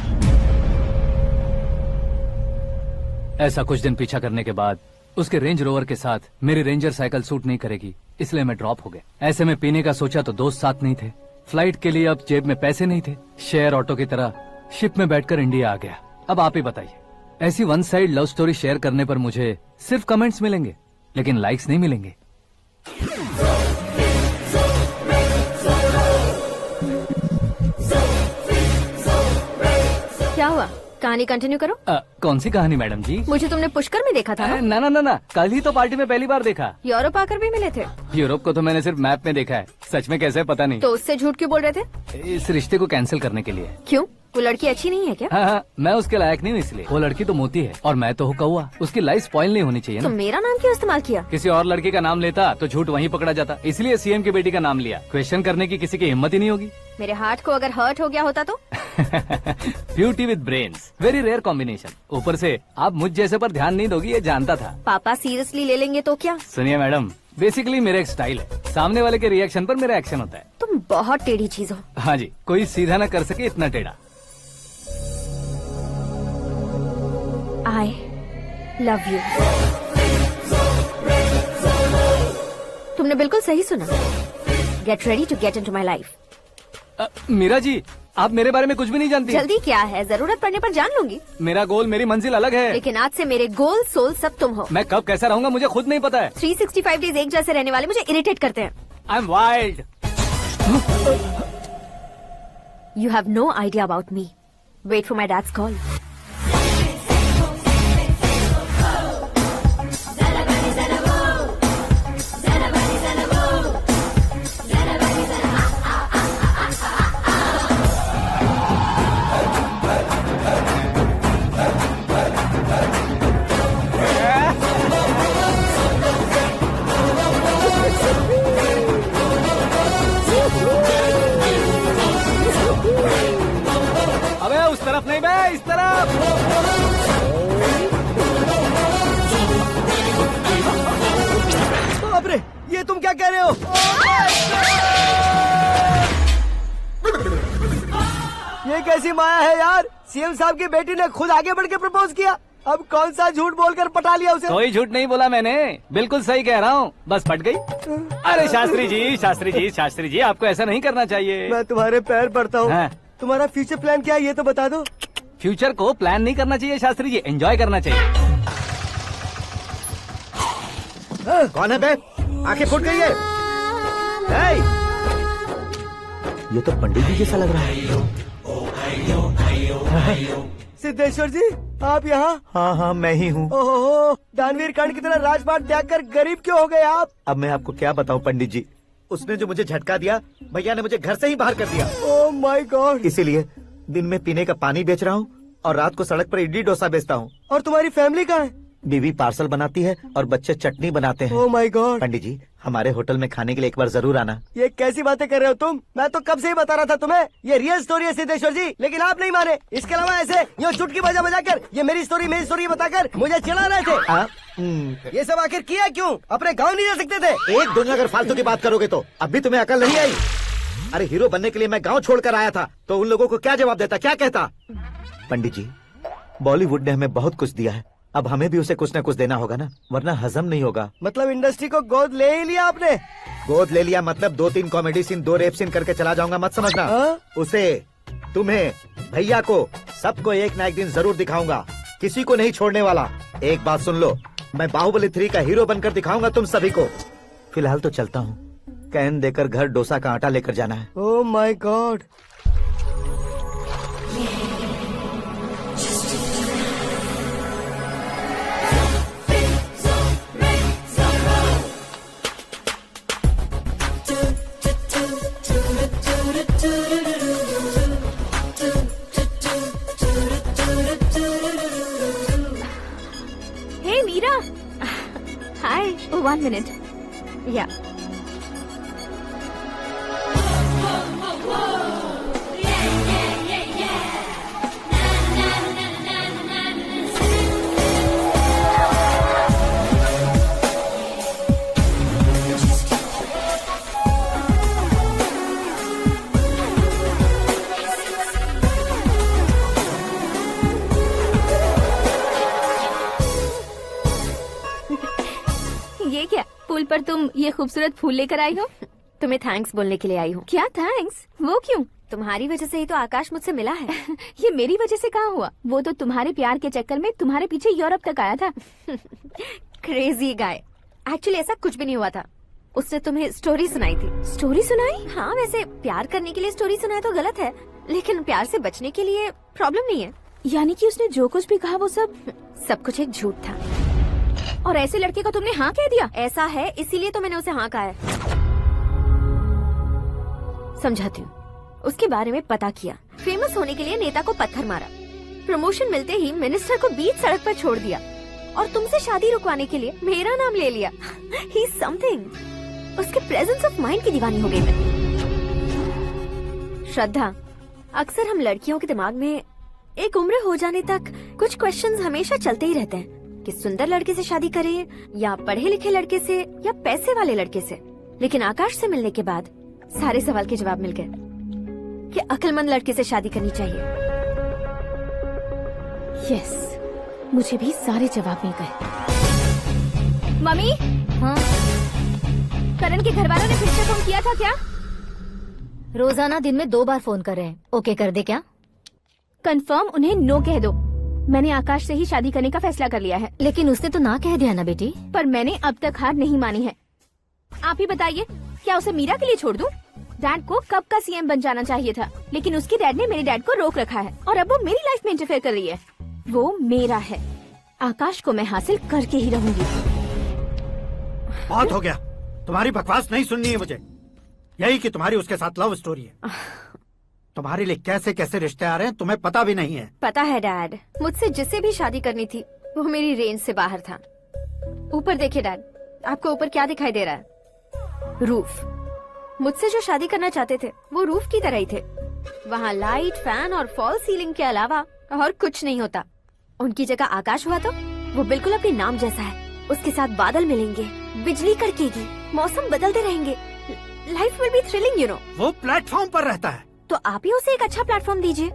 ऐसा कुछ दिन पीछा करने के बाद उसके रेंज रोवर के साथ मेरी रेंजर साइकिल सूट नहीं करेगी, इसलिए मैं ड्रॉप हो गया। ऐसे में पीने का सोचा तो दोस्त साथ नहीं थे। फ्लाइट के लिए अब जेब में पैसे नहीं थे। शेयर ऑटो की तरह शिप में बैठकर इंडिया आ गया। अब आप ही बताइए, ऐसी one side love story share करने पर मुझे सिर्फ कमेंट्स मिलेंगे, लेकिन लाइक्स नहीं मिलेंगे। क्या हुआ? कहानी कंटिन्यू करो। कौन सी कहानी मैडम जी? मुझे तुमने पुष्कर में देखा था ना? ना, कल ही तो पार्टी में पहली बार देखा। यूरोप आकर भी मिले थे? यूरोप को तो मैंने सिर्फ मैप में देखा है, सच में कैसे पता नहीं। तो उससे झूठ क्यों बोल रहे थे? इस रिश्ते को कैंसिल करने के लिए। क्यों? वो लड़की अच्छी नहीं है क्या? हाँ, मैं उसके लायक नहीं हूँ इसलिए। वो लड़की तो मोती है और मैं तो हूँ कौवा। उसकी लाइफ स्पॉइल नहीं होनी चाहिए ना। तो मेरा नाम क्यों इस्तेमाल किया? किसी और लड़की का नाम लेता तो झूठ वहीं पकड़ा जाता, इसलिए सीएम की बेटी का नाम लिया। क्वेश्चन करने की किसी की हिम्मत ही नहीं होगी। मेरे हार्ट को अगर हर्ट हो गया होता तो? Beauty with brains, very rare combination. ऊपर से आप मुझ जैसे पर ध्यान नहीं दोगी ये जानता था। पापा सीरियसली ले लेंगे तो क्या? सुनिए मैडम, बेसिकली मेरा एक स्टाइल है, सामने वाले के रिएक्शन पर मेरा एक्शन होता है। तुम बहुत टेढ़ी चीज हो। हाँ जी, कोई सीधा न कर सके इतना टेढ़ा। I love you। तुमने बिल्कुल सही सुना। Get ready to get into my life। Meera ji, आप मेरे बारे में कुछ भी नहीं जानती। जल्दी क्या है, जरूरत पड़ने पर जान लूंगी। मेरा गोल, मेरी मंजिल अलग है। लेकिन आज से मेरे गोल सोल सब तुम हो। मैं कब कैसा रहूंगा मुझे खुद नहीं पता है। 365 डेज एक जैसे रहने वाले मुझे इरिटेट करते हैं। I'm wild। You have no idea about me। Wait for my dad's call। कैसी माया है यार, सीएम साहब की बेटी ने खुद आगे बढ़ के प्रपोज किया। अब कौन सा झूठ बोलकर पटा लिया उसे? कोई झूठ नहीं बोला मैंने, बिल्कुल सही कह रहा हूँ, बस पट गई। अरे शास्त्री जी आपको ऐसा नहीं करना चाहिए। मैं तुम्हारे पैर पड़ता हूँ। हाँ। तुम्हारा फ्यूचर प्लान क्या है ये तो बता दो। फ्यूचर को प्लान नहीं करना चाहिए शास्त्री जी, एंजॉय करना चाहिए। कौन है बे? आंखें फूट गई है। ये तो पंडित जी जैसा लग रहा है। सिद्धेश्वर जी आप यहाँ? हाँ मैं ही हूँ। ओहो, दानवीर कर्ण की तरह राजपाट त्याग कर गरीब क्यों हो गए आप? अब मैं आपको क्या बताऊँ पंडित जी, उसने जो मुझे झटका दिया, भैया ने मुझे घर से ही बाहर कर दिया। Oh my God. इसीलिए दिन में पीने का पानी बेच रहा हूँ और रात को सड़क पर इडली डोसा बेचता हूँ। और तुम्हारी फैमिली कहाँ है? बीवी पार्सल बनाती है और बच्चे चटनी बनाते हैं। Oh my God. पंडित जी हमारे होटल में खाने के लिए एक बार जरूर आना। ये कैसी बातें कर रहे हो तुम? मैं तो कब से ही बता रहा था तुम्हें, ये रियल स्टोरी है सिद्धेश्वर जी, लेकिन आप नहीं माने। इसके अलावा ऐसे ये चुटकी बजा बजा कर ये मेरी स्टोरी बताकर मुझे चिढ़ा रहे थे। ये सब आखिर किया क्यों? अपने गाँव नहीं जा सकते थे? एक दिन अगर फालतू की बात करोगे तो अभी तुम्हें अकल नहीं आई। अरे हीरो बनने के लिए मैं गाँव छोड़कर आया था तो उन लोगों को क्या जवाब देता, क्या कहता? पंडित जी बॉलीवुड ने हमें बहुत कुछ दिया है, अब हमें भी उसे कुछ न कुछ देना होगा ना, वरना हजम नहीं होगा। मतलब इंडस्ट्री को गोद ले ही लिया आपने? गोद ले लिया मतलब 2-3 कॉमेडी सीन 2 रेप सीन करके चला जाऊंगा मत समझना। उसे, तुम्हें, भैया को, सबको एक ना एक दिन जरूर दिखाऊंगा, किसी को नहीं छोड़ने वाला। एक बात सुन लो, मैं बाहुबली 3 का हीरो बनकर दिखाऊंगा तुम सभी को। फिलहाल तो चलता हूँ, कैन देकर घर डोसा का आटा लेकर जाना है। Oh my God. Hey Meera. Hi. Oh, 1 minute. Yeah. ये क्या, पुल पर तुम ये खूबसूरत फूल लेकर आई हो? तुम्हें थैंक्स बोलने के लिए आई हूँ। क्या थैंक्स? वो क्यों? तुम्हारी वजह से ही तो आकाश मुझसे मिला है। ये मेरी वजह से कहाँ हुआ? वो तो तुम्हारे प्यार के चक्कर में तुम्हारे पीछे यूरोप तक आया था। Crazy guy. एक्चुअली ऐसा कुछ भी नहीं हुआ था, उसने तुम्हें स्टोरी सुनाई थी। स्टोरी सुनाई? हाँ, वैसे प्यार करने के लिए स्टोरी सुनाए तो गलत है, लेकिन प्यार से बचने के लिए प्रॉब्लम नहीं है। यानी कि उसने जो कुछ भी कहा वो सब कुछ एक झूठ था। और ऐसे लड़के को तुमने हाँ कह दिया? ऐसा है इसीलिए तो मैंने उसे हाँ कहा है। समझाती हूँ। उसके बारे में पता किया, फेमस होने के लिए नेता को पत्थर मारा, प्रमोशन मिलते ही मिनिस्टर को बीच सड़क पर छोड़ दिया और तुमसे शादी रुकवाने के लिए मेरा नाम ले लिया। ही समथिंग। उसके प्रेजेंस ऑफ माइंड की दीवानी हो गई मैं। श्रद्धा, अक्सर हम लड़कियों के दिमाग में एक उम्र हो जाने तक कुछ क्वेश्चंस हमेशा चलते ही रहते हैं कि सुंदर लड़के से शादी करें या पढ़े लिखे लड़के से या पैसे वाले लड़के से। लेकिन आकाश से मिलने के बाद सारे सवाल के जवाब मिल गए कि अक्लमंद लड़के से शादी करनी चाहिए। यस, मुझे भी सारे जवाब मिल गए। मम्मी। हाँ? करण के घर वालों ने फिर से फोन किया था क्या? रोजाना दिन में 2 बार फोन कर रहे हैं। ओके कर दे क्या? कंफर्म उन्हें नो कह दो। मैंने आकाश से ही शादी करने का फैसला कर लिया है। लेकिन उसने तो ना कह दिया ना बेटी। पर मैंने अब तक हार नहीं मानी है। आप ही बताइए, क्या उसे मीरा के लिए छोड़ दूं? डैड को कब का सीएम बन जाना चाहिए था, लेकिन उसके डैड ने मेरे डैड को रोक रखा है और अब वो मेरी लाइफ में इंटरफेयर कर रही है। वो मेरा है, आकाश को मैं हासिल करके ही रहूंगी। बहुत हो गया, तुम्हारी बकवास नहीं सुननी है मुझे। यही कि तुम्हारी उसके साथ लव स्टोरी है। तुम्हारे लिए कैसे कैसे रिश्ते आ रहे हैं तुम्हें पता भी नहीं है। पता है डैड, मुझसे जिसे भी शादी करनी थी वो मेरी रेंज से बाहर था। ऊपर देखिए डैड, आपको ऊपर क्या दिखाई दे रहा है? रूफ। मुझसे जो शादी करना चाहते थे वो रूफ की तरह ही थे। वहाँ लाइट, फैन और फॉल सीलिंग के अलावा और कुछ नहीं होता। उनकी जगह आकाश हुआ तो वो बिल्कुल अपने नाम जैसा है। उसके साथ बादल मिलेंगे, बिजली कड़केगी, मौसम बदलते रहेंगे, life will be thrilling you know. वो प्लेटफॉर्म पर रहता है तो आप ही उसे एक अच्छा प्लेटफॉर्म दीजिए।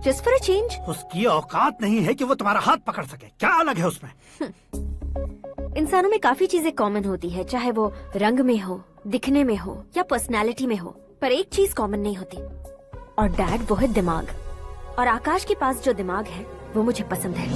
Just for a change. उसकी औकात नहीं है कि वो तुम्हारा हाथ पकड़ सके। क्या अलग है उसमें? इंसानों में काफी चीजें कॉमन होती है, चाहे वो रंग में हो, दिखने में हो या पर्सनालिटी में हो, पर एक चीज कॉमन नहीं होती, और डैड वो है दिमाग। और आकाश के पास जो दिमाग है वो मुझे पसंद है।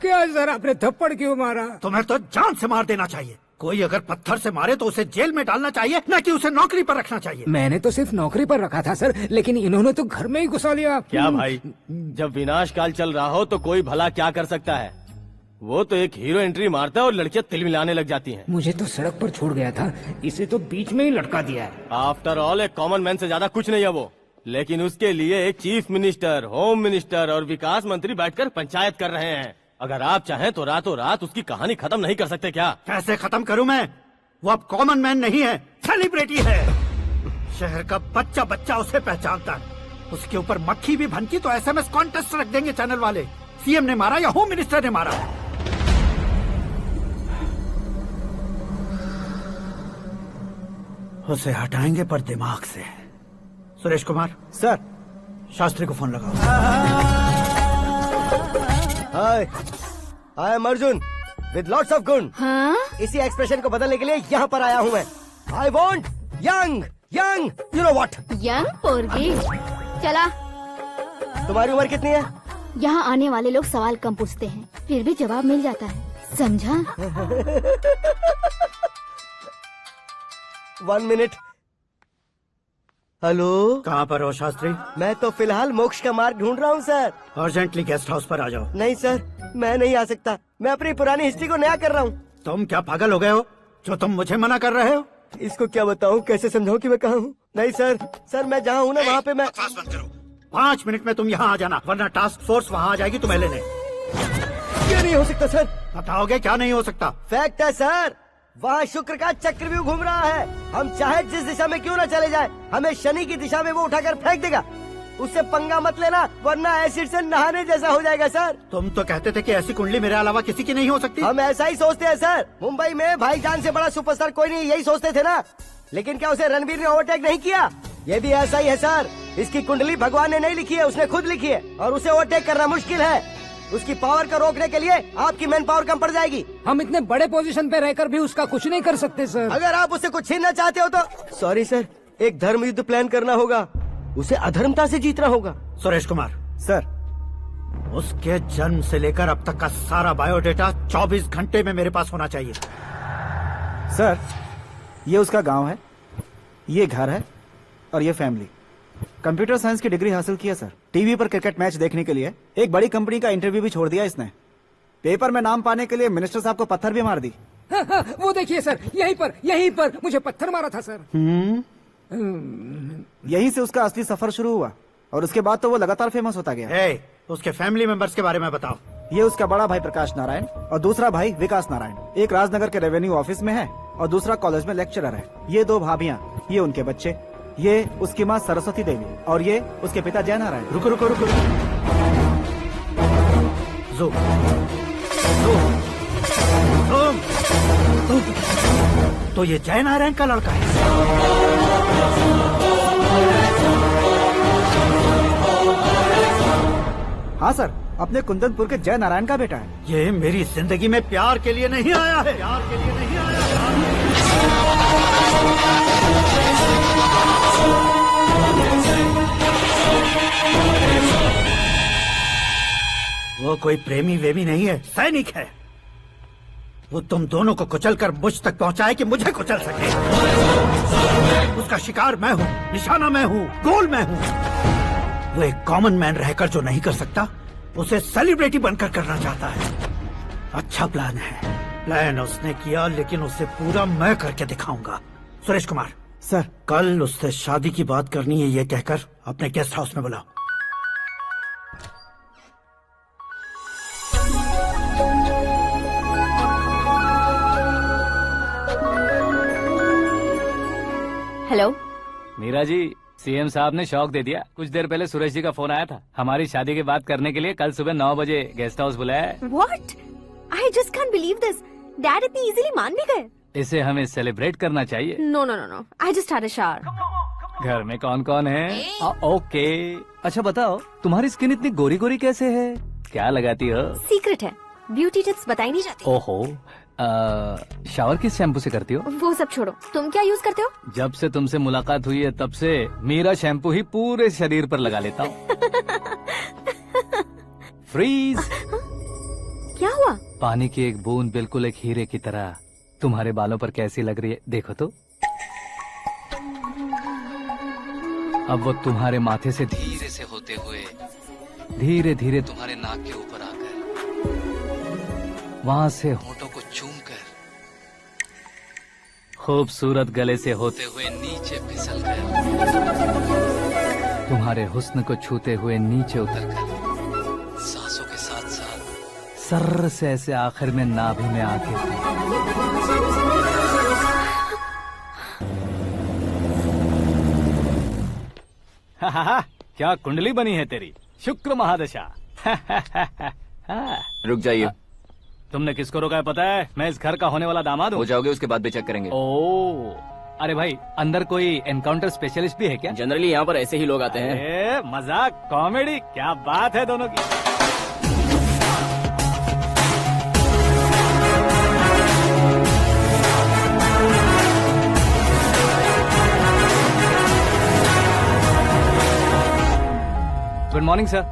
क्या सर, आपने थप्पड़ क्यों मारा? तुम्हें तो जान से मार देना चाहिए। कोई अगर पत्थर से मारे तो उसे जेल में डालना चाहिए, न कि उसे नौकरी पर रखना चाहिए। मैंने तो सिर्फ नौकरी पर रखा था सर, लेकिन इन्होंने तो घर में ही घुसा लिया। क्या भाई, जब विनाश काल चल रहा हो तो कोई भला क्या कर सकता है? वो तो एक हीरो एंट्री मारता है और लड़कियां तिल मिलाने लग जाती हैं। मुझे तो सड़क पर छोड़ गया था, इसे तो बीच में ही लटका दिया है। आफ्टर ऑल एक कॉमन मैन से ज्यादा कुछ नहीं है वो, लेकिन उसके लिए एक चीफ मिनिस्टर, होम मिनिस्टर और विकास मंत्री बैठकर पंचायत कर रहे हैं। अगर आप चाहें तो रातों रात उसकी कहानी खत्म नहीं कर सकते क्या? कैसे खत्म करूं मैं? वो अब कॉमन मैन नहीं है, सेलिब्रिटी है। शहर का बच्चा बच्चा उसे पहचानता है। उसके ऊपर मक्खी भी भनकी तो SMS कॉन्टेस्ट रख देंगे चैनल वाले। सीएम ने मारा या होम मिनिस्टर ने मारा। उसे हटाएंगे पर दिमाग से। सुरेश कुमार सर, शास्त्री को फोन लगाओ। Hi, I am Arjun with lots of गुण। हाँ? इसी एक्सप्रेशन को बदलने के लिए यहाँ पर आया हूँ मैं। I want young young, you know what? Young पोरगी। चला। तुम्हारी उम्र कितनी है? यहाँ आने वाले लोग सवाल कम पूछते हैं, फिर भी जवाब मिल जाता है, समझा? 1 मिनट। हेलो, कहाँ पर हो शास्त्री? मैं तो फिलहाल मोक्ष का मार्ग ढूंढ रहा हूँ सर। अर्जेंटली गेस्ट हाउस पर आ जाओ। नहीं सर, मैं नहीं आ सकता। मैं अपनी पुरानी हिस्ट्री को नया कर रहा हूँ। तुम क्या पागल हो गए हो जो तुम मुझे मना कर रहे हो? इसको क्या बताऊँ, कैसे समझाऊँ कि मैं कहाँ हूँ? नहीं सर, सर मैं जहाँ हूँ ना वहाँ पे मैं। 5 मिनट में तुम यहाँ आ जाना, वरना टास्क फोर्स वहाँ आ जाएगी तुम्हें लेने। क्या नहीं हो सकता सर? बताओगे क्या नहीं हो सकता? फैक्ट है सर, वहाँ शुक्र का चक्रव्यूह घूम रहा है। हम चाहे जिस दिशा में क्यों न चले जाए, हमें शनि की दिशा में वो उठाकर फेंक देगा। उससे पंगा मत लेना, वरना एसिड से नहाने जैसा हो जाएगा सर। तुम तो कहते थे कि ऐसी कुंडली मेरे अलावा किसी की नहीं हो सकती। हम ऐसा ही सोचते हैं सर। मुंबई में भाईजान से बड़ा सुपरस्टार कोई नहीं, यही सोचते थे ना। लेकिन क्या उसे रणवीर ने ओवरटेक नहीं किया? ये भी ऐसा ही है सर। इसकी कुंडली भगवान ने नहीं लिखी है, उसने खुद लिखी है, और उसे ओवरटेक करना मुश्किल है। उसकी पावर को रोकने के लिए आपकी मैन पावर कम पड़ जाएगी। हम इतने बड़े पोजीशन पे रहकर भी उसका कुछ नहीं कर सकते सर। अगर आप उससे कुछ छीनना चाहते हो तो सॉरी सर, एक धर्म युद्ध प्लान करना होगा। उसे अधर्मता से जीतना होगा। सुरेश कुमार सर, उसके जन्म से लेकर अब तक का सारा बायोडेटा 24 घंटे में मेरे पास होना चाहिए। सर, ये उसका गांव है, ये घर है और ये फैमिली। कंप्यूटर साइंस की डिग्री हासिल की है सर। टीवी पर क्रिकेट मैच देखने के लिए एक बड़ी कंपनी का इंटरव्यू भी छोड़ दिया इसने। पेपर में नाम पाने के लिए मिनिस्टर साहब को पत्थर भी मार दी। हाँ, वो देखिए सर, यहीं पर मुझे पत्थर मारा था सर। यहीं से उसका असली सफर शुरू हुआ और उसके बाद तो वो लगातार फेमस होता गया। उसके फैमिली मेंबर्स के बारे में बताओ। ये उसका बड़ा भाई प्रकाश नारायण और दूसरा भाई विकास नारायण। एक राजनगर के रेवेन्यू ऑफिस में है और दूसरा कॉलेज में लेक्चरर है। ये 2 भाभियां, ये उनके बच्चे, ये उसकी माँ सरस्वती देवी और ये उसके पिता जय नारायण। रुको रुको रुको, तो ये जय नारायण का लड़का है। हाँ सर, अपने कुंदनपुर के जय नारायण का बेटा है। ये मेरी जिंदगी में प्यार के लिए नहीं आया है, प्यार के लिए नहीं आया है। वो कोई प्रेमी वेमी नहीं है, सैनिक है। वो तुम दोनों को कुचलकर मुझ तक पहुंचाए कि मुझे कुचल सके। उसका शिकार मैं हूँ, निशाना मैं हूँ, गोल मैं हूँ। वो एक कॉमन मैन रहकर जो नहीं कर सकता, उसे सेलिब्रिटी बनकर करना चाहता है। अच्छा प्लान है। प्लान उसने किया, लेकिन उसे पूरा मैं करके दिखाऊंगा। सुरेश कुमार सर, कल उससे शादी की बात करनी है, ये कहकर अपने गेस्ट हाउस में बुलाओ। हेलो मीरा जी, सीएम साहब ने शौक दे दिया। कुछ देर पहले सुरेश जी का फोन आया था, हमारी शादी की बात करने के लिए कल सुबह 9 बजे गेस्ट हाउस बुलाया है। What? I just can't believe this. Dad इतनी इजीली मान भी गए। इसे हमें सेलिब्रेट करना चाहिए। No no no no, I just had a shower. घर में कौन कौन है? ओके। अच्छा बताओ, तुम्हारी स्किन इतनी गोरी गोरी कैसे है? क्या लगाती हो? सीक्रेट है, ब्यूटी टिप्स बताई नहीं जाती। ओहो, शावर किस शैम्पू से करती हो? वो सब छोड़ो, तुम क्या यूज करते हो? जब से तुमसे मुलाकात हुई है तब से मेरा शैम्पू ही पूरे शरीर पर लगा लेता हूँ। फ्रीज। क्या हुआ? पानी की एक बूंद बिल्कुल एक हीरे की तरह तुम्हारे बालों पर कैसी लग रही है, देखो तो। अब वो तुम्हारे माथे से धीरे से होते हुए धीरे धीरे तुम्हारे नाक के ऊपर आकर वहां से होठों को चूमकर खूबसूरत गले से होते हुए नीचे फिसलकर तुम्हारे हुस्न को छूते हुए नीचे उतरकर सांसों के साथ साथ सर्र से ऐसे आखिर में नाभि में आके क्या कुंडली बनी है तेरी, शुक्र महादशा। रुक जाइए। तुमने किसको रोका है पता है? मैं इस घर का होने वाला दामाद हूँ। हो जाओगे उसके बाद भी चेक करेंगे। ओ, अरे भाई, अंदर कोई एनकाउंटर स्पेशलिस्ट भी है क्या? जनरली यहाँ पर ऐसे ही लोग आते हैं। मजाक, कॉमेडी, क्या बात है दोनों की। Good morning sir.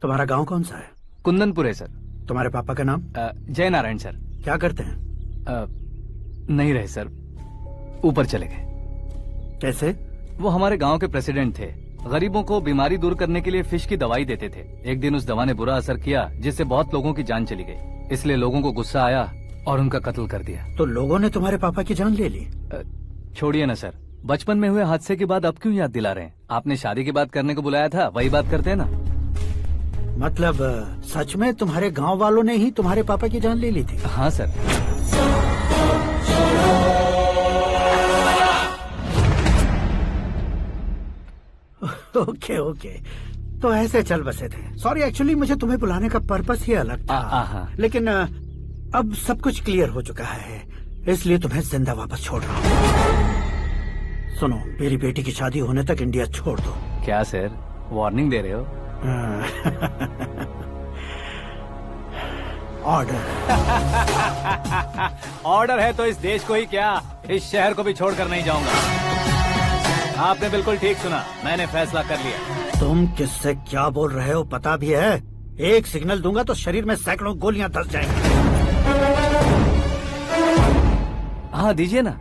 तुम्हारा गांव कौन सा है? कुंदनपुर है सर। तुम्हारे पापा का नाम? जय नारायण सर। क्या करते हैं? नहीं रहे सर, ऊपर चले गए। कैसे? वो हमारे गांव के प्रेसिडेंट थे। गरीबों को बीमारी दूर करने के लिए फिश की दवाई देते थे। एक दिन उस दवा ने बुरा असर किया जिससे बहुत लोगों की जान चली गई। इसलिए लोगों को गुस्सा आया और उनका कत्ल कर दिया। तो लोगों ने तुम्हारे पापा की जान ले ली? छोड़िए ना सर, बचपन में हुए हादसे के बाद अब क्यों याद दिला रहे हैं? आपने शादी की बात करने को बुलाया था, वही बात करते हैं ना। मतलब सच में तुम्हारे गांव वालों ने ही तुम्हारे पापा की जान ले ली थी? हाँ सर। ओके ओके, तो ऐसे चल बसे थे। सॉरी, एक्चुअली मुझे तुम्हें बुलाने का पर्पस ही अलग था। लेकिन अब सब कुछ क्लियर हो चुका है, इसलिए तुम्हें जिंदा वापस छोड़ रहा हूँ। सुनो, मेरी बेटी की शादी होने तक इंडिया छोड़ दो। क्या सर, वार्निंग दे रहे हो? ऑर्डर। ऑर्डर है तो इस देश को ही क्या, इस शहर को भी छोड़कर नहीं जाऊंगा। आपने बिल्कुल ठीक सुना, मैंने फैसला कर लिया। तुम किससे क्या बोल रहे हो पता भी है? एक सिग्नल दूंगा तो शरीर में सैकड़ों गोलियां धस जाएंगी। हाँ दीजिए ना।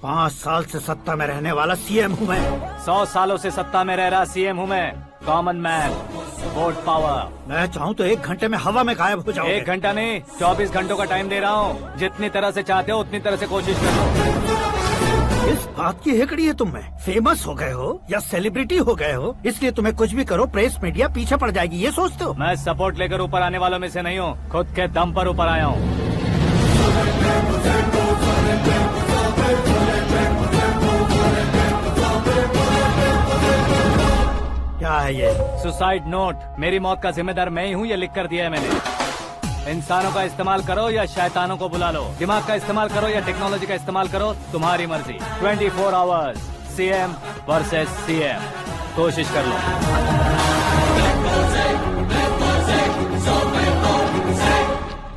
5 साल से सत्ता में रहने वाला सीएम हूँ मैं। 100 सालों से सत्ता में रह रहा सीएम हूँ मैं। Common man, vote power. मैं चाहूँ तो 1 घंटे में हवा में गायब हो जाऊँ। 1 घंटा नहीं, 24 घंटों का टाइम दे रहा हूँ। जितनी तरह से चाहते हो उतनी तरह से कोशिश करो। इस बात की हेकड़ी है तुम में? फेमस हो गए हो या सेलिब्रिटी हो गए हो, इसलिए तुम्हें कुछ भी करो प्रेस मीडिया पीछे पड़ जाएगी, ये सोचते हो? मैं सपोर्ट लेकर ऊपर आने वालों में से नहीं हूँ, खुद के दम पर ऊपर आया हूँ। क्या है ये? Suicide note. मेरी मौत का जिम्मेदार मैं ही हूँ, ये लिख कर दिया है मैंने। इंसानों का इस्तेमाल करो या शैतानों को बुला लो, दिमाग का इस्तेमाल करो या टेक्नोलॉजी का इस्तेमाल करो, तुम्हारी मर्जी। 24 आवर्स सीएम वर्सेस सीएम, कोशिश कर लो।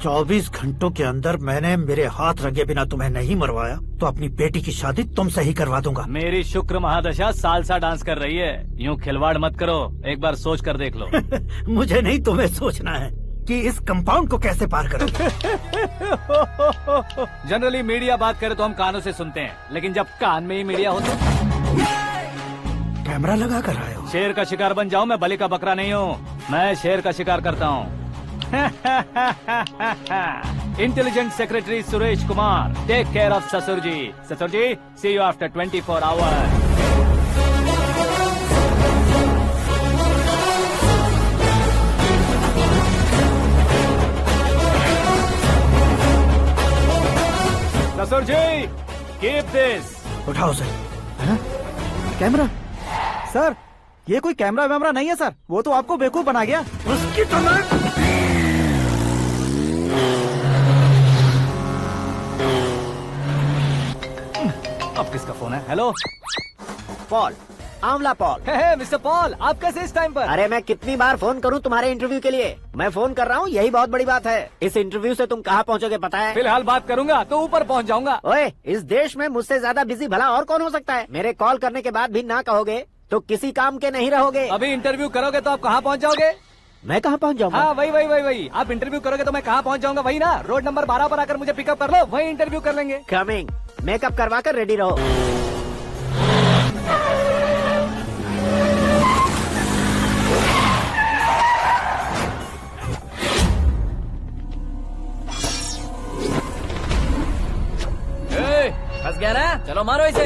24 घंटों के अंदर मैंने मेरे हाथ रंगे बिना तुम्हें नहीं मरवाया तो अपनी बेटी की शादी तुमसे ही करवा दूंगा। मेरी शुक्र महादशा सालसा डांस कर रही है, यूँ खिलवाड़ मत करो, एक बार सोच कर देख लो। मुझे नहीं, तुम्हें सोचना है कि इस कंपाउंड को कैसे पार करोगे। जनरली मीडिया बात करे तो हम कानों से सुनते हैं, लेकिन जब कान में ही मीडिया हो तो कैमरा लगा कर आए हो। शेर का शिकार बन जाऊं, मैं बलि का बकरा नहीं हूँ, मैं शेर का शिकार करता हूँ। Intelligent secretary Suresh Kumar, take care of ससुर जी। ससुर जी, सी यू आफ्टर 24 आवर्स। ससुर जी, कीप दिस। उठाओ सर। कैमरा सर ये कोई कैमरा वैमरा नहीं है सर, वो तो आपको बेवकूफ बना गया। उसकी तो मैं अब किसका फोन है? हेलो पॉल, आंवला पॉल। मिस्टर पॉल, आप कैसे इस टाइम पर? अरे मैं कितनी बार फोन करूं तुम्हारे इंटरव्यू के लिए? मैं फोन कर रहा हूं, यही बहुत बड़ी बात है। इस इंटरव्यू से तुम कहां पहुंचोगे पता है? फिलहाल बात करूंगा तो ऊपर पहुंच जाऊंगा। ओए, इस देश में मुझसे ज्यादा बिजी भला और कौन हो सकता है? मेरे कॉल करने के बाद भी ना कहोगे तो किसी काम के नहीं रहोगे। अभी इंटरव्यू करोगे तो आप कहाँ पहुँच जाओगे? मैं कहाँ पहुँच जाऊंगा? हाँ वही। आप इंटरव्यू करोगे तो मैं कहाँ पहुँच जाऊंगा? वही ना, रोड नंबर 12 पर आकर मुझे पिकअप कर लो, वही इंटरव्यू कर लेंगे। कमिंग। मेकअप करवा कर रेडी रहो। फंस गया ना? चलो मारो इसे।